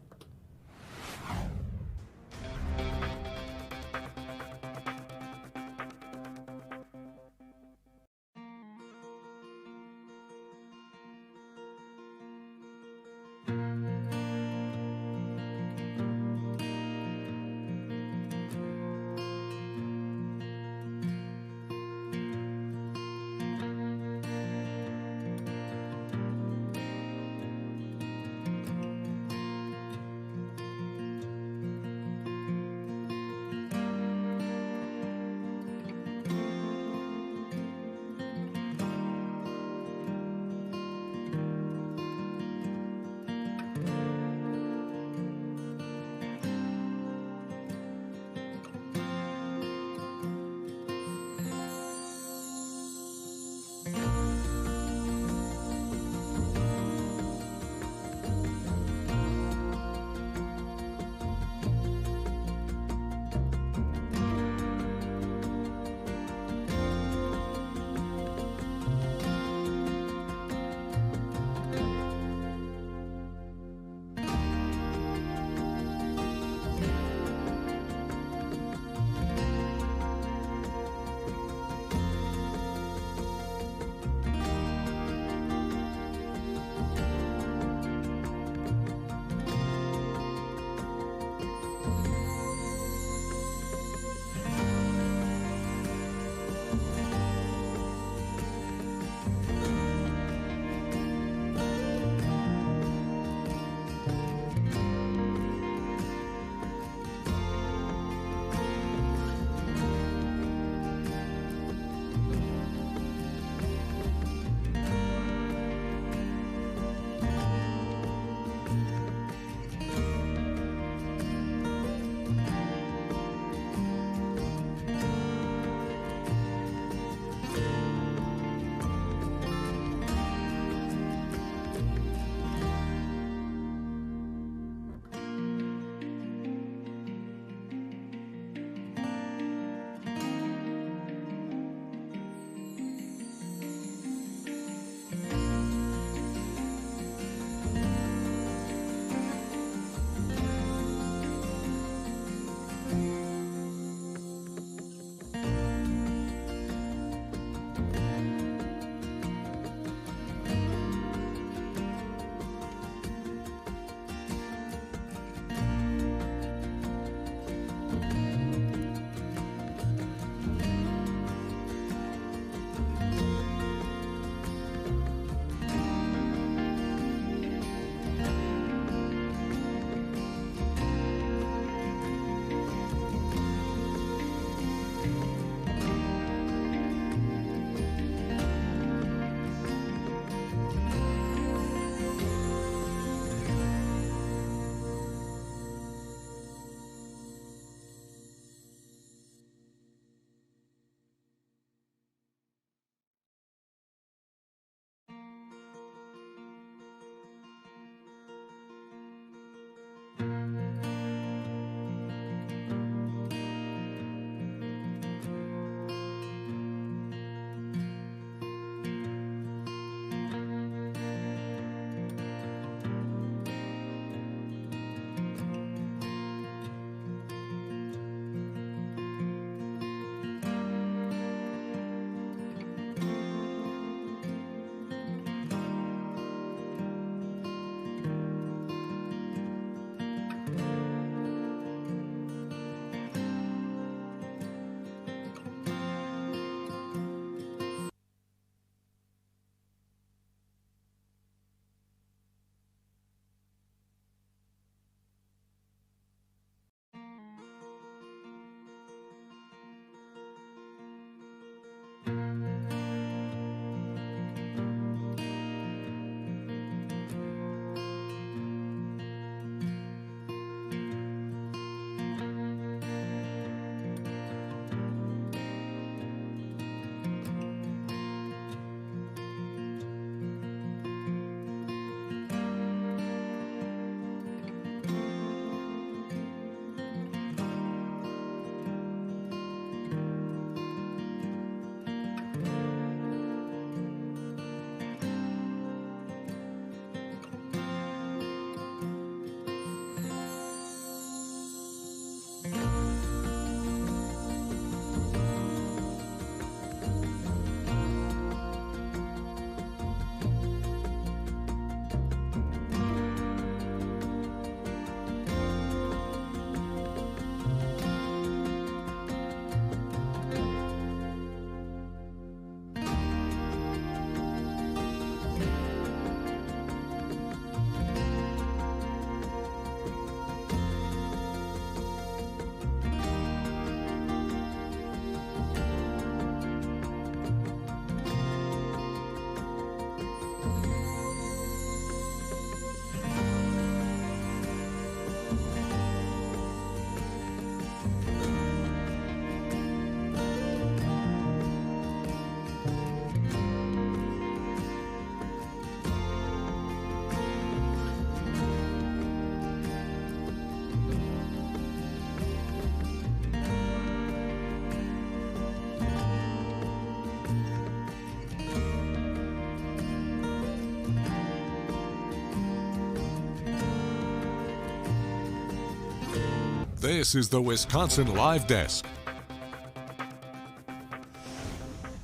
This is the Wisconsin Live Desk.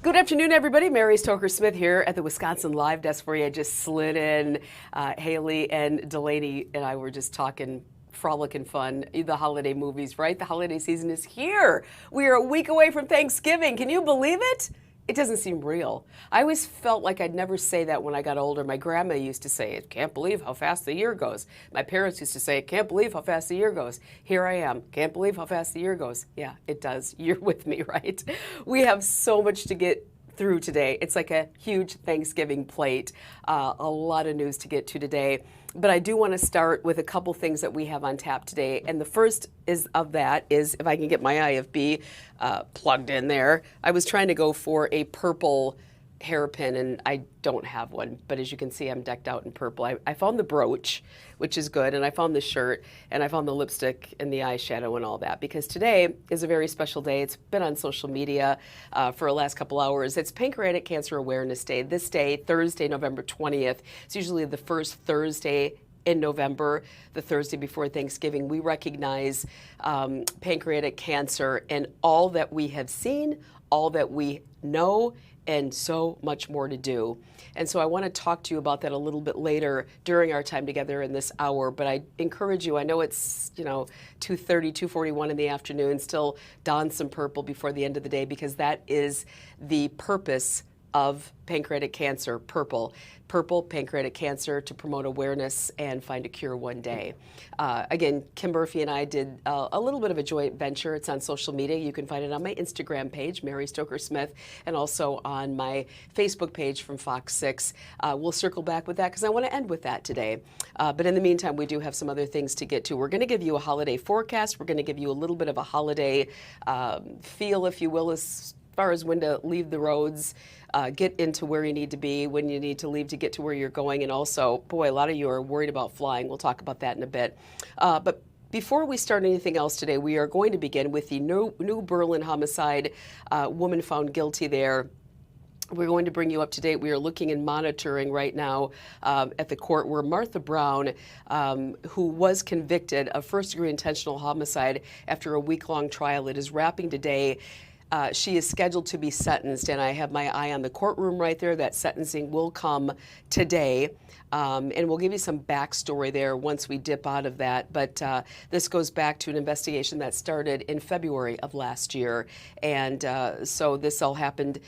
Good afternoon, everybody. Mary Stoker-Smith here at the Wisconsin Live Desk for you. I just slid in. Haley and Delaney and I were just talking frolic and fun, the holiday movies, right? The holiday season is here. We are a week away from Thanksgiving. Can you believe it? It doesn't seem real. I always felt like I'd never say that when I got older. My grandma used to say it, can't believe how fast the year goes. My parents used to say, can't believe how fast the year goes. Here I am, can't believe how fast the year goes. Yeah, it does. You're with me, right? We have so much to get through today. It's like a huge Thanksgiving plate. A lot of news to get to today. But I do want to start with a couple things that we have on tap today. And the first is, if I can get my IFB plugged in there. I was trying to go for a purple hairpin, and I don't have one. But as you can see, I'm decked out in purple. I found the brooch, which is good, and I found the shirt, and I found the lipstick and the eyeshadow and all that, because today is a very special day. It's been on social media for the last couple hours. It's Pancreatic Cancer Awareness Day. This day, Thursday, November 20th, it's usually the first Thursday in November, the Thursday before Thanksgiving. We recognize pancreatic cancer and all that we have seen, all that we know, and so much more to do. And so I want to talk to you about that a little bit later during our time together in this hour. But I encourage you, I know it's 2:30, 2:41 in the afternoon, still don some purple before the end of the day, because that is the purpose of pancreatic cancer, purple. Purple, pancreatic cancer, to promote awareness and find a cure one day. Again, Kim Murphy and I did a little bit of a joint venture. It's on social media. You can find it on my Instagram page, Mary Stoker-Smith, and also on my Facebook page from Fox 6. We'll circle back with that because I want to end with that today. But in the meantime, we do have some other things to get to. We're going to give you a holiday forecast. We're going to give you a little bit of a holiday feel, if you will, as far as when to leave the roads, get into where you need to be, when you need to leave to get to where you're going. And also, boy, a lot of you are worried about flying. We'll talk about that in a bit. But before we start anything else today, we are going to begin with the New Berlin homicide, woman found guilty there. We're going to bring you up to date. We are looking and monitoring right now at the court where Martha Brown, who was convicted of first-degree intentional homicide after a week-long trial, it is wrapping today. She is scheduled to be sentenced, and I have my eye on the courtroom right there. That sentencing will come today. And we'll give you some backstory there once we dip out of that. But this goes back to an investigation that started in February of last year. And so this all happened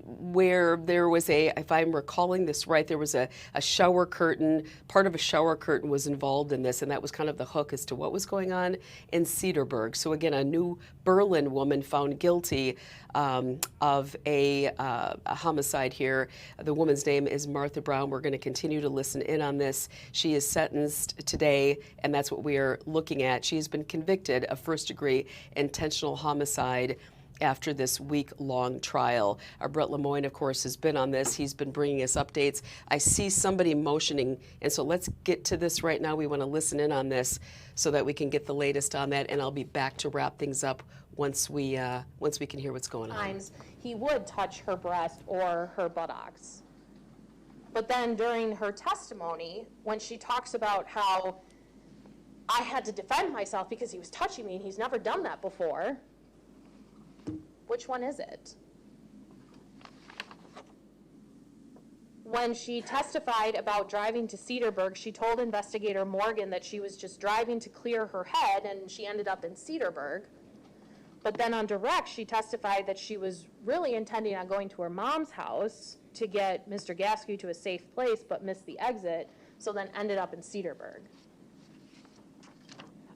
where there was if I'm recalling this right, there was a shower curtain. Part of a shower curtain was involved in this, and that was kind of the hook as to what was going on in Cedarburg. So again, a New Berlin woman found guilty of a homicide here. The woman's name is Martha Brown. We're going to continue to listen in on this. She is sentenced today, and that's what we are looking at. She has been convicted of first-degree intentional homicide after this week-long trial. Our Brett Lemoyne, of course, has been on this. He's been bringing us updates. I see somebody motioning, and so let's get to this right now. We want to listen in on this so that we can get the latest on that, and I'll be back to wrap things up once we can hear what's going on. Times he would touch her breast or her buttocks. But then during her testimony, when she talks about how I had to defend myself because he was touching me and he's never done that before, which one is it? When she testified about driving to Cedarburg, she told investigator Morgan that she was just driving to clear her head and she ended up in Cedarburg. But then on direct, she testified that she was really intending on going to her mom's house to get Mr. Gaskew to a safe place, but missed the exit, so then ended up in Cedarburg.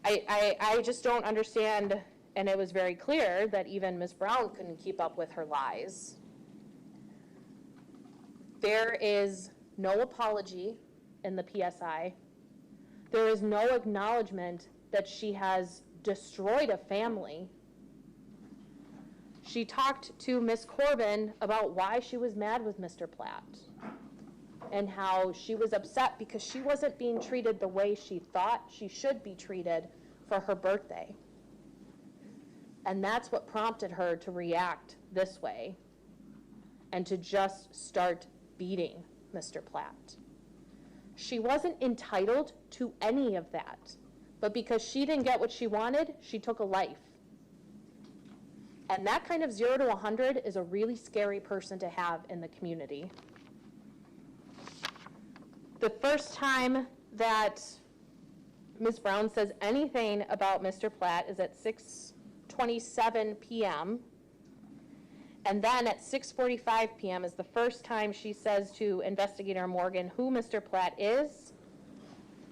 I just don't understand, and it was very clear that even Ms. Brown couldn't keep up with her lies. There is no apology in the PSI. There is no acknowledgement that she has destroyed a family. She talked to Ms. Corbin about why she was mad with Mr. Platt and how she was upset because she wasn't being treated the way she thought she should be treated for her birthday. And that's what prompted her to react this way and to just start beating Mr. Platt. She wasn't entitled to any of that. but because she didn't get what she wanted, she took a life. And that kind of 0 to 100 is a really scary person to have in the community. The first time that Ms. Brown says anything about Mr. Platt is at 6:27 p.m. And then at 6:45 p.m. is the first time she says to Investigator Morgan who Mr. Platt is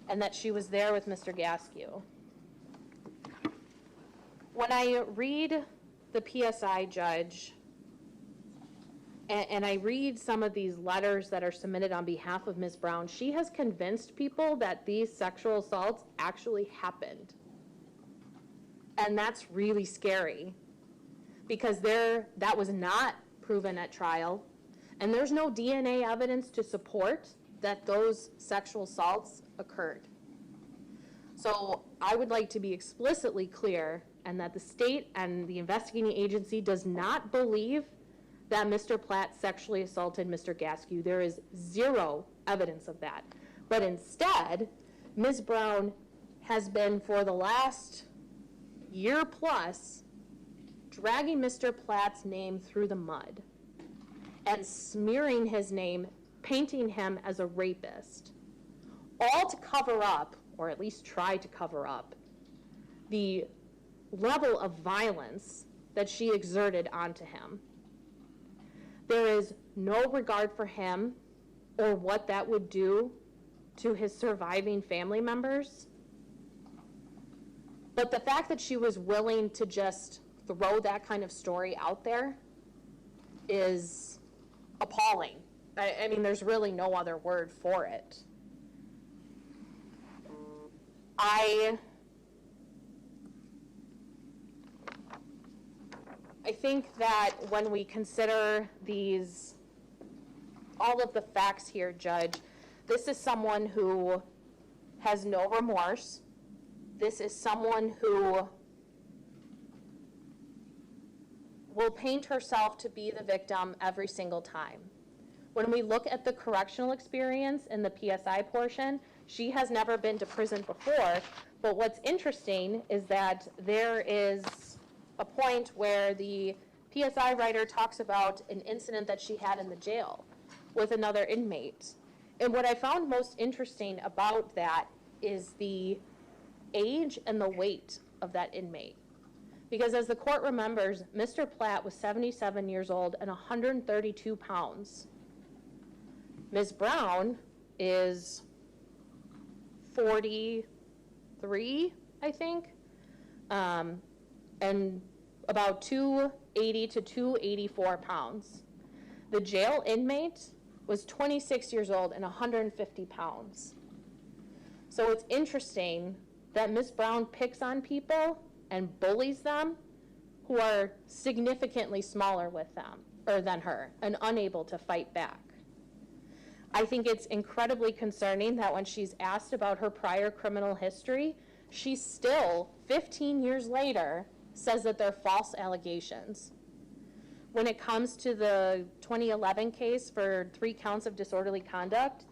and that she was there with Mr. Gaskew. When I read the PSI judge and I read some of these letters that are submitted on behalf of Ms. Brown, she has convinced people that these sexual assaults actually happened. And that's really scary because that was not proven at trial, and there's no DNA evidence to support that those sexual assaults occurred. So I would like to be explicitly clear and that the state and the investigating agency does not believe that Mr. Platt sexually assaulted Mr. Gaskew. There is zero evidence of that. But instead, Ms. Brown has been, for the last year plus, dragging Mr. Platt's name through the mud and smearing his name, painting him as a rapist, all to cover up, or at least try to cover up, the level of violence that she exerted onto him. There is no regard for him or what that would do to his surviving family members. But the fact that she was willing to just throw that kind of story out there is appalling. I mean, there's really no other word for it. I think that when we consider all of the facts here, Judge, this is someone who has no remorse. This is someone who will paint herself to be the victim every single time. When we look at the correctional experience in the PSI portion, she has never been to prison before, but what's interesting is that there is a point where the PSI writer talks about an incident that she had in the jail with another inmate. And what I found most interesting about that is the age and the weight of that inmate. Because as the court remembers, Mr. Platt was 77 years old and 132 pounds. Ms. Brown is 43, I think, and about 280 to 284 pounds. The jail inmate was 26 years old and 150 pounds. So it's interesting that Ms. Brown picks on people and bullies them who are significantly smaller with them or than her and unable to fight back. I think it's incredibly concerning that when she's asked about her prior criminal history, she still, 15 years later, says that they're false allegations. When it comes to the 2011 case for 3 counts of disorderly conduct,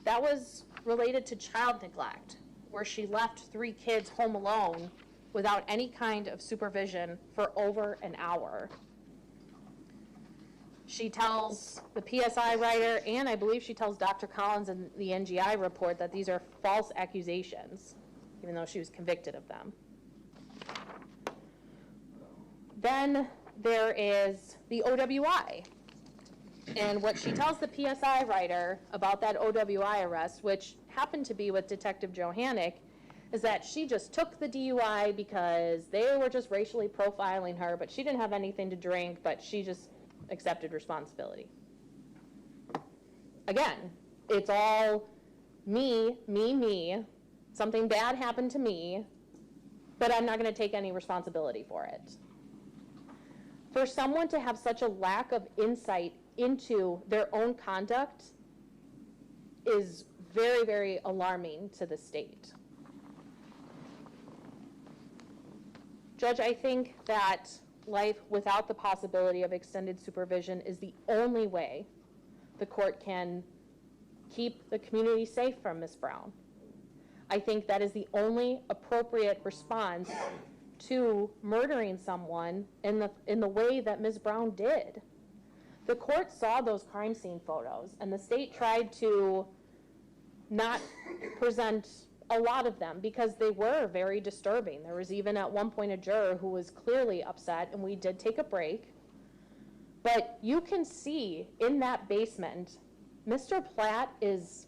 that was related to child neglect, where she left 3 kids home alone without any kind of supervision for over an hour. She tells the PSI writer, and I believe she tells Dr. Collins in the NGI report, that these are false accusations, even though she was convicted of them. Then there is the OWI. And what she tells the PSI writer about that OWI arrest, which happened to be with Detective Johannick, is that she just took the DUI because they were just racially profiling her, but she didn't have anything to drink, but she just accepted responsibility. Again, it's all me. Something bad happened to me, but I'm not going to take any responsibility for it. For someone to have such a lack of insight into their own conduct is very, very alarming to the state. Judge, I think that life without the possibility of extended supervision is the only way the court can keep the community safe from Ms. Brown. I think that is the only appropriate response to murdering someone in the way that Ms. Brown did. The court saw those crime scene photos, and the state tried to not present a lot of them because they were very disturbing. There was even at one point a juror who was clearly upset, and we did take a break. But you can see in that basement, Mr. Platt is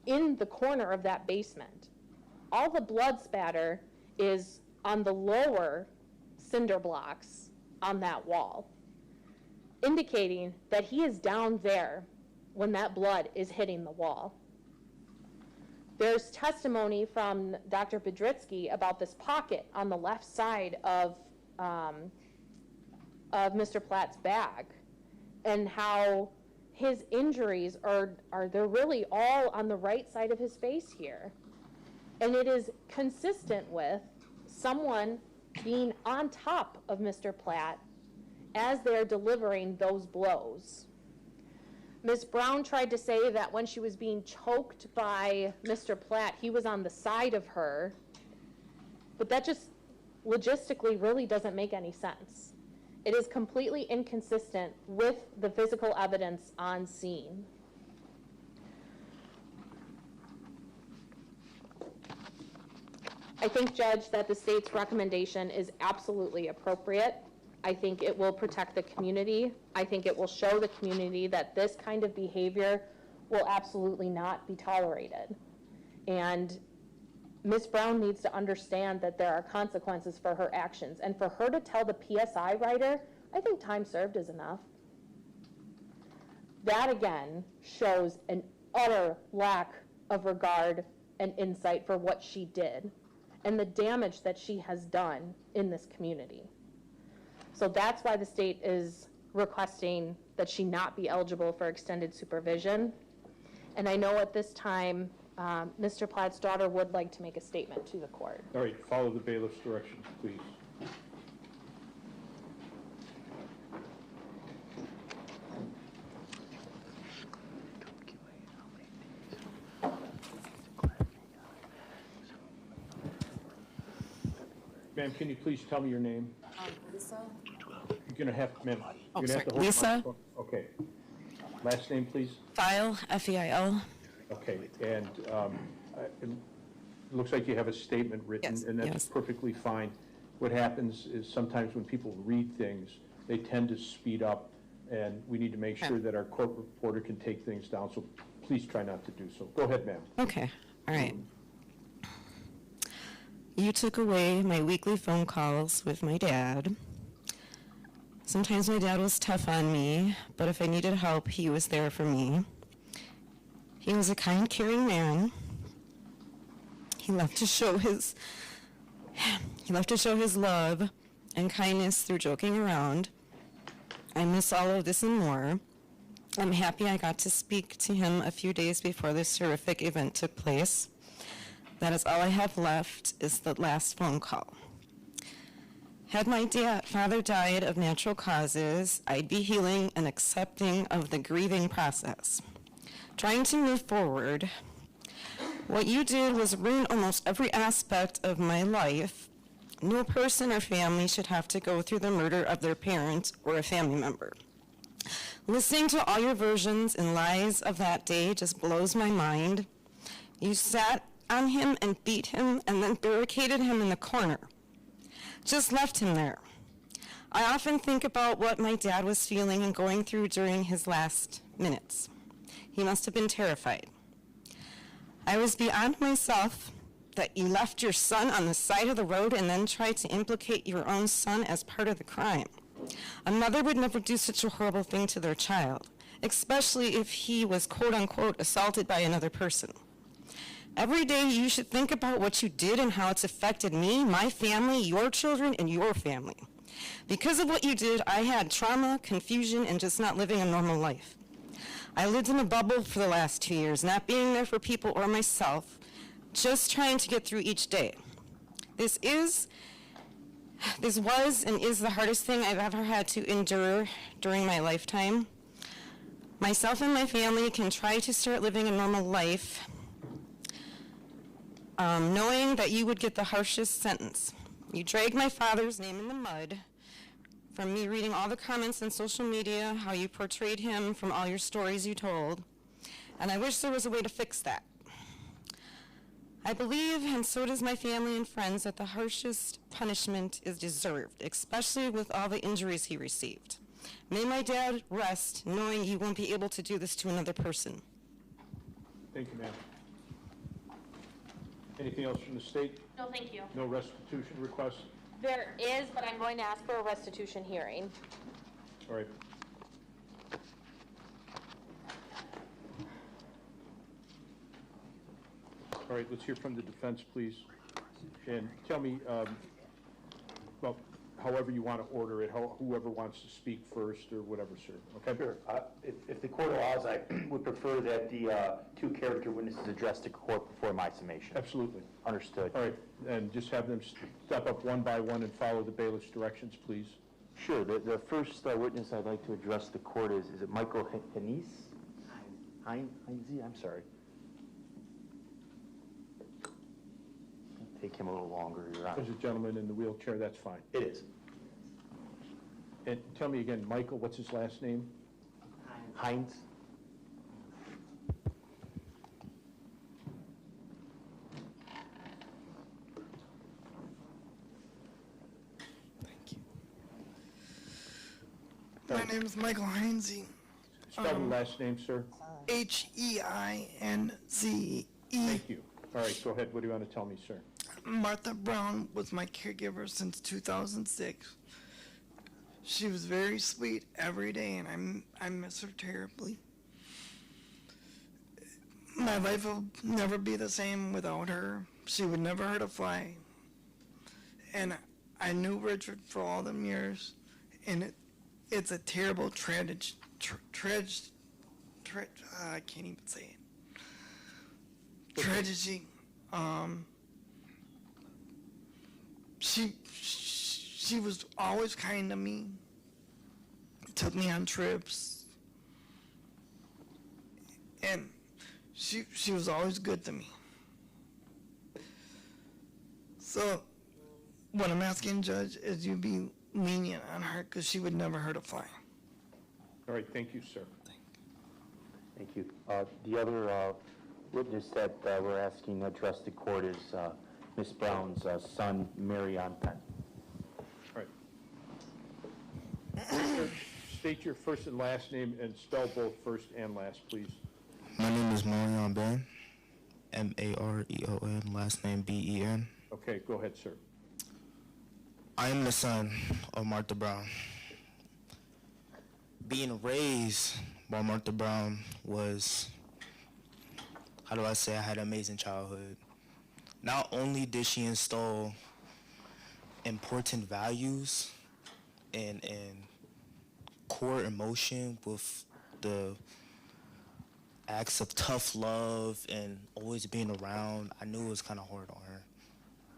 in the corner of that basement. All the blood spatter is on the lower cinder blocks on that wall, indicating that he is down there when that blood is hitting the wall. There's testimony from Dr. Bedritsky about this pocket on the left side of Mr. Platt's bag, and how his injuries they're really all on the right side of his face here. And it is consistent with someone being on top of Mr. Platt as they're delivering those blows. Ms. Brown tried to say that when she was being choked by Mr. Platt, he was on the side of her, but that just logistically really doesn't make any sense. It is completely inconsistent with the physical evidence on scene. I think, Judge, that the state's recommendation is absolutely appropriate. I think it will protect the community. I think it will show the community that this kind of behavior will absolutely not be tolerated. And Ms. Brown needs to understand that there are consequences for her actions. And for her to tell the PSI writer, I think time served is enough. That, again, shows an utter lack of regard and insight for what she did and the damage that she has done in this community. So that's why the state is requesting that she not be eligible for extended supervision. And I know at this time, Mr. Platt's daughter would like to make a statement to the court. All right, follow the bailiff's directions, please. Ma'am, can you please tell me your name? Lisa. You're going to have, ma'am, Oh, you're going to sorry. have to hold Lisa. the microphone. Okay. Last name, please. File, F-E-I-L. Okay, and it looks like you have a statement written, Yes, and that's yes. perfectly fine. What happens is sometimes when people read things, they tend to speed up, and we need to make sure that our court reporter can take things down, so please try not to do so. Go ahead, ma'am. Okay, all right. You took away my weekly phone calls with my dad. Sometimes my dad was tough on me, but if I needed help, he was there for me. He was a kind, caring man. He loved to show his love and kindness through joking around. I miss all of this and more. I'm happy I got to speak to him a few days before this horrific event took place. That is all I have left is the last phone call. Had my father died of natural causes, I'd be healing and accepting of the grieving process, trying to move forward. What you did was ruin almost every aspect of my life. No person or family should have to go through the murder of their parent or a family member. Listening to all your versions and lies of that day just blows my mind. You sat on him and beat him and then barricaded him in the corner. Just left him there. I often think about what my dad was feeling and going through during his last minutes. He must have been terrified. I was beyond myself that you left your son on the side of the road and then tried to implicate your own son as part of the crime. A mother would never do such a horrible thing to their child, especially if he was quote-unquote assaulted by another person. Every day you should think about what you did and how it's affected me, my family, your children, and your family. Because of what you did, I had trauma, confusion, and just not living a normal life. I lived in a bubble for the last 2 years, not being there for people or myself, just trying to get through each day. This was and is the hardest thing I've ever had to endure during my lifetime. Myself and my family can try to start living a normal life, knowing that you would get the harshest sentence. You dragged my father's name in the mud from me reading all the comments on social media, how you portrayed him from all your stories you told, and I wish there was a way to fix that. I believe, and so does my family and friends, that the harshest punishment is deserved, especially with all the injuries he received. May my dad rest knowing he won't be able to do this to another person. Thank you, ma'am. Anything else from the state? No, thank you. No restitution requests? There is, but I'm going to ask for a restitution hearing. All right. All right, let's hear from the defense, please. And tell me, well, however you want to order it, whoever wants to speak first or whatever, sir. Okay? Sure. If the court allows, I would prefer that the two character witnesses address the court before my summation. Absolutely. Understood. All right, and just have them step up one by one and follow the bailiff's directions, please. Sure. The first witness I'd like to address the court is it Michael Heinze? Heinze? I'm sorry. Take him a little longer, Your Honor. There's a gentleman in the wheelchair, that's fine. It is. And tell me again, Michael, what's his last name? Heinze. My name is Michael Heinze. Spell the last name, sir. H-E-I-N-Z-E. Thank you. All right, go ahead. What do you want to tell me, sir? Martha Brown was my caregiver since 2006. She was very sweet every day, and I miss her terribly. My life will never be the same without her. She would never hurt a fly. And I knew Richard for all them years, and it's a terrible tragedy. I can't even say it. Tragedy. She was always kind to me. Took me on trips, and she was always good to me. So, what I'm asking, Judge, is you be lenient on her because she would never hurt a fly. All right, thank you, sir. Thank you. The other witness that we're asking to address the court is Miss Brown's son, Marion Penn. All right. State your first and last name and spell both first and last, please. My name is Marion Ben, M-A-R-E-O-N, last name B-E-N. Okay, go ahead, sir. I am the son of Martha Brown. Being raised by Martha Brown was, how do I say, I had an amazing childhood. Not only did she install important values and core emotion with the acts of tough love and always being around, I knew it was kind of hard on her.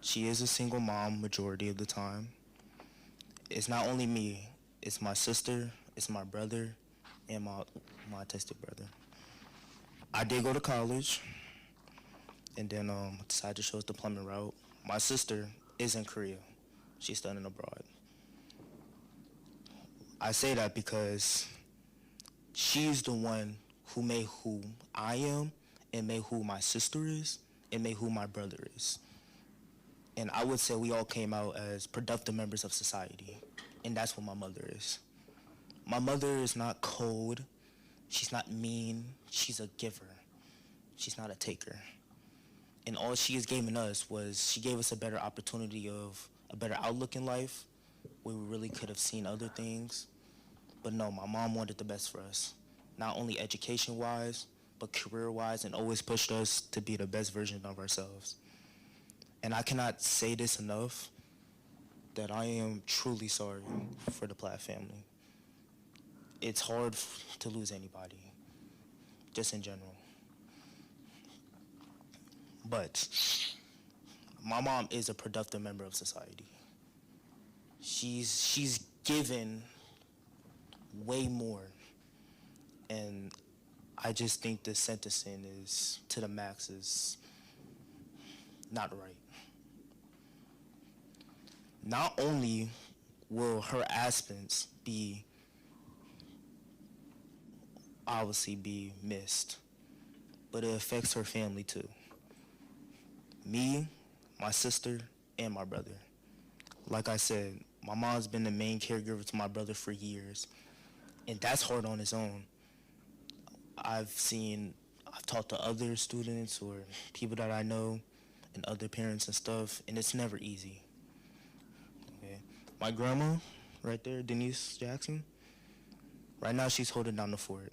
She is a single mom majority of the time. It's not only me, it's my sister, it's my brother, and my autistic brother. I did go to college, and then decided to choose the plumbing route. My sister is in Korea. She's studying abroad. I say that because she's the one who made who I am and made who my sister is and made who my brother is. And I would say we all came out as productive members of society, and that's what my mother is. My mother is not cold. She's not mean. She's a giver. She's not a taker. And all she has given us was she gave us a better opportunity of a better outlook in life where we really could have seen other things. But no, my mom wanted the best for us, not only education-wise, but career-wise, and always pushed us to be the best version of ourselves. And I cannot say this enough, that I am truly sorry for the Platt family. It's hard to lose anybody, just in general. But my mom is a productive member of society. She's given way more, and I just think the sentencing is to the max is not right. Not only will her absence be obviously be missed, but it affects her family too. Me, my sister, and my brother. Like I said, my mom's been the main caregiver to my brother for years, and that's hard on its own. I've talked to other students or people that I know and other parents and stuff, and it's never easy. Okay. My grandma, right there, Denise Jackson, right now she's holding down the fort.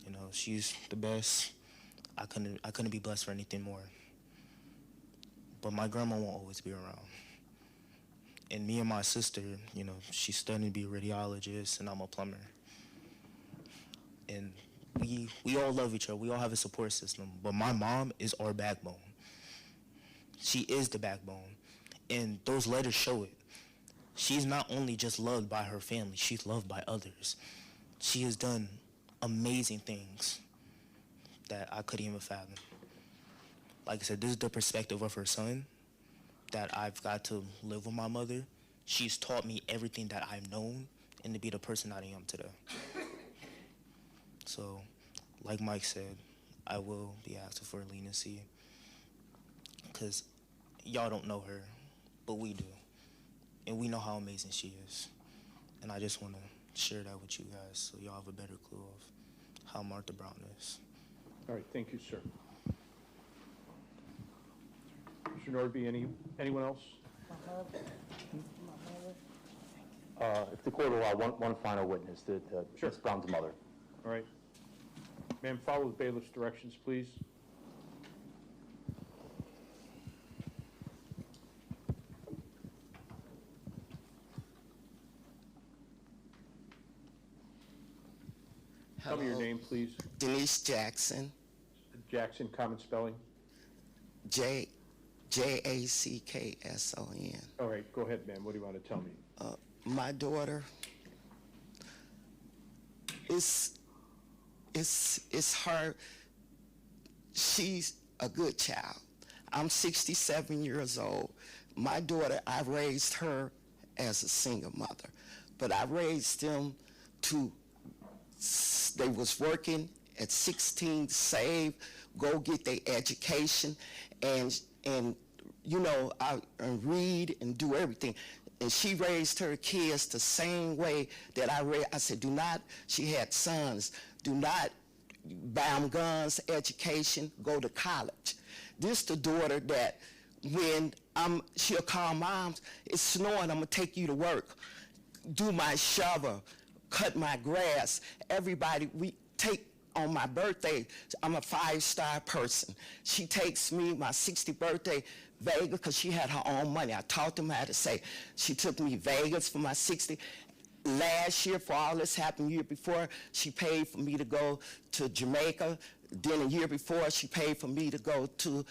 You know, she's the best. I couldn't be blessed for anything more. But my grandma won't always be around. And me and my sister, you know, she's studying to be a radiologist and I'm a plumber. And we all love each other. We all have a support system. But my mom is our backbone. She is the backbone. And those letters show it. She's not only just loved by her family, she's loved by others. She has done amazing things that I couldn't even fathom. Like I said, this is the perspective of her son that I've got to live with my mother. She's taught me everything that I've known and to be the person I am today. So, like Mike said, I will be asking for leniency because y'all don't know her, but we do. And we know how amazing she is. And I just want to share that with you guys so y'all have a better clue of how Martha Brown is. All right, thank you, sir. Mr. Nordby, anyone else? If the court will allow one final witness, Ms. Brown's mother. All right. Ma'am, follow the bailiff's directions, please. Tell me your name, please. Denise Jackson. Jackson, common spelling? Jackson. All right, go ahead, ma'am. What do you want to tell me? My daughter, it's her. She's a good child. I'm 67 years old. My daughter, I raised her as a single mother, but I raised them to, they was working at 16 to save, go get their education, and you know, and read and do everything. And she raised her kids the same way that I said, do not, she had sons, do not buy them guns, education, go to college. This the daughter that when she'll call moms, it's snowing, I'm gonna take you to work, do my shovel, cut my grass. Everybody, we take, on my birthday, I'm a 5-star person. She takes me, my 60th birthday, Vegas, because she had her own money. I taught them how to say. She took me Vegas for my 60th. Last year, for all this happened, year before, she paid for me to go to Jamaica. Then a year before, she paid for me to go to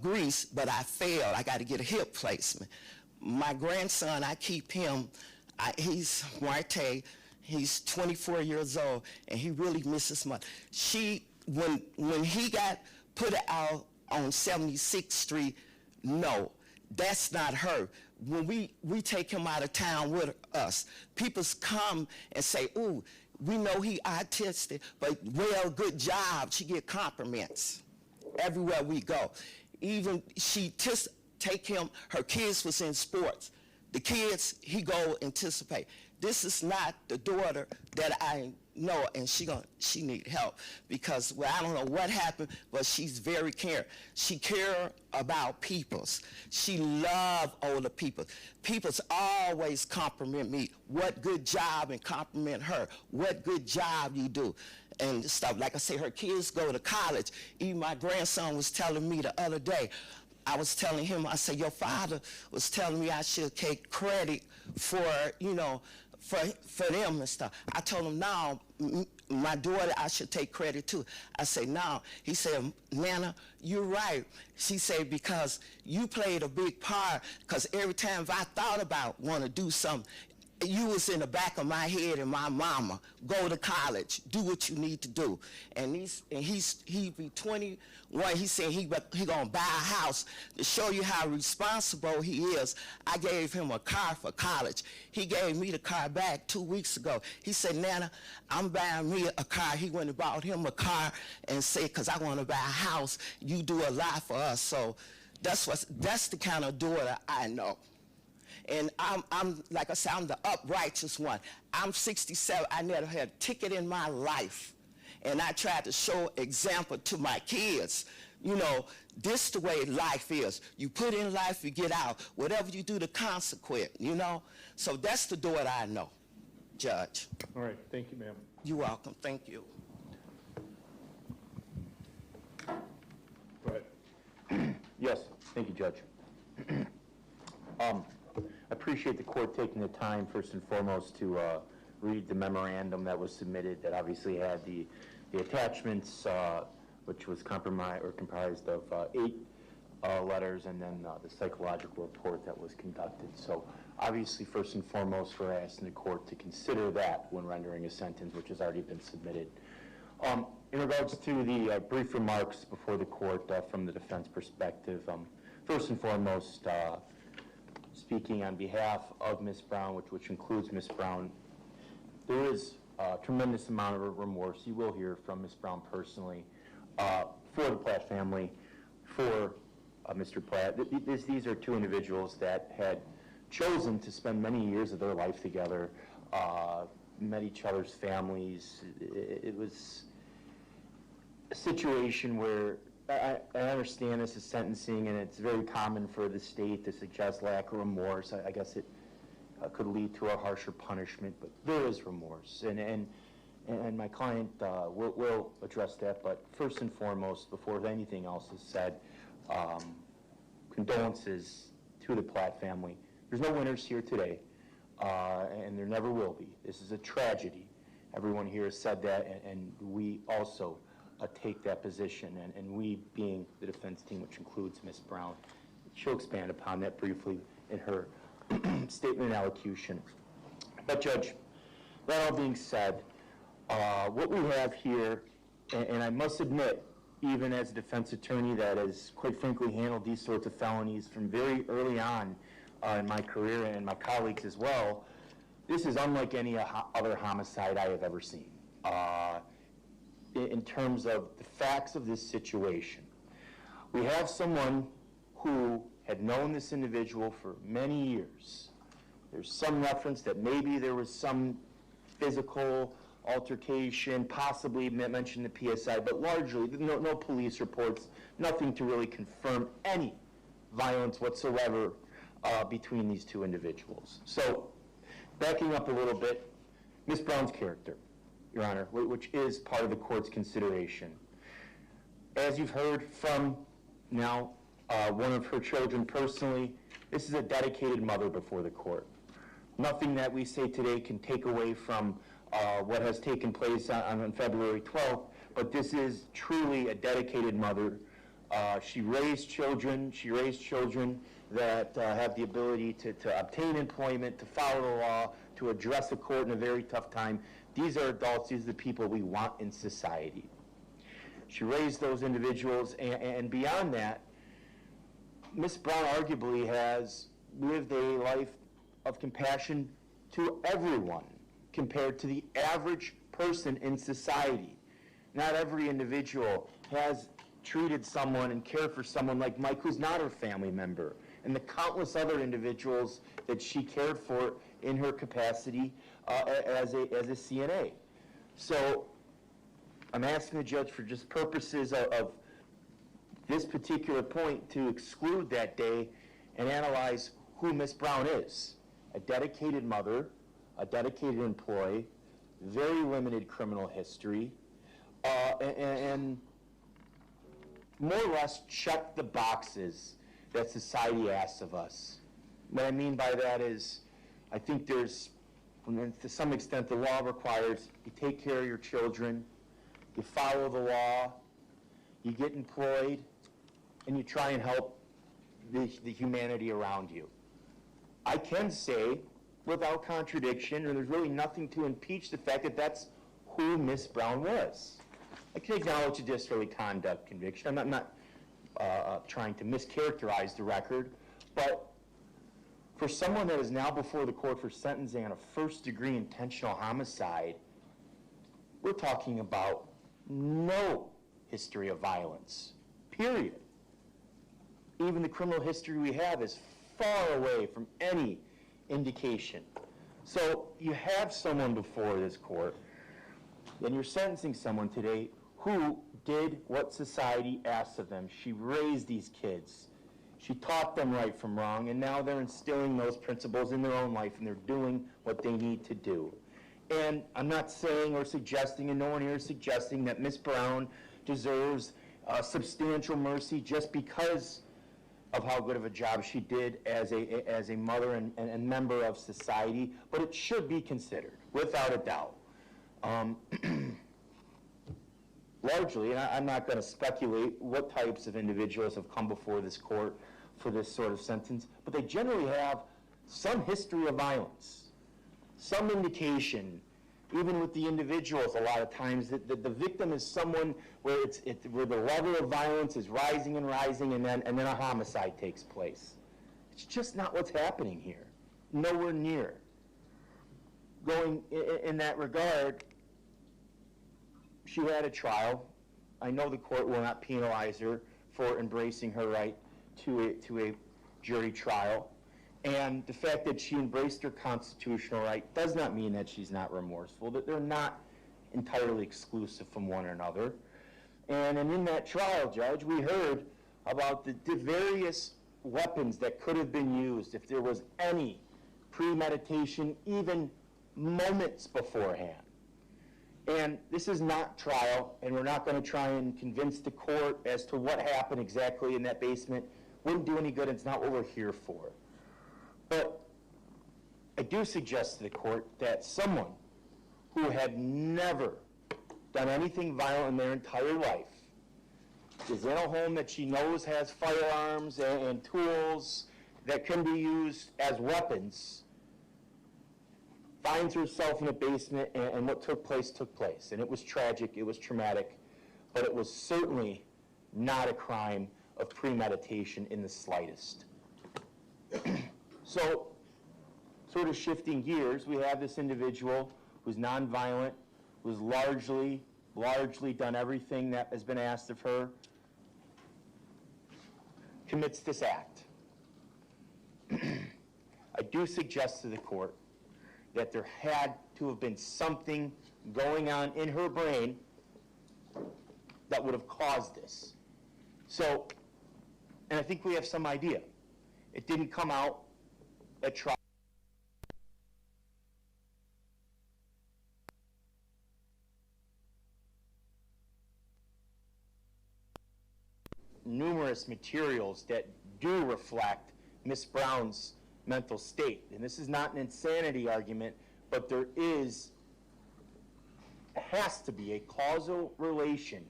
Greece, but I failed. I got to get a hip placement. My grandson, I keep him, he's Marte. He's 24 years old, and he really misses mother. When he got put out on 76th Street, no, that's not her. When we take him out of town with us, people come and say, ooh, we know he autistic, but well, good job. She get compliments everywhere we go. Even she just take him, her kids was in sports. The kids, he go anticipate. This is not the daughter that I know, and she need help because, well, I don't know what happened, but she's very caring. She care about peoples. She love older people. Peoples always compliment me. What good job, and compliment her. What good job you do, and stuff. Like I say, her kids go to college. Even my grandson was telling me the other day, I was telling him, I said, your father was telling me I should take credit for, you know, for them and stuff. I told him, no, my daughter, I should take credit too. I said, no. He said, Nana, you're right. She said, because you played a big part, because every time I thought about want to do something, you was in the back of my head and my mama. Go to college, do what you need to do. And he be 21. He said he gonna buy a house. To show you how responsible he is, I gave him a car for college. He gave me the car back 2 weeks ago. He said, Nana, I'm buying me a car. He went and bought him a car and said, because I want to buy a house. You do a lot for us. So that's the kind of daughter I know. And I'm like I said, I'm the uprighteous one. I'm 67. I never had a ticket in my life. And I tried to show example to my kids. You know, this the way life is. You put in life, you get out. Whatever you do, the consequence, you know? So that's the daughter I know, Judge. All right, thank you, ma'am. You're welcome, thank you. Go ahead. Yes, thank you, Judge. I appreciate the court taking the time, first and foremost, to read the memorandum that was submitted that obviously had the attachments, which was comprised of 8 letters, and then the psychological report that was conducted. So obviously, first and foremost, we're asking the court to consider that when rendering a sentence, which has already been submitted. In regards to the brief remarks before the court from the defense perspective, first and foremost, speaking on behalf of Ms. Brown, which includes Ms. Brown, there is a tremendous amount of remorse. You will hear from Ms. Brown personally for the Platt family, for Mr. Platt. These are 2 individuals that had chosen to spend many years of their life together, met each other's families. It was a situation where I understand this is sentencing, and it's very common for the state to suggest lack of remorse. I guess it could lead to a harsher punishment, but there is remorse, and my client will address that. But first and foremost, before anything else is said, condolences to the Platt family. There's no winners here today, and there never will be. This is a tragedy. Everyone here has said that, and we also take that position, and we being the defense team, which includes Ms. Brown. She'll expand upon that briefly in her statement and allocution. But Judge, that all being said, what we have here, and I must admit, even as a defense attorney that has quite frankly handled these sorts of felonies from very early on in my career, and my colleagues as well, this is unlike any other homicide I have ever seen. In terms of the facts of this situation, we have someone who had known this individual for many years. There's some reference that maybe there was some physical altercation, possibly mentioned the PSI, but largely no police reports, nothing to really confirm any violence whatsoever between these 2 individuals. So, backing up a little bit, Ms. Brown's character, Your Honor, which is part of the court's consideration. As you've heard from now one of her children personally, this is a dedicated mother before the court. Nothing that we say today can take away from what has taken place on February 12th, but this is truly a dedicated mother. She raised children that have the ability to obtain employment, to follow the law, to address the court in a very tough time. These are adults, these are the people we want in society. She raised those individuals, and beyond that, Ms. Brown arguably has lived a life of compassion to everyone compared to the average person in society. Not every individual has treated someone and cared for someone like Mike, who's not her family member, and the countless other individuals that she cared for in her capacity as a CNA. So I'm asking the judge, for just purposes of this particular point, to exclude that day and analyze who Ms. Brown is. A dedicated mother, a dedicated employee, very limited criminal history, and more or less check the boxes that society asks of us. What I mean by that is, I think there's, to some extent, the law requires you take care of your children, you follow the law, you get employed, and you try and help the humanity around you. I can say without contradiction, and there's really nothing to impeach the fact that that's who Miss Brown was. I can acknowledge a disorderly conduct conviction. I'm not trying to mischaracterize the record, but for someone that is now before the court for sentencing on a first-degree intentional homicide, we're talking about no history of violence, period. Even the criminal history we have is far away from any indication. So you have someone before this court, and you're sentencing someone today who did what society asked of them. She raised these kids. She taught them right from wrong, and now they're instilling those principles in their own life, and they're doing what they need to do. And I'm not saying or suggesting, and no one here is suggesting, that Miss Brown deserves substantial mercy just because of how good of a job she did as a mother and member of society, but it should be considered, without a doubt. Largely, and I'm not going to speculate what types of individuals have come before this court for this sort of sentence, but they generally have some history of violence, some indication, even with the individuals a lot of times, that the victim is someone where where the level of violence is rising and rising, and then a homicide takes place. It's just not what's happening here. Nowhere near. Going in that regard, she had a trial. I know the court will not penalize her for embracing her right to a jury trial. And the fact that she embraced her constitutional right does not mean that she's not remorseful, that they're not entirely exclusive from one another. And in that trial, Judge, we heard about the various weapons that could have been used if there was any premeditation, even moments beforehand. And this is not trial, and we're not going to try and convince the court as to what happened exactly in that basement. Wouldn't do any good, and it's not what we're here for. But I do suggest to the court that someone who had never done anything violent in their entire life is in a home that she knows has firearms and tools that can be used as weapons, finds herself in a basement, and what took place. And it was tragic, it was traumatic, but it was certainly not a crime of premeditation in the slightest. So, sort of shifting gears, we have this individual who's nonviolent, who's largely done everything that has been asked of her, commits this act. I do suggest to the court that there had to have been something going on in her brain that would have caused this. So, and I think we have some idea. It didn't come out at trial. Numerous materials that do reflect Miss Brown's mental state. And this is not an insanity argument, but there has to be a causal relation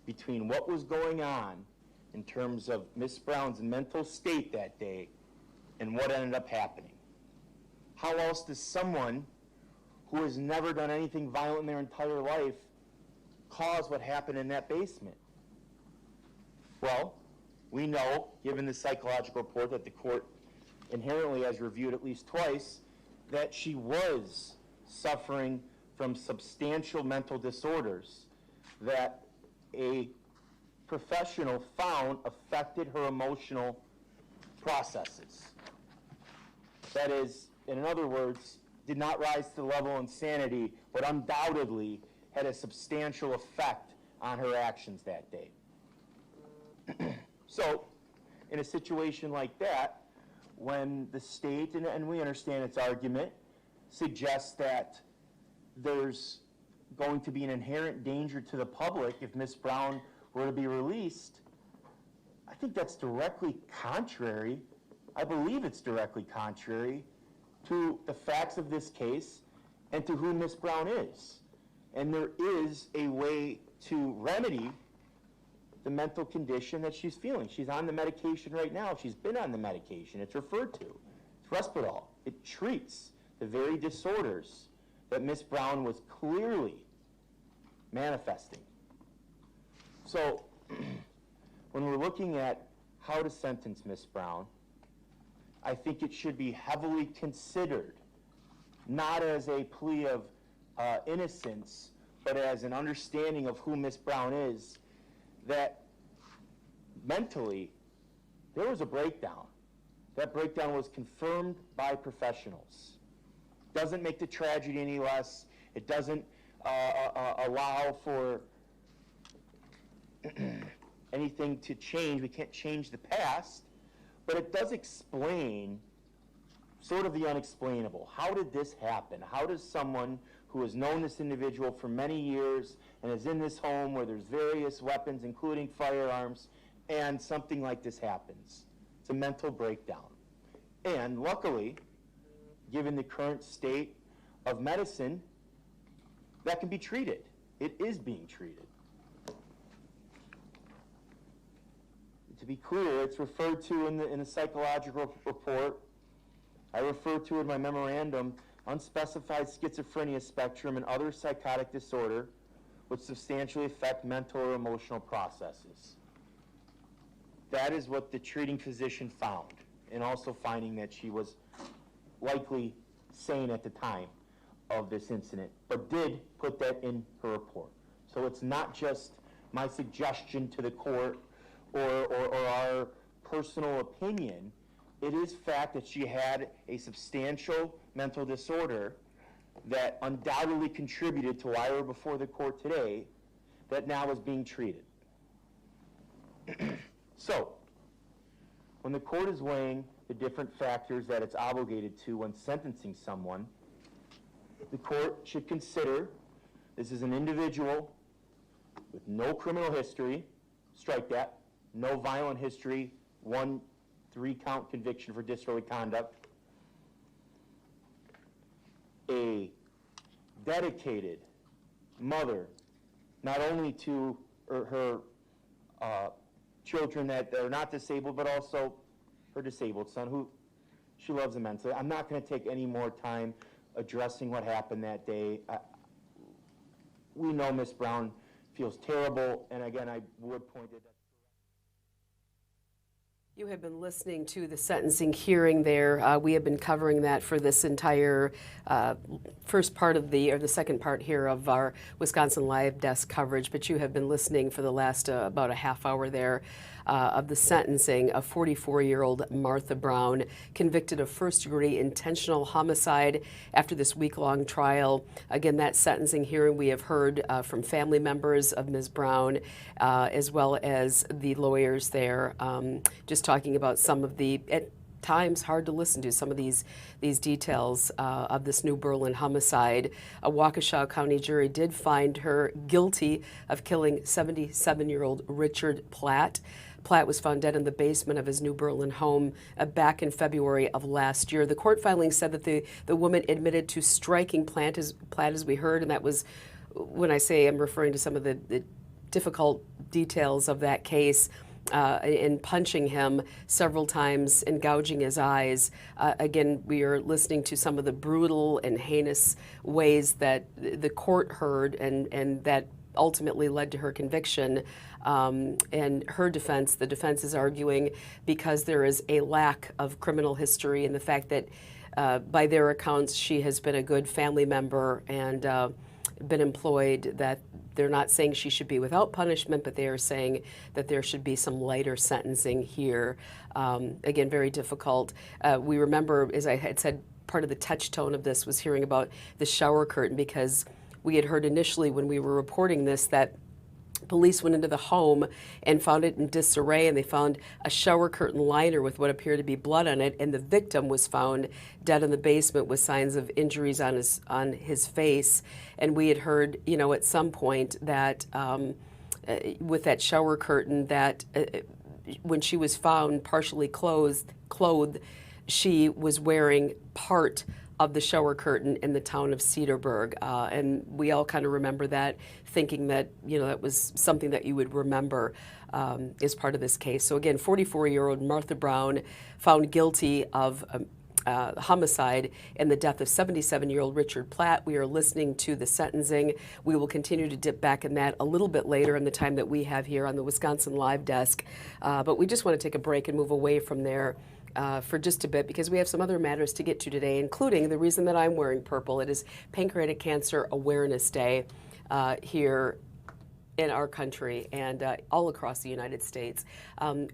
between what was going on in terms of Miss Brown's mental state that day and what ended up happening. How else does someone who has never done anything violent in their entire life cause what happened in that basement? Well, we know, given the psychological report that the court inherently has reviewed at least twice, that she was suffering from substantial mental disorders that a professional found affected her emotional processes. That is, in other words, did not rise to the level of insanity, but undoubtedly had a substantial effect on her actions that day. So, in a situation like that, when the state, and we understand its argument, suggests that there's going to be an inherent danger to the public if Miss Brown were to be released, I think that's directly contrary, I believe it's directly contrary to the facts of this case and to who Miss Brown is. And there is a way to remedy the mental condition that she's feeling. She's on the medication right now. She's been on the medication. It's referred to. It's Risperdal. It treats the very disorders that Miss Brown was clearly manifesting. So when we're looking at how to sentence Miss Brown, I think it should be heavily considered, not as a plea of innocence, but as an understanding of who Miss Brown is, that mentally there was a breakdown. That breakdown was confirmed by professionals. Doesn't make the tragedy any less. It doesn't allow for anything to change. We can't change the past, but it does explain sort of the unexplainable. How did this happen? How does someone who has known this individual for many years and is in this home where there's various weapons, including firearms, and something like this happens? It's a mental breakdown. And luckily, given the current state of medicine, that can be treated. It is being treated. To be clear, it's referred to in the psychological report. I refer to in my memorandum, unspecified schizophrenia spectrum and other psychotic disorder which substantially affect mental or emotional processes. That is what the treating physician found, and also finding that she was likely sane at the time of this incident, but did put that in her report. So it's not just my suggestion to the court or our personal opinion. It is fact that she had a substantial mental disorder that undoubtedly contributed to why we're before the court today, that now is being treated. So, when the court is weighing the different factors that it's obligated to when sentencing someone, the court should consider this is an individual with no criminal history, strike that, no violent history, 1 3-count conviction for disorderly conduct, a dedicated mother, not only to her children that are not disabled, but also her disabled son, who she loves immensely. I'm not going to take any more time addressing what happened that day. We know Miss Brown feels terrible, and again, I would point it out. You have been listening to the sentencing hearing there. We have been covering that for this entire first part of the second part here of our Wisconsin Live Desk coverage, but you have been listening for the last about a half hour there of the sentencing of 44-year-old Martha Brown, convicted of first-degree intentional homicide after this week-long trial. Again, that sentencing hearing we have heard from family members of Ms. Brown, as well as the lawyers there, just talking about some of the, at times, hard to listen to, some of these details of this New Berlin homicide. A Waukesha County jury did find her guilty of killing 77-year-old Richard Platt. Platt was found dead in the basement of his New Berlin home back in February of last year. The court filing said that the woman admitted to striking Platt, as we heard, and that was, when I say I'm referring to some of the difficult details of that case, in punching him several times and gouging his eyes. Again, we are listening to some of the brutal and heinous ways that the court heard and that ultimately led to her conviction. And her defense, the defense is arguing because there is a lack of criminal history and the fact that by their accounts she has been a good family member and been employed, that they're not saying she should be without punishment, but they are saying that there should be some lighter sentencing here. Again, very difficult. We remember, as I had said, part of the touch tone of this was hearing about the shower curtain, because we had heard initially when we were reporting this that police went into the home and found it in disarray, and they found a shower curtain liner with what appeared to be blood on it, and the victim was found dead in the basement with signs of injuries on his face. And we had heard, you know, at some point that with that shower curtain, that when she was found partially clothed, she was wearing part of the shower curtain in the town of Cedarburg. And we all kind of remember that, thinking that, you know, that was something that you would remember as part of this case. So again, 44-year-old Martha Brown found guilty of homicide and the death of 77-year-old Richard Platt. We are listening to the sentencing. We will continue to dip back in that a little bit later in the time that we have here on the Wisconsin Live Desk. But we just want to take a break and move away from there for just a bit because we have some other matters to get to today, including the reason that I'm wearing purple. It is Pancreatic Cancer Awareness Day here in our country and all across the United States.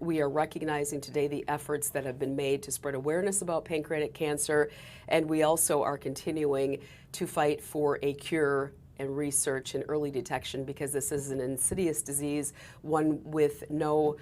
We are recognizing today the efforts that have been made to spread awareness about pancreatic cancer, and we also are continuing to fight for a cure and research and early detection because this is an insidious disease, one with no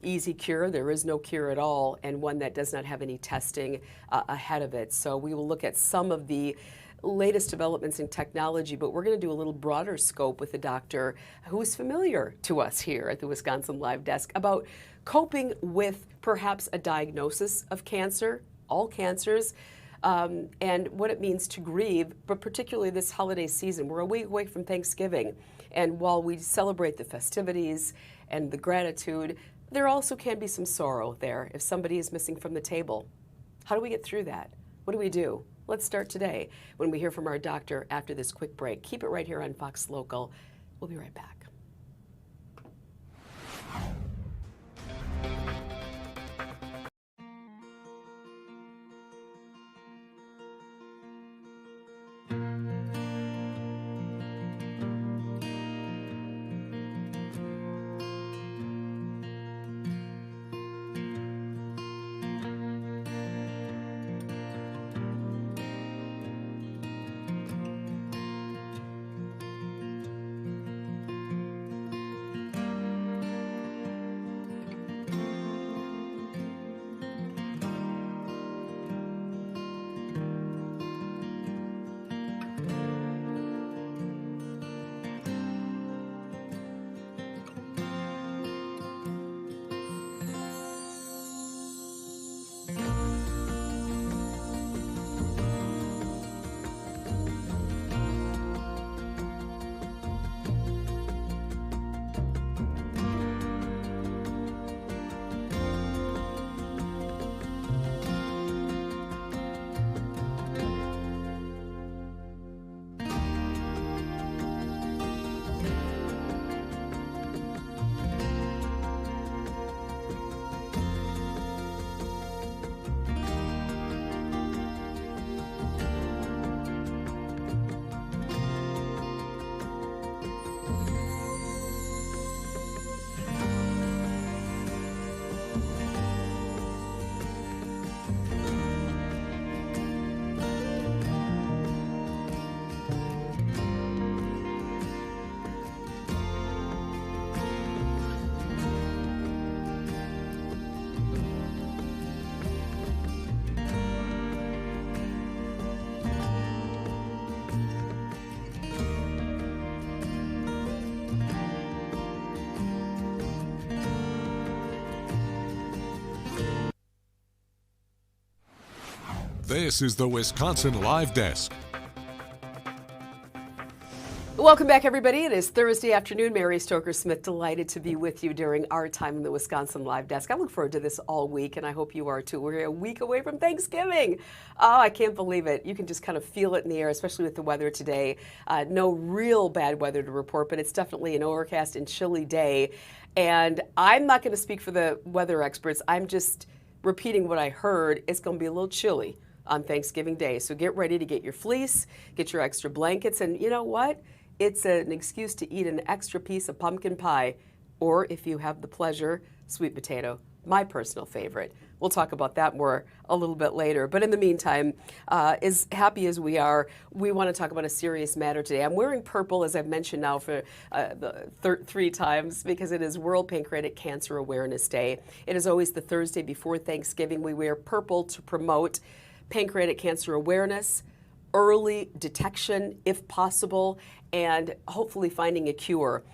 easy cure. There is no cure at all, and one that does not have any testing ahead of it. So we will look at some of the latest developments in technology, but we're going to do a little broader scope with a doctor who is familiar to us here at the Wisconsin Live Desk about coping with perhaps a diagnosis of cancer, all cancers, and what it means to grieve, but particularly this holiday season. We're a week away from Thanksgiving, and while we celebrate the festivities and the gratitude, there also can be some sorrow there if somebody is missing from the table. How do we get through that? What do we do? Let's start today when we hear from our doctor after this quick break. Keep it right here on Fox Local. We'll be right back. This is the Wisconsin Live Desk. Welcome back, everybody. It is Thursday afternoon. Mary Stoker Smith, delighted to be with you during our time in the Wisconsin Live Desk. I look forward to this all week, and I hope you are too. We're a week away from Thanksgiving. Oh, I can't believe it. You can just kind of feel it in the air, especially with the weather today. No real bad weather to report, but it's definitely an overcast and chilly day. And I'm not going to speak for the weather experts. I'm just repeating what I heard. It's going to be a little chilly on Thanksgiving Day. So get ready to get your fleece, get your extra blankets, and you know what? It's an excuse to eat an extra piece of pumpkin pie, or if you have the pleasure, sweet potato, my personal favorite. We'll talk about that more a little bit later. But in the meantime, as happy as we are, we want to talk about a serious matter today. I'm wearing purple, as I've mentioned now for the 3 times, because it is World Pancreatic Cancer Awareness Day. It is always the Thursday before Thanksgiving. We wear purple to promote pancreatic cancer awareness, early detection if possible, and hopefully finding a cure.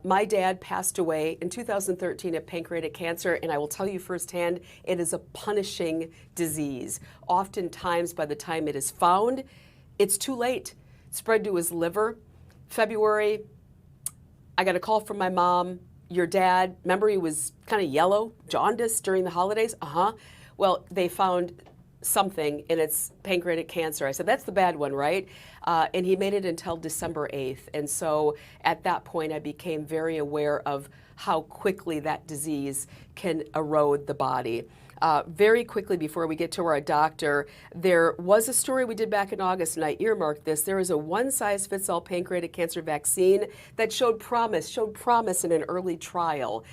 My dad passed away in 2013 of pancreatic cancer, and I will tell you firsthand, it is a punishing disease. Oftentimes, by the time it is found, it's too late. Spread to his liver. February, I got a call from my mom. Your dad, remember he was kind of yellow, jaundice during the holidays? Well, they found something, and it's pancreatic cancer. I said, that's the bad one, right? And he made it until December 8th. And so at that point, I became very aware of how quickly that disease can erode the body. Very quickly before we get to our doctor, there was a story we did back in August, and I earmarked this. There is a one-size-fits-all pancreatic cancer vaccine that showed promise in an early trial.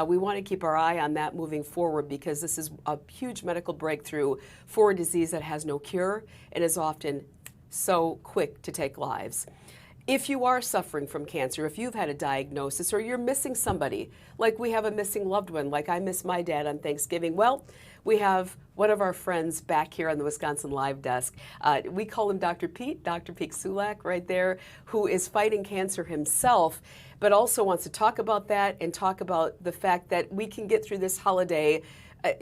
We want to keep our eye on that moving forward because this is a huge medical breakthrough for a disease that has no cure and is often so quick to take lives. If you are suffering from cancer, if you've had a diagnosis or you're missing somebody, like we have a missing loved one, like I miss my dad on Thanksgiving, well, we have one of our friends back here on the Wisconsin Live Desk. We call him Dr. Pete Sulak right there, who is fighting cancer himself, but also wants to talk about that and talk about the fact that we can get through this holiday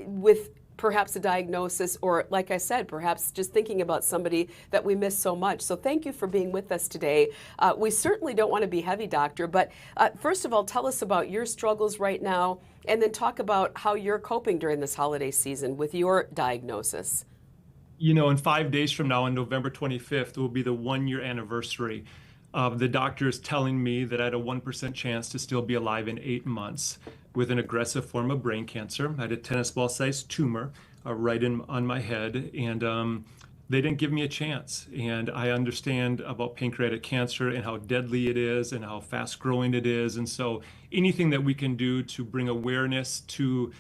with perhaps a diagnosis, or like I said, perhaps just thinking about somebody that we miss so much. So thank you for being with us today. We certainly don't want to be heavy, doctor, but first of all, tell us about your struggles right now, and then talk about how you're coping during this holiday season with your diagnosis. You know, in 5 days from now, on November 25th, will be the 1-year anniversary of the doctors telling me that I had a 1% chance to still be alive in 8 months with an aggressive form of brain cancer. I had a tennis ball-sized tumor right on my head, and they didn't give me a chance. And I understand about pancreatic cancer and how deadly it is and how fast-growing it is. And so anything that we can do to bring awareness to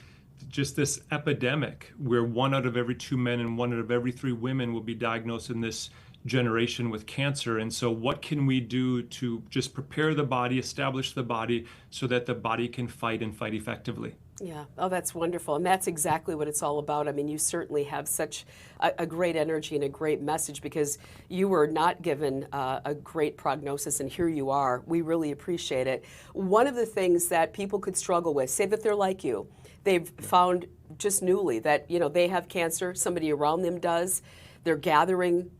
just this epidemic where 1 out of every 2 men and 1 out of every 3 women will be diagnosed in this generation with cancer. And so what can we do to just prepare the body, establish the body so that the body can fight and fight effectively? Yeah, oh, that's wonderful. And that's exactly what it's all about. I mean, you certainly have such a great energy and a great message because you were not given a great prognosis, and here you are. We really appreciate it. One of the things that people could struggle with, say that they're like you, they've found just newly that, you know, they have cancer, somebody around them does, they're gathering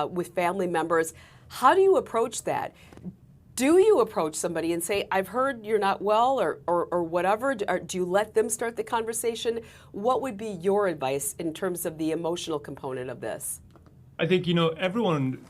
with family members. How do you approach that? Do you approach somebody and say, I've heard you're not well or whatever? Do you let them start the conversation? What would be your advice in terms of the emotional component of this? I think, you know, everyone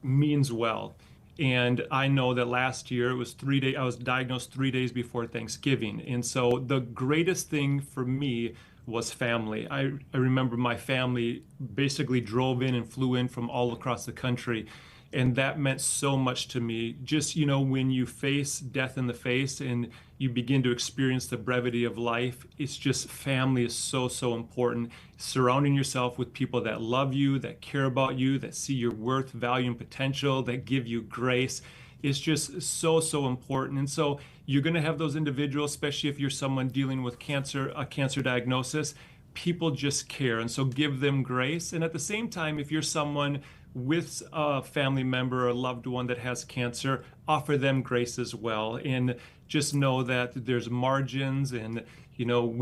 means well. And I know that last year it was 3 days, I was diagnosed 3 days before Thanksgiving. And so the greatest thing for me was family. I remember my family basically drove in and flew in from all across the country. And that meant so much to me. Just, you know, when you face death in the face and you begin to experience the brevity of life, it's just family is so, so important. Surrounding yourself with people that love you, that care about you, that see your worth, value, and potential, that give you grace. It's just so, so important. And so you're going to have those individuals, especially if you're someone dealing with cancer, a cancer diagnosis, people just care. And so give them grace. And at the same time, if you're someone with a family member or a loved one that has cancer, offer them grace as well. And just know that there's margins, and, you know,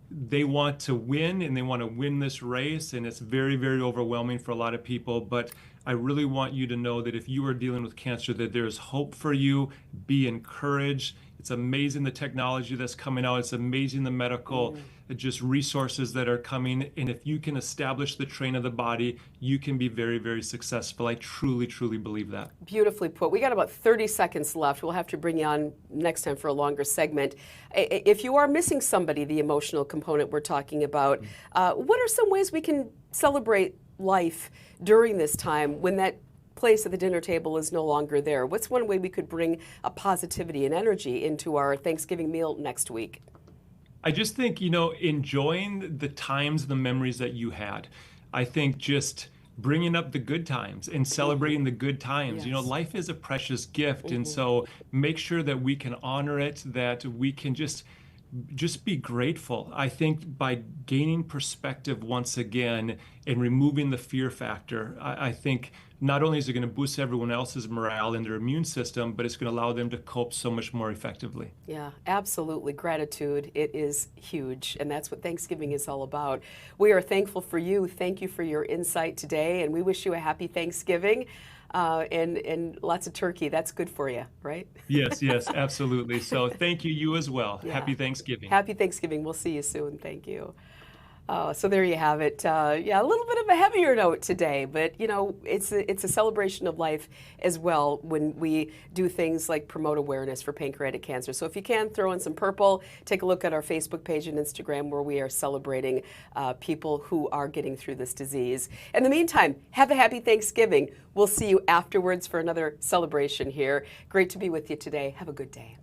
they want to win, and they want to win this race. And it's very, very overwhelming for a lot of people. But I really want you to know that if you are dealing with cancer, that there's hope for you. Be encouraged. It's amazing the technology that's coming out. It's amazing the medical just resources that are coming. And if you can establish the train of the body, you can be very, very successful. I truly, truly believe that. Beautifully put. We got about 30 seconds left. We'll have to bring you on next time for a longer segment. If you are missing somebody, the emotional component we're talking about, what are some ways we can celebrate life during this time when that place at the dinner table is no longer there? What's one way we could bring a positivity and energy into our Thanksgiving meal next week? I just think, you know, enjoying the times, the memories that you had. I think just bringing up the good times and celebrating the good times. Yes. You know, life is a precious gift. And so make sure that we can honor it, that we can just be grateful. I think by gaining perspective once again and removing the fear factor, I think not only is it going to boost everyone else's morale and their immune system, but it's going to allow them to cope so much more effectively. Yeah, absolutely. Gratitude, it is huge, and that's what Thanksgiving is all about. We are thankful for you. Thank you for your insight today, and we wish you a happy Thanksgiving and lots of turkey. That's good for you, right? Yes, yes, absolutely. So thank you as well. Yeah. Happy Thanksgiving. Happy Thanksgiving. We'll see you soon. Thank you. So there you have it. Yeah, a little bit of a heavier note today, but you know, it's a celebration of life as well when we do things like promote awareness for pancreatic cancer. So if you can, throw in some purple. Take a look at our Facebook page and Instagram where we are celebrating people who are getting through this disease. In the meantime, have a happy Thanksgiving. We'll see you afterwards for another celebration here. Great to be with you today. Have a good day.